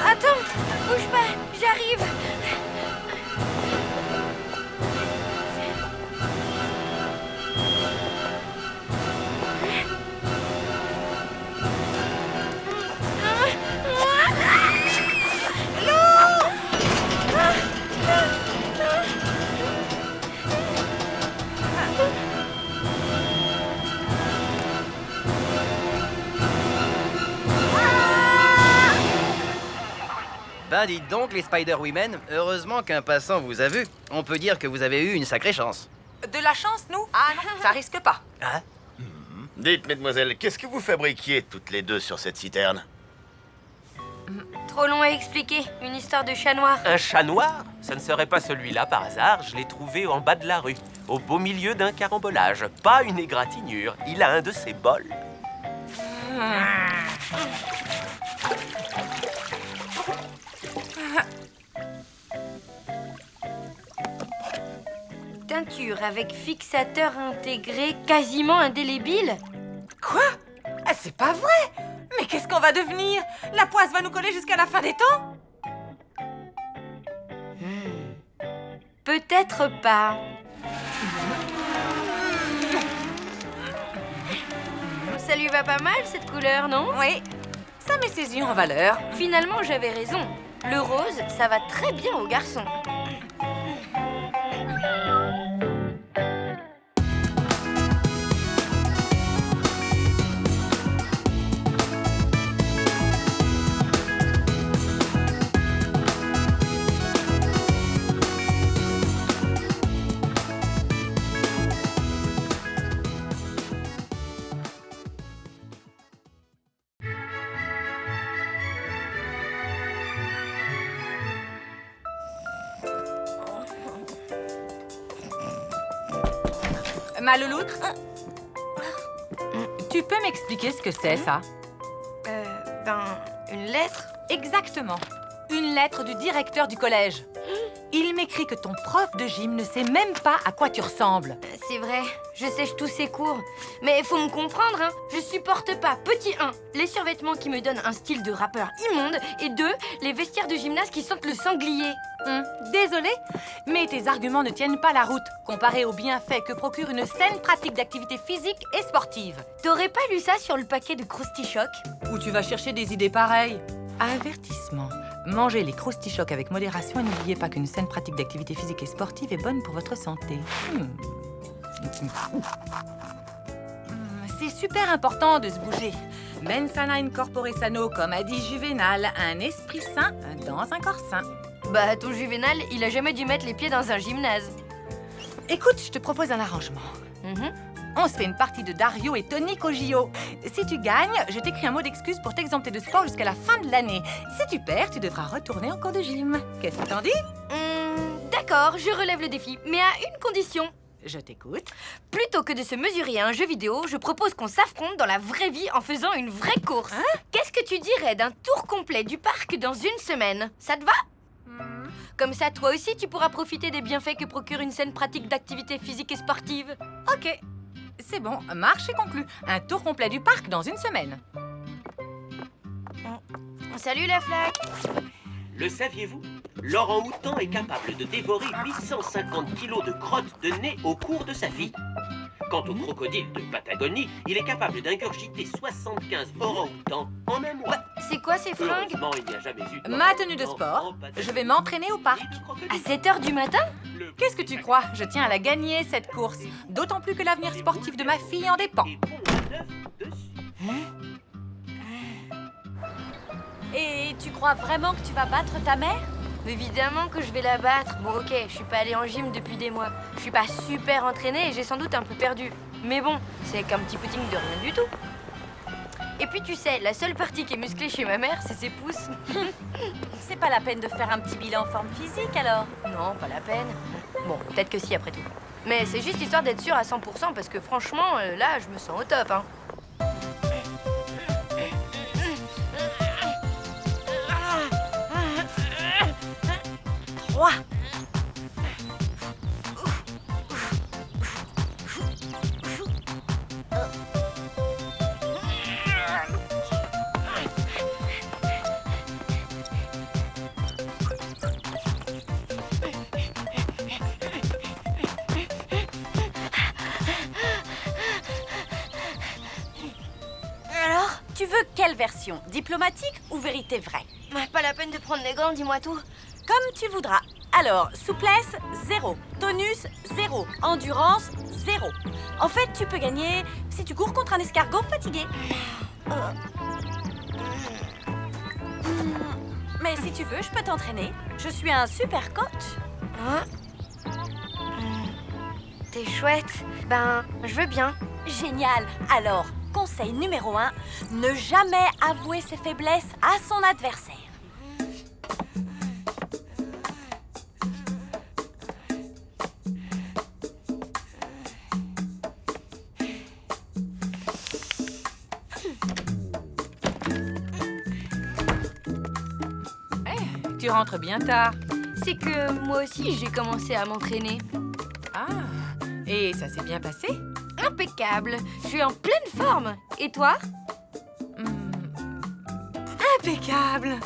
Speaker 18: Attends, bouge pas, j'arrive.
Speaker 17: Ben dites donc les Spider-Women, heureusement qu'un passant vous a vu. On peut dire que vous avez eu une sacrée chance.
Speaker 2: De la chance, nous? Ah non, ça risque pas.
Speaker 8: Hein? Dites, mesdemoiselles, qu'est-ce que vous fabriquiez toutes les deux sur cette citerne?
Speaker 18: Trop long à expliquer, une histoire de chat noir.
Speaker 6: Un chat noir? Ça ne serait pas celui-là par hasard, je l'ai trouvé en bas de la rue, au beau milieu d'un carambolage. Pas une égratignure, il a un de ses bols.
Speaker 18: Teinture avec fixateur intégré quasiment indélébile.
Speaker 2: Quoi? Ah, c'est pas vrai! Mais qu'est-ce qu'on va devenir? La poisse va nous coller jusqu'à la fin des temps?
Speaker 18: Peut-être pas. Ça lui va pas mal cette couleur, non?
Speaker 2: Oui, ça met ses yeux en valeur.
Speaker 18: Finalement, j'avais raison. Le rose, ça va très bien aux garçons.
Speaker 2: Ma louloute, tu peux m'expliquer ce que c'est, ça?
Speaker 18: Une lettre?
Speaker 2: Exactement. Une lettre du directeur du collège. Il m'écrit que ton prof de gym ne sait même pas à quoi tu ressembles.
Speaker 18: C'est vrai, je sèche tous ces cours. Mais il faut me comprendre, hein. Je supporte pas, petit 1, les survêtements qui me donnent un style de rappeur immonde, et 2, les vestiaires de gymnase qui sentent le sanglier.
Speaker 2: Désolée, mais tes arguments ne tiennent pas la route, comparés aux bienfaits que procure une saine pratique d'activité physique et sportive.
Speaker 18: T'aurais pas lu ça sur le paquet de Krusty Choc?
Speaker 2: Où tu vas chercher des idées pareilles? Avertissement. Mangez les Krusty Choc avec modération et n'oubliez pas qu'une saine pratique d'activité physique et sportive est bonne pour votre santé. C'est super important de se bouger. Mens sana in corpore sano, comme a dit Juvénal, un esprit sain dans un corps sain.
Speaker 18: Bah, ton Juvénal, il a jamais dû mettre les pieds dans un gymnase.
Speaker 2: Écoute, je te propose un arrangement. On se fait une partie de Dario et tonique au JO. Si tu gagnes, je t'écris un mot d'excuse pour t'exempter de sport jusqu'à la fin de l'année. Si tu perds, tu devras retourner en cours de gym. Qu'est-ce que t'en dis?
Speaker 18: D'accord, je relève le défi, mais à une condition.
Speaker 2: Je t'écoute.
Speaker 18: Plutôt que de se mesurer à un jeu vidéo, je propose qu'on s'affronte dans la vraie vie en faisant une vraie course. Qu'est-ce que tu dirais d'un tour complet du parc dans une semaine? Ça te va? Comme ça, toi aussi, tu pourras profiter des bienfaits que procure une saine pratique d'activité physique et sportive.
Speaker 2: Ok, c'est bon, marche est conclue. Un tour complet du parc dans une semaine.
Speaker 18: Salut la flaque.
Speaker 6: Le saviez-vous? L'orang-outan est capable de dévorer 850 kilos de crottes de nez au cours de sa vie. Quant au crocodile de Patagonie, il est capable d'ingurgiter 75 orang-outans en un mois.
Speaker 18: C'est quoi ces fringues?
Speaker 6: Heureusement, il n'y a jamais eu
Speaker 2: Ma tenue de sport, je vais m'entraîner au parc.
Speaker 18: À 7h du matin?
Speaker 2: Qu'est-ce que tu crois? Je tiens à la gagner, cette course. D'autant plus que l'avenir sportif de ma fille en dépend.
Speaker 5: Et tu crois vraiment que tu vas battre ta mère?
Speaker 18: Évidemment que je vais la battre. Bon, ok, je suis pas allée en gym depuis des mois. Je suis pas super entraînée et j'ai sans doute un peu perdu. Mais bon, c'est qu'un petit footing de rien du tout. Et puis tu sais, la seule partie qui est musclée chez ma mère, c'est ses pouces.
Speaker 5: C'est pas la peine de faire un petit bilan forme physique alors?
Speaker 18: Non, pas la peine. Bon, peut-être que si après tout. Mais c'est juste histoire d'être sûre à 100% parce que franchement, là, je me sens au top, hein.
Speaker 5: Tu veux quelle version? Diplomatique ou vérité vraie?
Speaker 18: Pas la peine de prendre les gants, dis-moi tout.
Speaker 5: Comme tu voudras. Alors, souplesse, 0. Tonus, 0. Endurance, 0. En fait, tu peux gagner si tu cours contre un escargot fatigué. Mais si tu veux, je peux t'entraîner. Je suis un super coach.
Speaker 18: Hein? T'es chouette. Ben, je veux bien.
Speaker 5: Génial. Alors, conseil numéro 1, ne jamais avouer ses faiblesses à son adversaire.
Speaker 2: Tu rentres bien tard.
Speaker 18: C'est que moi aussi, j'ai commencé à m'entraîner.
Speaker 2: Ah, et ça s'est bien passé?
Speaker 18: Impeccable. Je suis en pleine forme. Et toi?
Speaker 2: Impeccable.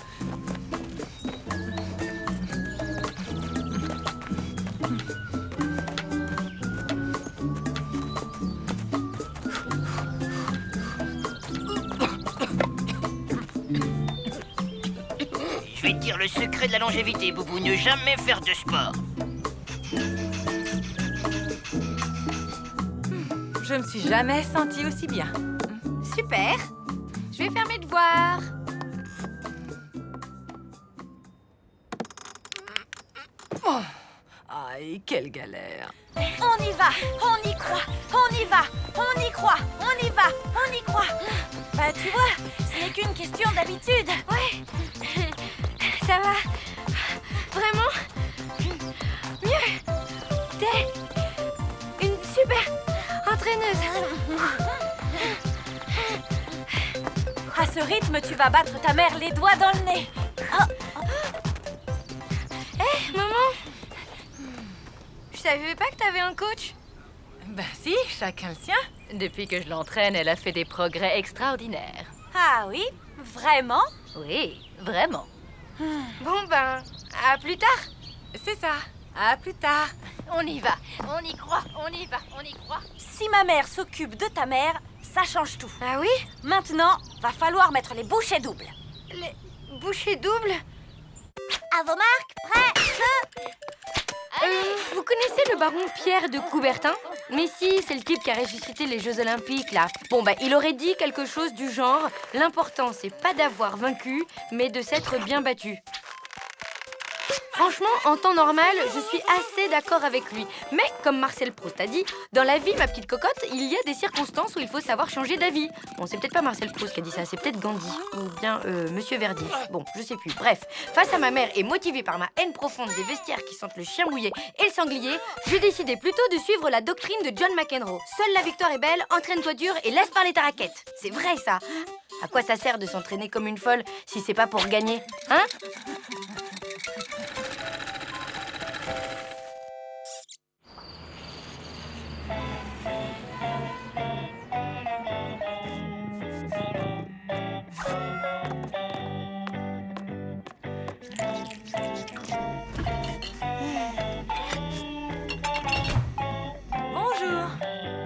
Speaker 12: Je vais te dire le secret de la longévité, Boubou, ne jamais faire de sport.
Speaker 2: Je me suis jamais sentie aussi bien.
Speaker 18: Super. Je vais faire mes devoirs.
Speaker 2: Oh. Aïe, quelle galère.
Speaker 5: On y va, on y croit, on y va, on y croit, on y va, on y croit. Bah tu vois, ce n'est qu'une question d'habitude.
Speaker 18: Ouais. Ça va. Vraiment mieux. T'es une super entraîneuse.
Speaker 5: À ce rythme, tu vas battre ta mère les doigts dans le nez.
Speaker 18: Hé, maman. Je savais pas que t'avais un coach.
Speaker 2: Ben si, chacun le sien. Depuis que je l'entraîne, elle a fait des progrès extraordinaires.
Speaker 5: Ah oui? Vraiment?
Speaker 2: Oui, vraiment.
Speaker 18: Bon ben, à plus tard.
Speaker 2: C'est ça. À plus tard.
Speaker 11: On y va, on y croit, on y va, on y croit.
Speaker 5: Si ma mère s'occupe de ta mère, ça change tout.
Speaker 18: Ah oui?
Speaker 5: Maintenant, va falloir mettre les bouchées doubles.
Speaker 18: Les bouchées doubles?
Speaker 1: À vos marques, prêts, feu!
Speaker 18: Vous connaissez le baron Pierre de Coubertin? Mais si, c'est le type qui a ressuscité les Jeux Olympiques, là. Bon, bah, il aurait dit quelque chose du genre « L'important, c'est pas d'avoir vaincu, mais de s'être bien battu ». Franchement, en temps normal, je suis assez d'accord avec lui. Mais, comme Marcel Proust a dit, dans la vie, ma petite cocotte, il y a des circonstances où il faut savoir changer d'avis. Bon, c'est peut-être pas Marcel Proust qui a dit ça, c'est peut-être Gandhi. Ou bien Monsieur Verdier. Bon, je sais plus. Bref, face à ma mère et motivée par ma haine profonde des vestiaires qui sentent le chien mouillé et le sanglier, j'ai décidé plutôt de suivre la doctrine de John McEnroe. Seule la victoire est belle, entraîne-toi dur et laisse parler ta raquette. C'est vrai, ça. À quoi ça sert de s'entraîner comme une folle si c'est pas pour gagner, hein?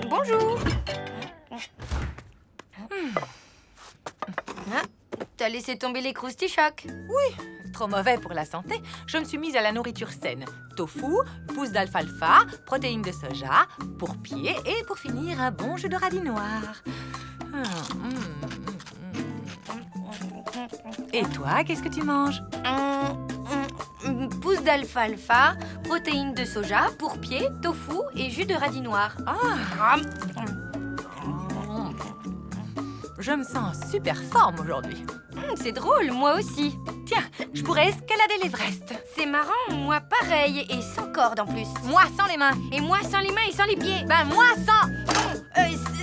Speaker 2: Bonjour.
Speaker 18: Bonjour. Ah, t'as laissé tomber les croustichocs.
Speaker 2: Oui, trop mauvais pour la santé. Je me suis mise à la nourriture saine. Tofu, pousse d'alfalfa, protéines de soja, pour pied et pour finir un bon jus de radis noir. Et toi, qu'est-ce que tu manges?
Speaker 18: Pousse d'alfalfa, protéines de soja, pourpier, tofu et jus de radis noir.
Speaker 2: Je me sens en super forme aujourd'hui.
Speaker 18: C'est drôle, moi aussi.
Speaker 2: Tiens, je pourrais escalader l'Everest.
Speaker 18: C'est marrant, moi pareil, et sans corde en plus.
Speaker 2: Moi sans les mains.
Speaker 18: Et moi sans les mains et sans les pieds.
Speaker 2: Ben moi sans...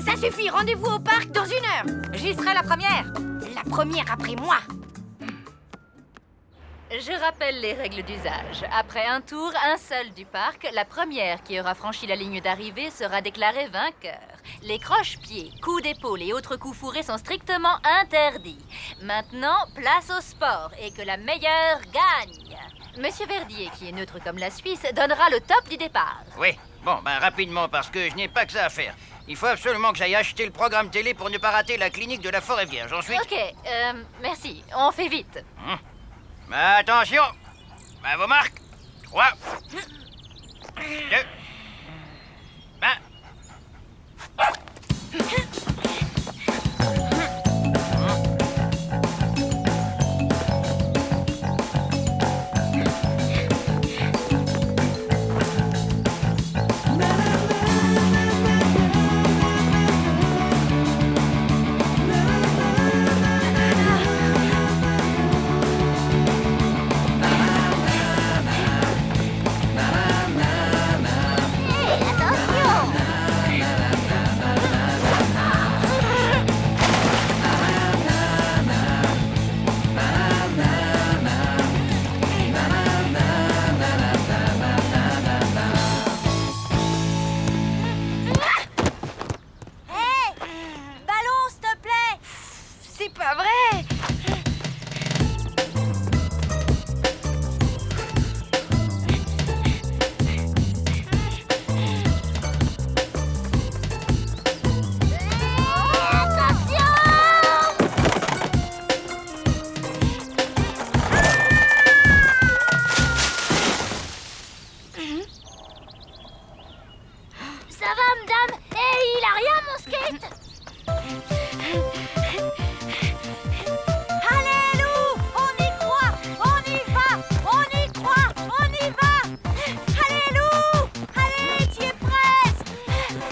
Speaker 18: Ça suffit, rendez-vous au parc dans 1 heure.
Speaker 2: J'y serai la première.
Speaker 18: La première après moi.
Speaker 4: Je rappelle les règles d'usage. Après un tour, un seul du parc, la première qui aura franchi la ligne d'arrivée sera déclarée vainqueur. Les croche-pieds, coups d'épaule et autres coups fourrés sont strictement interdits. Maintenant, place au sport et que la meilleure gagne. Monsieur Verdier, qui est neutre comme la Suisse, donnera le top du départ.
Speaker 12: Oui, bon, ben rapidement parce que je n'ai pas que ça à faire. Il faut absolument que j'aille acheter le programme télé pour ne pas rater la clinique de la forêt vierge. Ensuite...
Speaker 4: Ok, merci. On fait vite.
Speaker 12: Attention. À vos marques. 3, 2, 1.
Speaker 18: C'est pas vrai!
Speaker 11: Ça va, madame? Eh, il a rien, mon skate?
Speaker 5: Allez, Lou! On y croit! On y va! On y croit! On y va! Allez, Lou! Allez, tu es presque!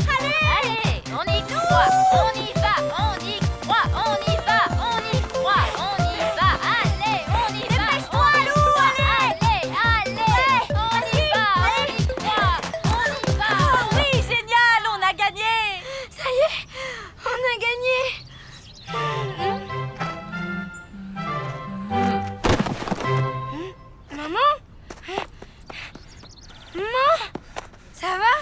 Speaker 11: Allez, on y croit, on y va, on y croit, on y va, on y croit, on y va, allez, on y va,
Speaker 5: dépêche-toi, Lou,
Speaker 11: allez, allez, on y va, on y croit, on y va.
Speaker 5: Oh oui, génial! On a gagné!
Speaker 18: Ça y est, on a gagné! Maman? Maman? Ça va?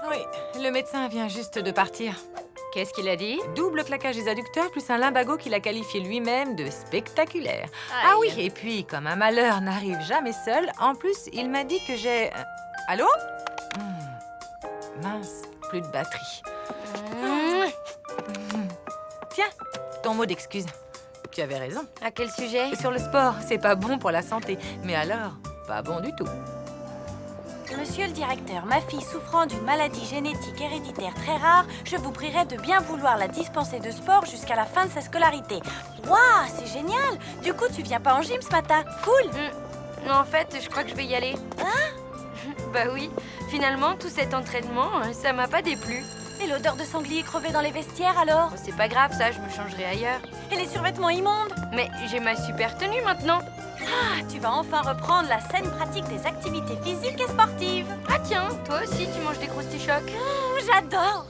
Speaker 2: Oui, le médecin vient juste de partir.
Speaker 4: Qu'est-ce qu'il a dit?
Speaker 2: Double claquage des adducteurs plus un lumbago qu'il a qualifié lui-même de spectaculaire.
Speaker 4: Aïe.
Speaker 2: Ah oui, et puis, comme un malheur n'arrive jamais seul, en plus, il m'a dit que j'ai... Allô? Mince, plus de batterie. Tiens, ton mot d'excuse. Tu avais raison.
Speaker 18: À quel sujet?
Speaker 2: Sur le sport, c'est pas bon pour la santé. Mais alors, pas bon du tout.
Speaker 5: Monsieur le directeur, ma fille souffrant d'une maladie génétique héréditaire très rare, je vous prierai de bien vouloir la dispenser de sport jusqu'à la fin de sa scolarité. Waouh, c'est génial! Du coup, tu viens pas en gym ce matin? Cool!
Speaker 18: Non, en fait, je crois que je vais y aller.
Speaker 5: Hein?
Speaker 18: Bah oui, finalement, tout cet entraînement, ça m'a pas déplu.
Speaker 5: Et l'odeur de sanglier crevé dans les vestiaires alors?
Speaker 18: C'est pas grave, ça, je me changerai ailleurs.
Speaker 5: Et les survêtements immondes?
Speaker 18: Mais j'ai ma super tenue maintenant.
Speaker 5: Ah, tu vas enfin reprendre la saine pratique des activités physiques et sportives.
Speaker 18: Ah tiens, toi aussi tu manges des croustilles chocs.
Speaker 5: J'adore!